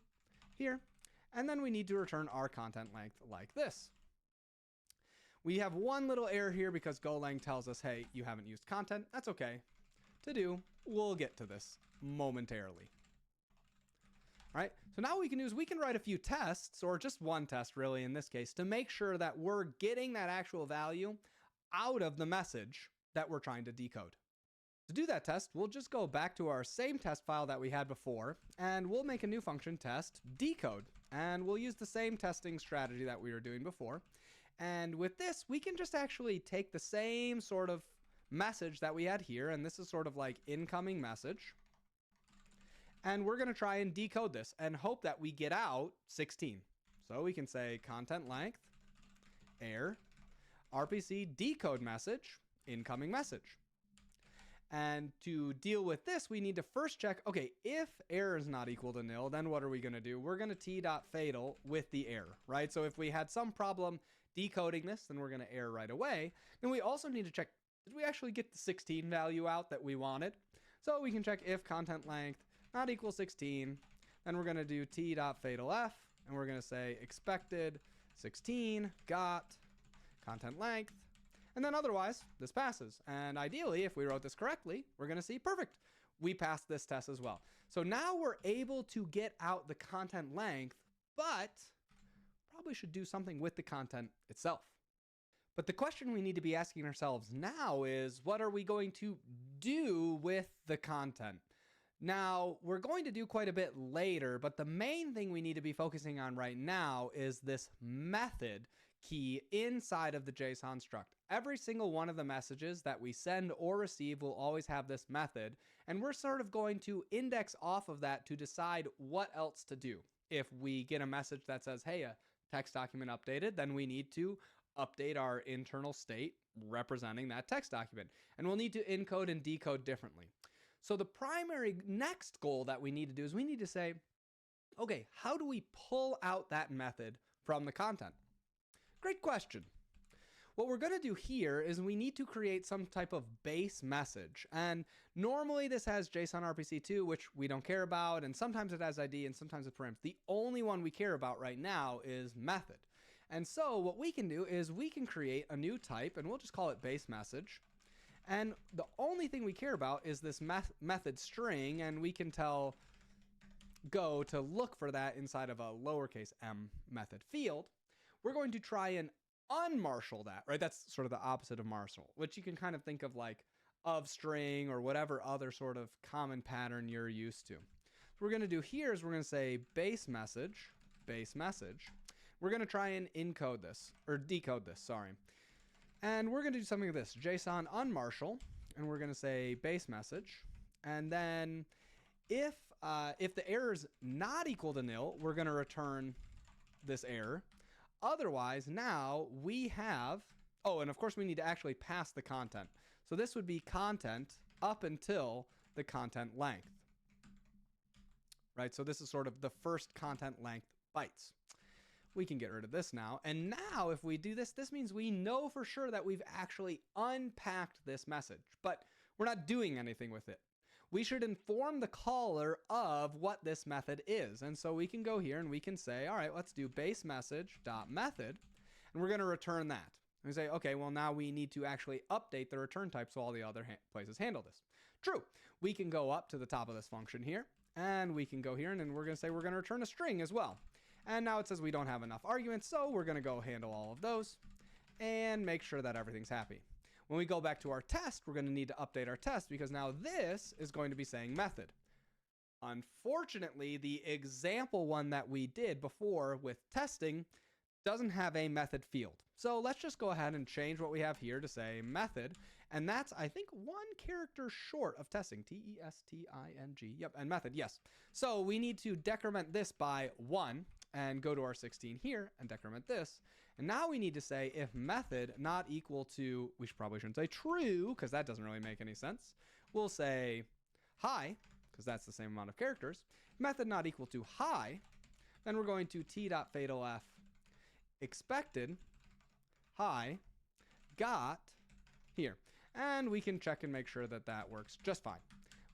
here, and then we need to return our content length like this. We have one little error here because Golang tells us, hey, you haven't used content. That's okay. To do, we'll get to this momentarily. All right, so now what we can do is we can write a few tests, or just one test really in this case, to make sure that we're getting that actual value out of the message that we're trying to decode. To do that test, we'll just go back to our same test file that we had before, and we'll make a new function, test decode, and we'll use the same testing strategy that we were doing before. And with this, we can just actually take the same sort of message that we had here, and this is sort of like incoming message, and we're going to try and decode this and hope that we get out 16. So we can say content length, error, RPC decode message, incoming message. And to deal with this, we need to first check, okay, if error is not equal to nil, then what are we going to do? We're going to t.fatal with the error, right? So if we had some problem decoding this, then we're going to error right away. Then we also need to check, did we actually get the 16 value out that we wanted? So we can check if content length not equal 16, then we're going to do t.fatalf, and we're going to say expected 16 got content length, and then otherwise this passes. And ideally, if we wrote this correctly, we're going to see perfect. We passed this test as well. So now we're able to get out the content length, but probably should do something with the content itself. But the question we need to be asking ourselves now is, what are we going to do with the content? Now, we're going to do quite a bit later, but the main thing we need to be focusing on right now is this method key inside of the JSON struct. Every single one of the messages that we send or receive will always have this method, and we're sort of going to index off of that to decide what else to do. If we get a message that says, hey, a text document updated, then we need to update our internal state representing that text document, and we'll need to encode and decode differently. So the primary next goal that we need to do is we need to say, okay, how do we pull out that method from the content? Great question. What we're going to do here is we need to create some type of base message. And normally this has JSON RPC2, which we don't care about. And sometimes it has ID and sometimes it params. The only one we care about right now is method. And so what we can do is we can create a new type, and we'll just call it base message. And the only thing we care about is this method string, and we can tell Go to look for that inside of a lowercase m method field. We're going to try and unmarshal that, right? That's sort of the opposite of marshal, which you can kind of think of like of string or whatever other sort of common pattern you're used to. So what we're going to do here is we're going to say base message. We're going to try and encode this, or decode this, sorry. And we're going to do something like this, JSON unmarshal, and we're going to say base message. And then if the error is not equal to nil, we're going to return this error. Otherwise, now we have, oh, and of course we need to actually pass the content. So this would be content up until the content length, right? So this is sort of the first content length bytes. We can get rid of this now. And now if we do this, this means we know for sure that we've actually unpacked this message, but we're not doing anything with it. We should inform the caller of what this method is. And so we can go here and we can say, all right, let's do base message dot method, and we're going to return that. And we say, okay, well now we need to actually update the return type so all the other places handle this. True. We can go up to the top of this function here, and we can go here and we're going to say we're going to return a string as well. And now it says we don't have enough arguments, so we're going to go handle all of those and make sure that everything's happy. When we go back to our test, we're going to need to update our test because now this is going to be saying method. Unfortunately, the example one that we did before with testing doesn't have a method field. So let's just go ahead and change what we have here to say method. And that's, I think, one character short of testing. T-E-S-T-I-N-G. Yep, and method, yes. So we need to decrement this by 1 and go to our 16 here and decrement this. And now we need to say if method not equal to, we probably shouldn't say true because that doesn't really make any sense. We'll say hi because that's the same amount of characters. Method not equal to hi, then we're going to t.fatalf expected hi got here. And we can check and make sure that that works just fine.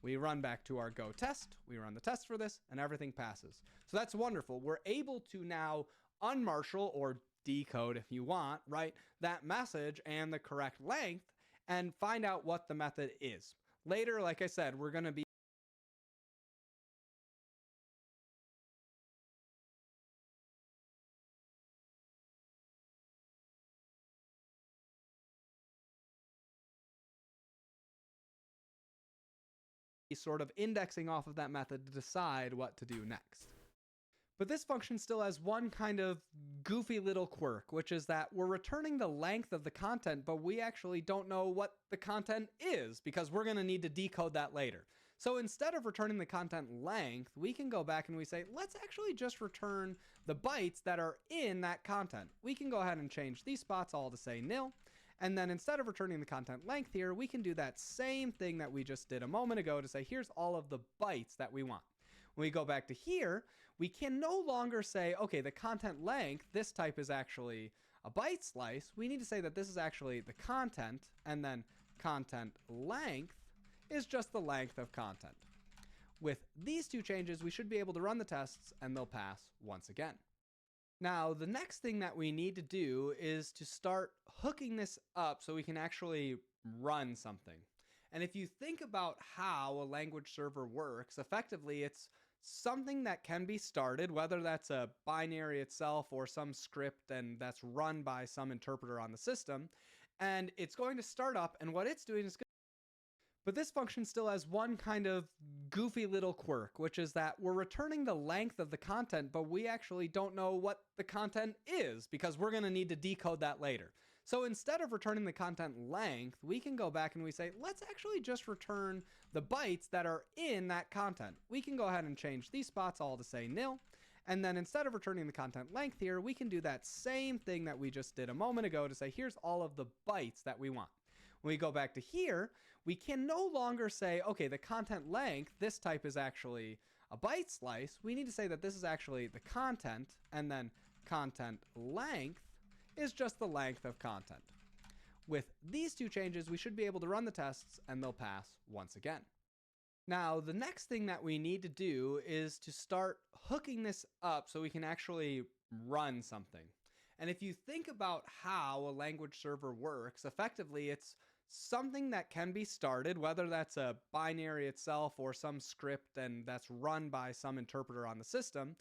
We run back to our go test. We run the test for this and everything passes. So that's wonderful. We're able to now unmarshal or decode if you want, right, that message and the correct length and find out what the method is. Later, like I said, we're going to be sort of indexing off of that method to decide what to do next. But this function still has one kind of goofy little quirk, which is that we're returning the length of the content, but we actually don't know what the content is because we're going to need to decode that later. So instead of returning the content length, we can go back and we say, let's actually just return the bytes that are in that content. We can go ahead and change these spots all to say nil. And then instead of returning the content length here, we can do that same thing that we just did a moment ago to say, here's all of the bytes that we want. When we go back to here, we can no longer say, okay, the content length, this type is actually a byte slice. We need to say that this is actually the content, and then content length is just the length of content. With these two changes, we should be able to run the tests and they'll pass once again. Now, the next thing that we need to do is to start hooking this up so we can actually run something. And if you think about how a language server works, effectively it's something that can be started, whether that's a binary itself or some script and that's run by some interpreter on the system, and it's going to start up, and what it's doing is good. But this function still has one kind of goofy little quirk, which is that we're returning the length of the content, but we actually don't know what the content is because we're going to need to decode that later. So instead of returning the content length, we can go back and we say, let's actually just return the bytes that are in that content. We can go ahead and change these spots all to say nil. And then instead of returning the content length here, we can do that same thing that we just did a moment ago to say, here's all of the bytes that we want. When we go back to here, we can no longer say, okay, the content length, this type is actually a byte slice. We need to say that this is actually the content, and then content length is just the length of content. With these two changes, we should be able to run the tests and they'll pass once again. Now, the next thing that we need to do is to start hooking this up so we can actually run something. And if you think about how a language server works, effectively it's something that can be started, whether that's a binary itself or some script and that's run by some interpreter on the system.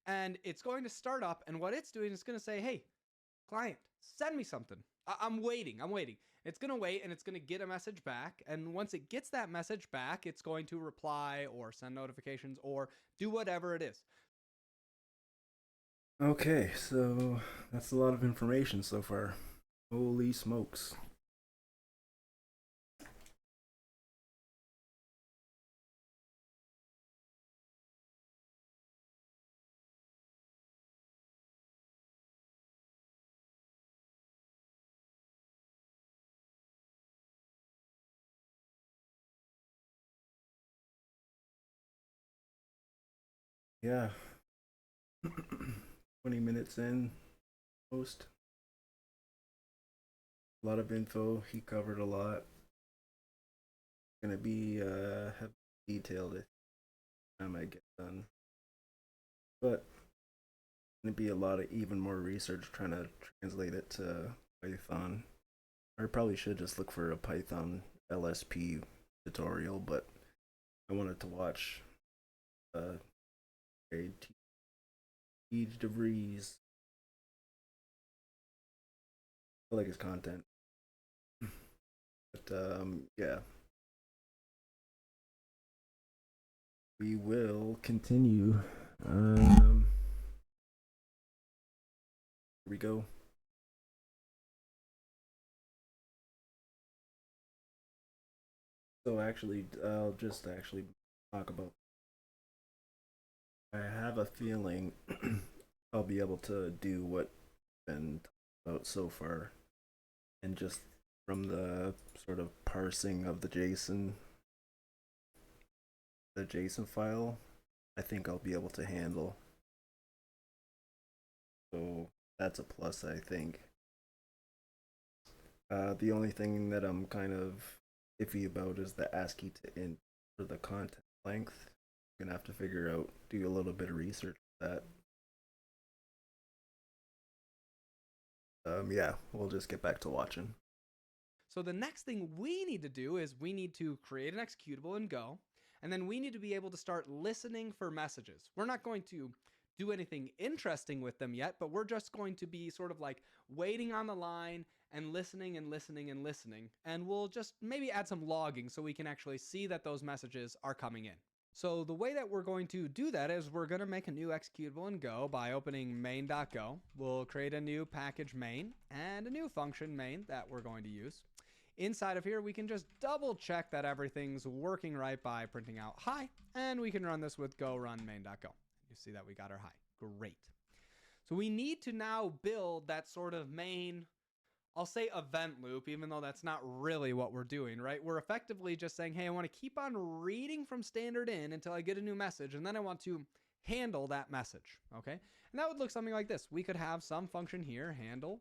And it's going to start up, and what it's doing is going to say, hey, client, send me something. I'm waiting. It's going to wait, and it's going to get a message back. And once it gets that message back, it's going to reply or send notifications or do whatever it is. Okay, so that's a lot of information so far. Holy smokes. Yeah. 20 minutes in, post. A lot of info. He covered a lot. Gonna be have detailed it time I get done. But gonna be a lot of even more research trying to translate it to Python. I probably should just look for a Python LSP tutorial, but I wanted to watch a Teach DeVries. I like his content. But yeah. We will continue. Here we go. So actually, I'll just actually talk about. I have a feeling I'll be able to do what I've been talking about so far, and just from the sort of parsing of the JSON file, I think I'll be able to handle. So that's a plus, I think. The only thing that I'm kind of iffy about is the ASCII to int for the content length. I'm gonna have to figure out, do a little bit of research for that. Yeah, we'll just get back to watching. So the next thing we need to do is we need to create an executable in Go, and then we need to be able to start listening for messages. We're not going to do anything interesting with them yet, but we're just going to be sort of like waiting on the line and listening and listening and listening. And we'll just maybe add some logging so we can actually see that those messages are coming in. So the way that we're going to do that is we're going to make a new executable in Go by opening main.go. We'll create a new package main and a new function main that we're going to use. Inside of here, we can just double check that everything's working right by printing out hi, and we can run this with go run main.go. You see that we got our hi. Great. So we need to now build that sort of main, I'll say event loop, even though that's not really what we're doing, right? We're effectively just saying, hey, I want to keep on reading from standard in until I get a new message, and then I want to handle that message, okay? And that would look something like this. We could have some function here, handle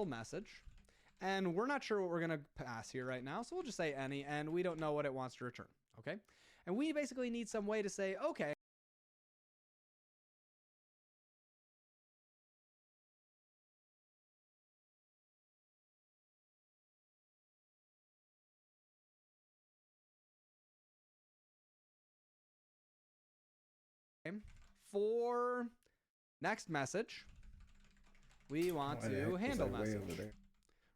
message, and we're not sure what we're going to pass here right now, so we'll just say any, and we don't know what it wants to return, okay? And we basically need some way to say, okay, for next message, we want to handle message,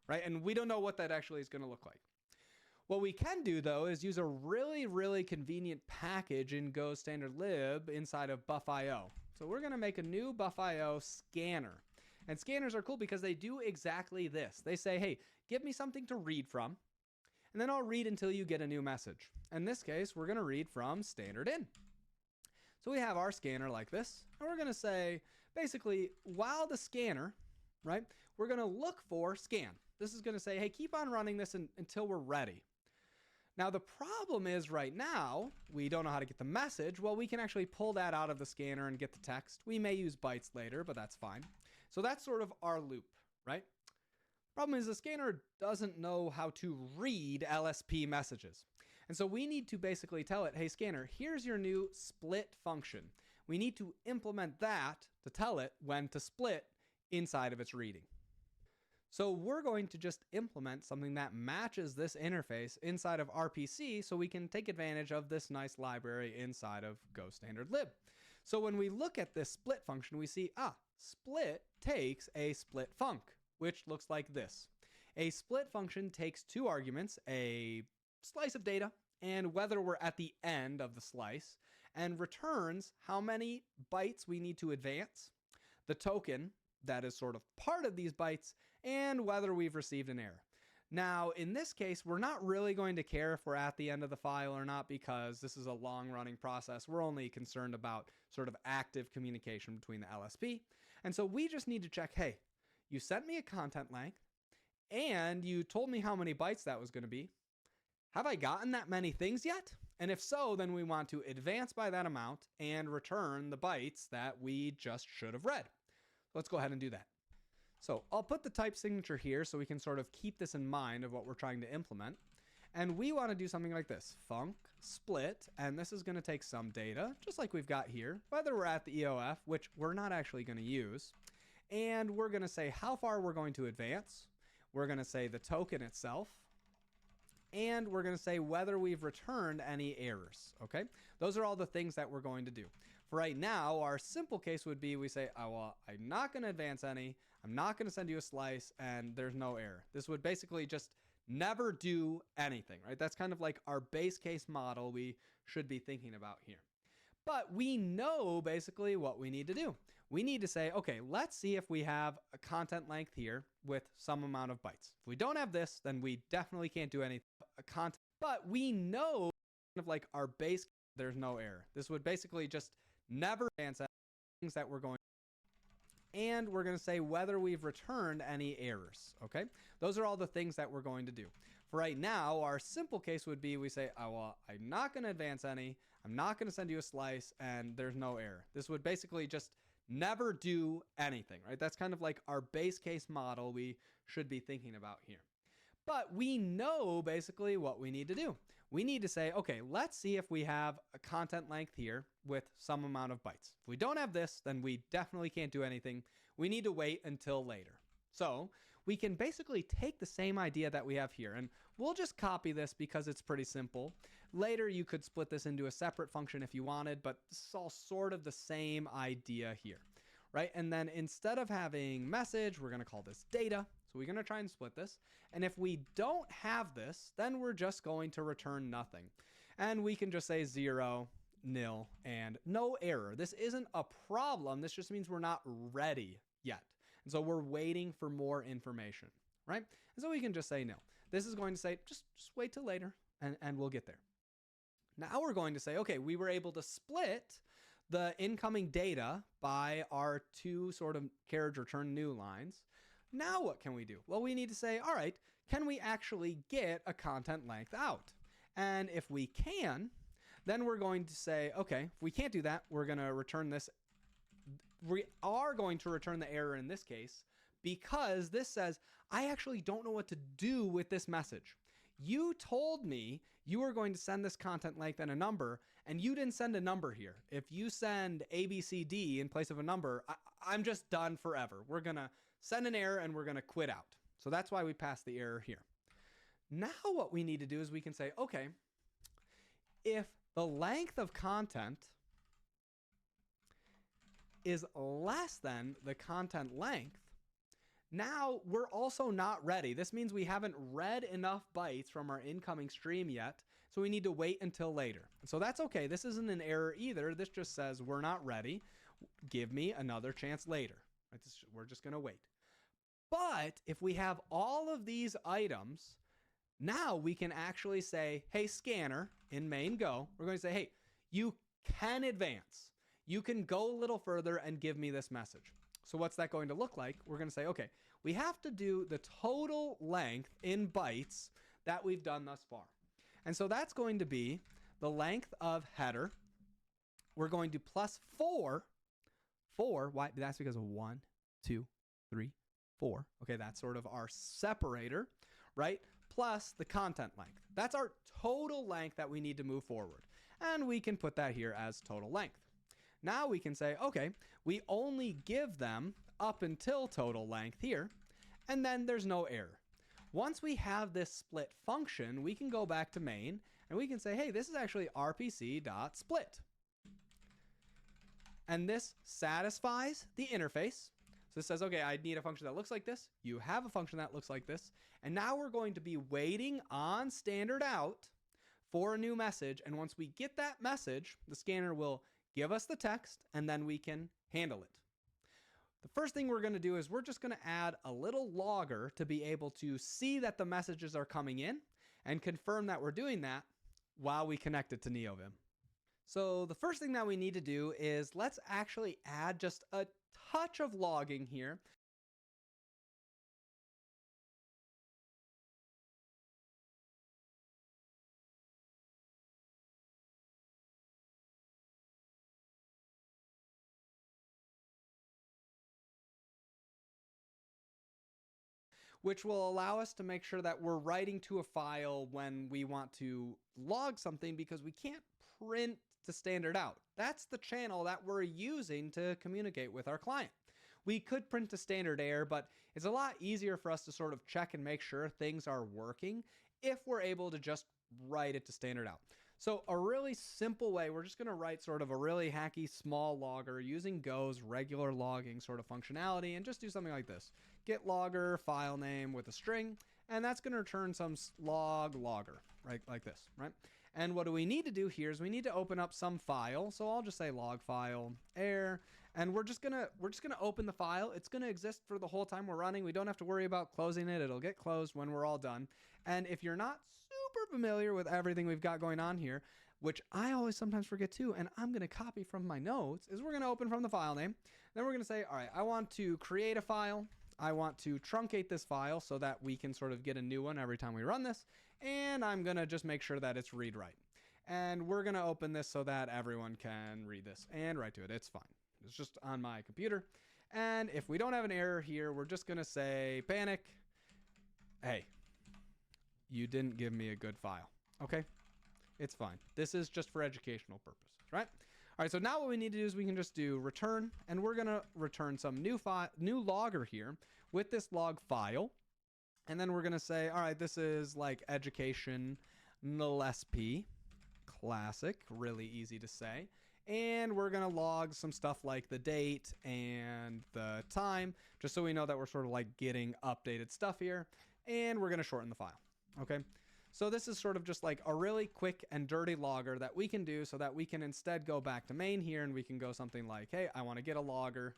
right? And we don't know what that actually is going to look like. What we can do, though, is use a really, really convenient package in Go standard lib inside of buff.io. So we're going to make a new buff.io scanner. And scanners are cool because they do exactly this. They say, hey, give me something to read from, and then I'll read until you get a new message. In this case, we're going to read from standard in. So we have our scanner like this, and we're going to say, basically, while the scanner, right, we're going to look for scan. This is going to say, hey, keep on running this until we're ready. Now, the problem is right now, we don't know how to get the message. Well, we can actually pull that out of the scanner and get the text. We may use bytes later, but that's fine. So that's sort of our loop, right? Problem is the scanner doesn't know how to read LSP messages. And so we need to basically tell it, hey, scanner, here's your new split function. We need to implement that to tell it when to split inside of its reading. So we're going to just implement something that matches this interface inside of RPC so we can take advantage of this nice library inside of Go standard lib. So when we look at this split function, we see, split takes a split func, which looks like this. A split function takes two arguments, a slice of data and whether we're at the end of the slice, and returns how many bytes we need to advance, the token that is sort of part of these bytes, and whether we've received an error. Now, in this case, we're not really going to care if we're at the end of the file or not because this is a long-running process. We're only concerned about sort of active communication between the LSP. And so we just need to check, hey, you sent me a content length, and you told me how many bytes that was going to be. Have I gotten that many things yet? And if so, then we want to advance by that amount and return the bytes that we just should have read. Let's go ahead and do that. So I'll put the type signature here so we can sort of keep this in mind of what we're trying to implement. And we want to do something like this, func split, and this is going to take some data, just like we've got here, whether we're at the EOF, which we're not actually going to use. And we're going to say how far we're going to advance. We're going to say the token itself. And we're going to say whether we've returned any errors, okay? Those are all the things that we're going to do. For right now, our simple case would be we say, oh, well, I'm not going to advance any, I'm not going to send you a slice, and there's no error. This would basically just never do anything, right? That's kind of like our base case model we should be thinking about here. But we know basically what we need to do. We need to say, okay, let's see if we have a content length here with some amount of bytes. If we don't have this, then we definitely can't do anything. But we know kind of like our base, there's no error. This would basically just never advance things that we're going to, and we're going to say whether we've returned any errors, okay? Those are all the things that we're going to do. For right now, our simple case would be we say, oh, well, I'm not going to advance any, I'm not going to send you a slice, and there's no error. This would basically just never do anything, right? That's kind of like our base case model we should be thinking about here. But we know basically what we need to do. We need to say, okay, let's see if we have a content length here with some amount of bytes. If we don't have this, then we definitely can't do anything. We need to wait until later. So we can basically take the same idea that we have here, and we'll just copy this because it's pretty simple. Later, you could split this into a separate function if you wanted, but this is all sort of the same idea here, right? And then instead of having message, we're going to call this data. So we're going to try and split this. And if we don't have this, then we're just going to return nothing. And we can just say 0, nil, and no error. This isn't a problem. This just means we're not ready yet. And so we're waiting for more information, right? And so we can just say nil. This is going to say, just wait till later, and we'll get there. Now we're going to say, okay, we were able to split the incoming data by our two sort of carriage return new lines. Now what can we do? Well, we need to say, all right, can we actually get a content length out? And if we can, then we're going to say, okay, if we can't do that, we're going to return this. We are going to return the error in this case because this says, I actually don't know what to do with this message. You told me you were going to send this content length and a number, and you didn't send a number here. If you send ABCD in place of a number, I'm just done forever. We're going to send an error and we're going to quit out. So that's why we pass the error here. Now what we need to do is we can say, okay, if the length of content is less than the content length, now we're also not ready. This means we haven't read enough bytes from our incoming stream yet, so we need to wait until later. So that's okay. This isn't an error either. This just says we're not ready. Give me another chance later. Right? We're just going to wait. But if we have all of these items, now we can actually say, hey, scanner, in main Go, we're going to say, hey, you can advance. You can go a little further and give me this message. So what's that going to look like? We're going to say, okay, we have to do the total length in bytes that we've done thus far. And so that's going to be the length of header. We're going to plus 4. Why? That's because of 1, 2, 3, 4. Okay, that's sort of our separator, right? Plus the content length. That's our total length that we need to move forward. And we can put that here as total length. Now we can say, okay, we only give them up until total length here, and then there's no error. Once we have this split function, we can go back to main and we can say, hey, this is actually rpc.split. And this satisfies the interface. So it says, okay, I need a function that looks like this. You have a function that looks like this. And now we're going to be waiting on standard out for a new message. And once we get that message, the scanner will give us the text and then we can handle it. The first thing we're going to do is we're just going to add a little logger to be able to see that the messages are coming in and confirm that we're doing that while we connect it to NeoVim. So the first thing that we need to do is let's actually add just a touch of logging here. Which will allow us to make sure that we're writing to a file when we want to log something, because we can't print to standard out. That's the channel that we're using to communicate with our client. We could print to standard error, but it's a lot easier for us to sort of check and make sure things are working if we're able to just write it to standard out. So a really simple way, we're just going to write sort of a really hacky small logger using Go's regular logging sort of functionality, and just do something like this. Get logger file name with a string, and that's going to return some logger, right? Like this, right? And what do we need to do here is we need to open up some file. So I'll just say log file error, and we're just gonna open the file. It's gonna exist for the whole time we're running. We don't have to worry about closing it. It'll get closed when we're all done. And if you're not super familiar with everything we've got going on here, which I always sometimes forget too, and I'm gonna copy from my notes, is we're gonna open from the file name. Then we're gonna say, all right, I want to create a file. I want to truncate this file so that we can sort of get a new one every time we run this. And I'm gonna just make sure that it's read write. And we're gonna open this so that everyone can read this and write to it. It's fine. It's just on my computer. And if we don't have an error here, we're just gonna say panic. Hey, you didn't give me a good file. Okay, it's fine. This is just for educational purposes, right? All right, so now what we need to do is we can just do return, and we're gonna return some new logger here with this log file. And then we're gonna say, all right, this is like education LSP, classic, really easy to say. And we're gonna log some stuff like the date and the time, just so we know that we're sort of like getting updated stuff here. And we're gonna shorten the file, okay? So this is sort of just like a really quick and dirty logger that we can do so that we can instead go back to main here, and we can go something like, hey, I wanna get a logger.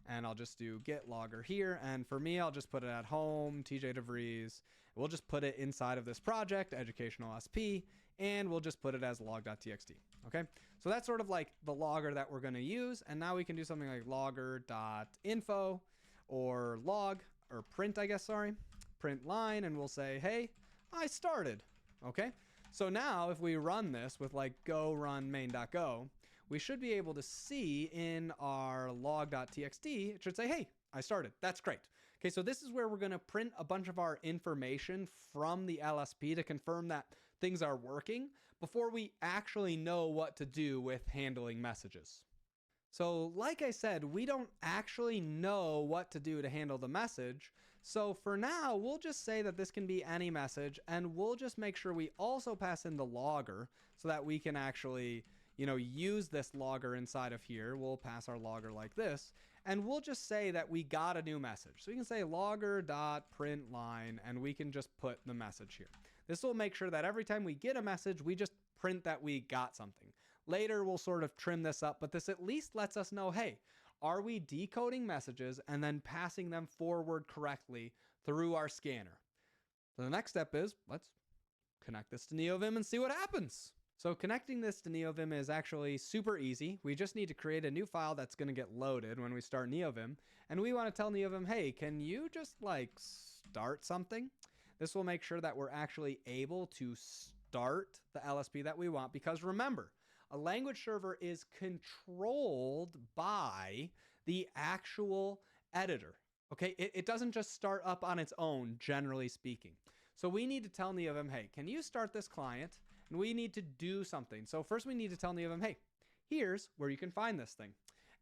And I'll just do get logger here. And for me, I'll just put it at home, TJ DeVries. We'll just put it inside of this project, educational SP, and we'll just put it as log.txt. Okay. So that's sort of like the logger that we're going to use. And now we can do something like logger.info or log or print, I guess, sorry, print line. And we'll say, hey, I started. Okay. So now if we run this with like go run main.go, we should be able to see in our log.txt, it should say, hey, I started. That's great. Okay, so this is where we're going to print a bunch of our information from the LSP to confirm that things are working before we actually know what to do with handling messages. So like I said, we don't actually know what to do to handle the message. So for now, we'll just say that this can be any message, and we'll just make sure we also pass in the logger so that we can actually use this logger inside of here. We'll pass our logger like this, and we'll just say that we got a new message. So we can say logger.println, and we can just put the message here. This will make sure that every time we get a message, we just print that we got something. Later, we'll sort of trim this up, but this at least lets us know, hey, are we decoding messages and then passing them forward correctly through our scanner? So the next step is let's connect this to NeoVim and see what happens. So connecting this to NeoVim is actually super easy. We just need to create a new file that's going to get loaded when we start NeoVim. And we want to tell NeoVim, hey, can you just like start something? This will make sure that we're actually able to start the LSP that we want, because remember, a language server is controlled by the actual editor. Okay, it doesn't just start up on its own, generally speaking. So we need to tell NeoVim, hey, can you start this client? And we need to do something. So first we need to tell NeoVim, hey, here's where you can find this thing.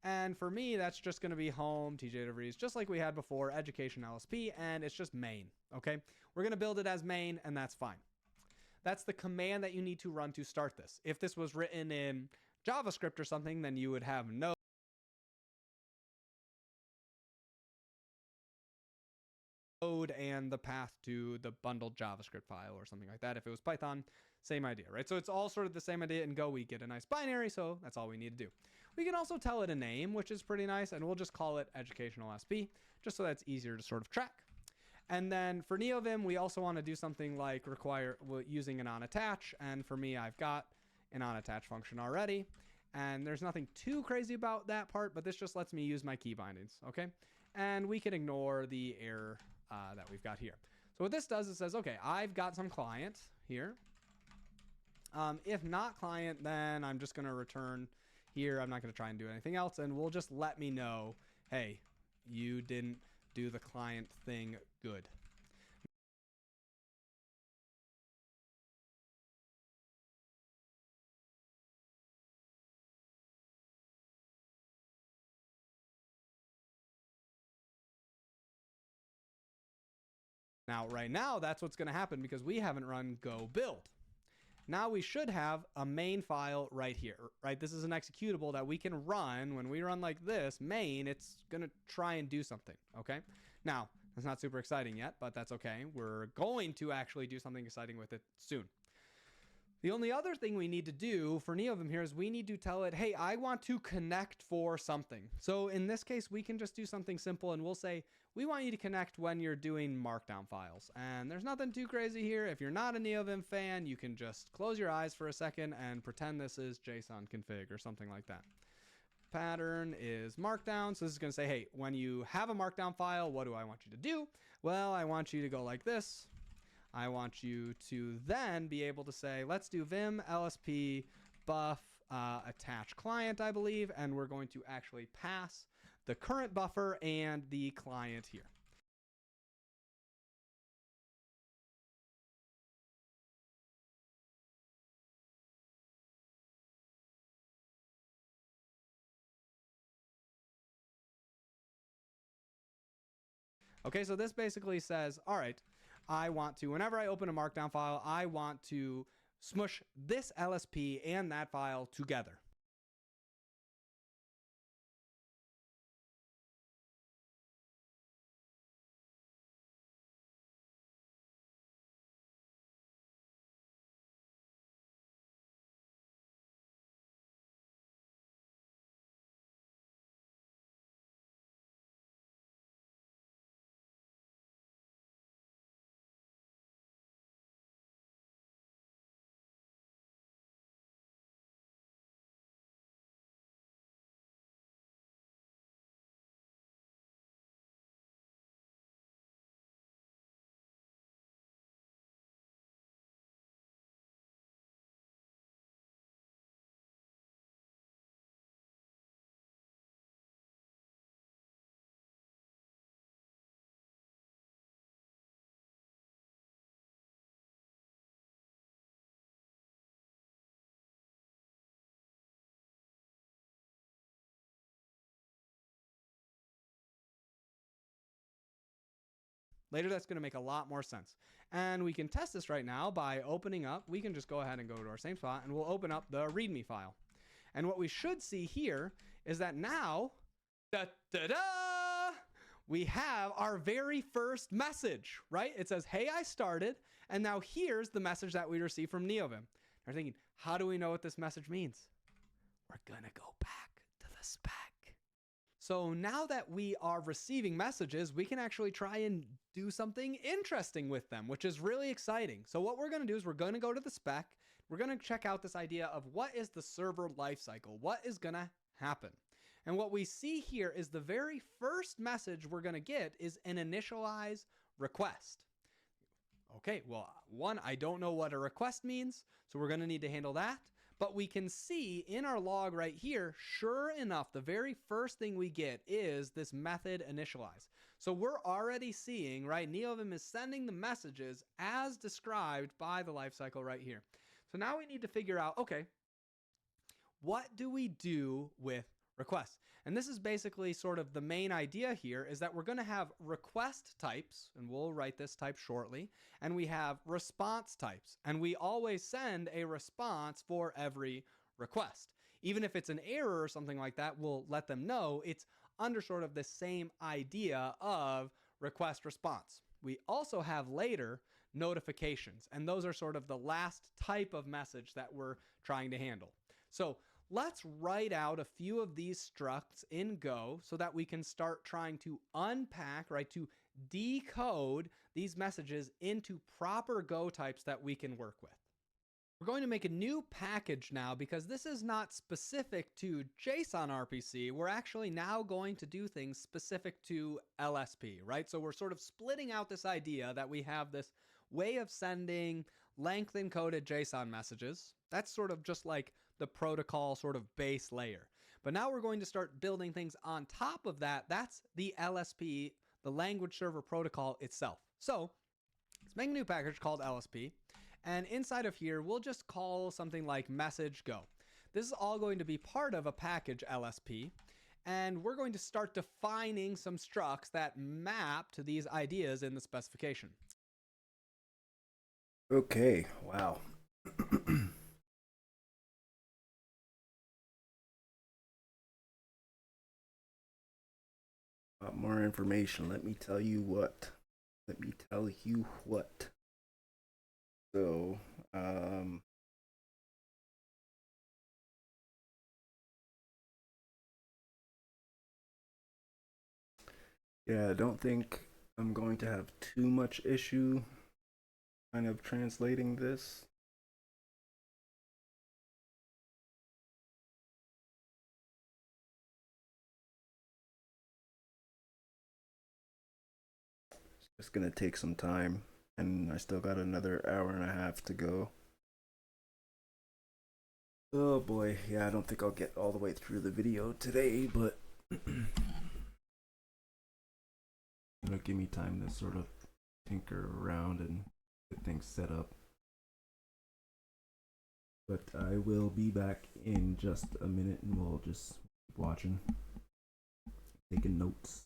And for me, that's just going to be home, TJ DeVries, just like we had before, education LSP, and it's just main, okay? We're going to build it as main, and that's fine. That's the command that you need to run to start this. If this was written in JavaScript or something, then you would have no code and the path to the bundled JavaScript file or something like that. If it was Python, same idea, right? So it's all sort of the same idea. In Go, we get a nice binary, so that's all we need to do. We can also tell it a name, which is pretty nice, and we'll just call it educational SP, just so that's easier to sort of track. And then for NeoVim, we also want to do something like require using an onAttach. And for me, I've got an onAttach function already. And there's nothing too crazy about that part, but this just lets me use my key bindings, okay? And we can ignore the error that we've got here. So what this does is says, okay, I've got some client here. If not client, then I'm just going to return here. I'm not going to try and do anything else. And we'll just let me know, hey, you didn't do the client thing good. Now, right now, that's what's going to happen because we haven't run go build. Now we should have a main file right here, right? This is an executable that we can run. When we run like this, main, it's going to try and do something, okay? Now, it's not super exciting yet, but that's okay. We're going to actually do something exciting with it soon. The only other thing we need to do for NeoVim here is we need to tell it, hey, I want to connect for something. So in this case, we can just do something simple and we'll say, we want you to connect when you're doing markdown files. And there's nothing too crazy here. If you're not a NeoVim fan, you can just close your eyes for a second and pretend this is JSON config or something like that. Pattern is markdown. So this is going to say, hey, when you have a markdown file, what do I want you to do? Well, I want you to go like this. I want you to then be able to say, let's do vim LSP buff attach client, I believe, and we're going to actually pass the current buffer and the client here. Okay, so this basically says, all right, I want to, whenever I open a markdown file, I want to smush this LSP and that file together. Later, that's going to make a lot more sense. And we can test this right now by opening up. We can just go ahead and go to our same spot, and we'll open up the README file. And what we should see here is that now, we have our very first message, right? It says, hey, I started. And now here's the message that we received from NeoVim. They're thinking, how do we know what this message means? We're going to go back to the spec. So now that we are receiving messages, we can actually try and do something interesting with them, which is really exciting. So what we're going to do is we're going to go to the spec. We're going to check out this idea of what is the server lifecycle? What is going to happen? And what we see here is the very first message we're going to get is an initialize request. Okay, well, one, I don't know what a request means, so we're going to need to handle that. But we can see in our log right here, sure enough, the very first thing we get is this method initialize. So we're already seeing, right, NeoVim is sending the messages as described by the lifecycle right here. So now we need to figure out, okay, what do we do with request. And this is basically sort of the main idea here, is that we're going to have request types, and we'll write this type shortly, and we have response types, and we always send a response for every request. Even if it's an error or something like that, we'll let them know it's under sort of the same idea of request response. We also have later notifications, and those are sort of the last type of message that we're trying to handle. So let's write out a few of these structs in Go so that we can start trying to unpack, right, to decode these messages into proper Go types that we can work with. We're going to make a new package now because this is not specific to JSON RPC. We're actually now going to do things specific to LSP, right? So we're sort of splitting out this idea that we have this way of sending length encoded JSON messages. That's sort of just like the protocol sort of base layer. But now we're going to start building things on top of that. That's the LSP, the language server protocol itself. So let's make a new package called LSP. And inside of here, we'll just call something like message go. This is all going to be part of a package LSP. And we're going to start defining some structs that map to these ideas in the specification. Okay, wow. More information. Let me tell you what. So, yeah, I don't think I'm going to have too much issue kind of translating this. It's just gonna take some time, and I still got another hour and a half to go. Oh boy, yeah, I don't think I'll get all the way through the video today, but it'll give me time to sort of tinker around and get things set up. But I will be back in just a minute and we'll just keep watching, taking notes.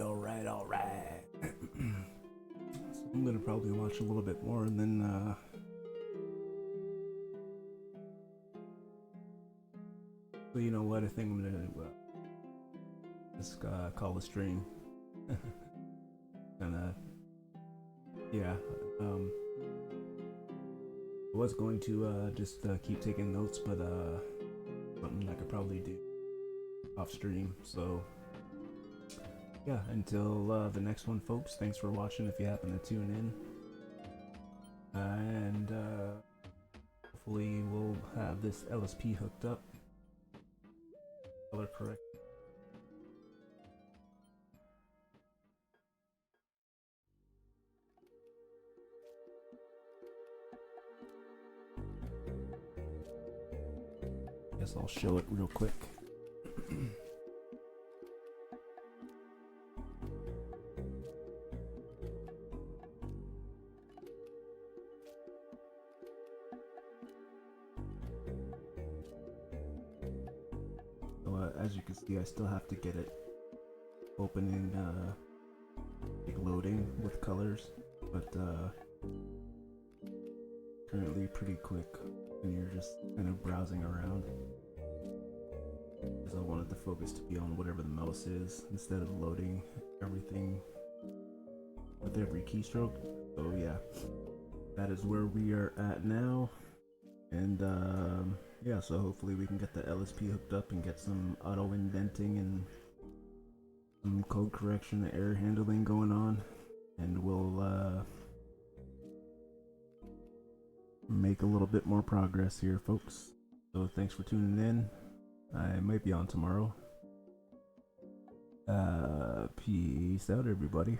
alright. So I'm gonna probably watch a little bit more and then but you know what, I think I'm gonna just call the stream. And yeah, I was going to just keep taking notes, but something I could probably do off stream. So yeah, until the next one, folks, thanks for watching if you happen to tune in, and hopefully we'll have this LSP hooked up, color correct. Guess I'll show it real quick. So, as you can see, I still have to get it opening, like loading with colors, but currently pretty quick when you're just kind of browsing around, because I wanted the focus to be on whatever the mouse is instead of loading everything with every keystroke. So yeah, that is where we are at now, and yeah, so hopefully we can get the LSP hooked up and get some auto indenting and some code correction and error handling going on, and we'll make a little bit more progress here, folks. So thanks for tuning in. I might be on tomorrow. Peace out, everybody.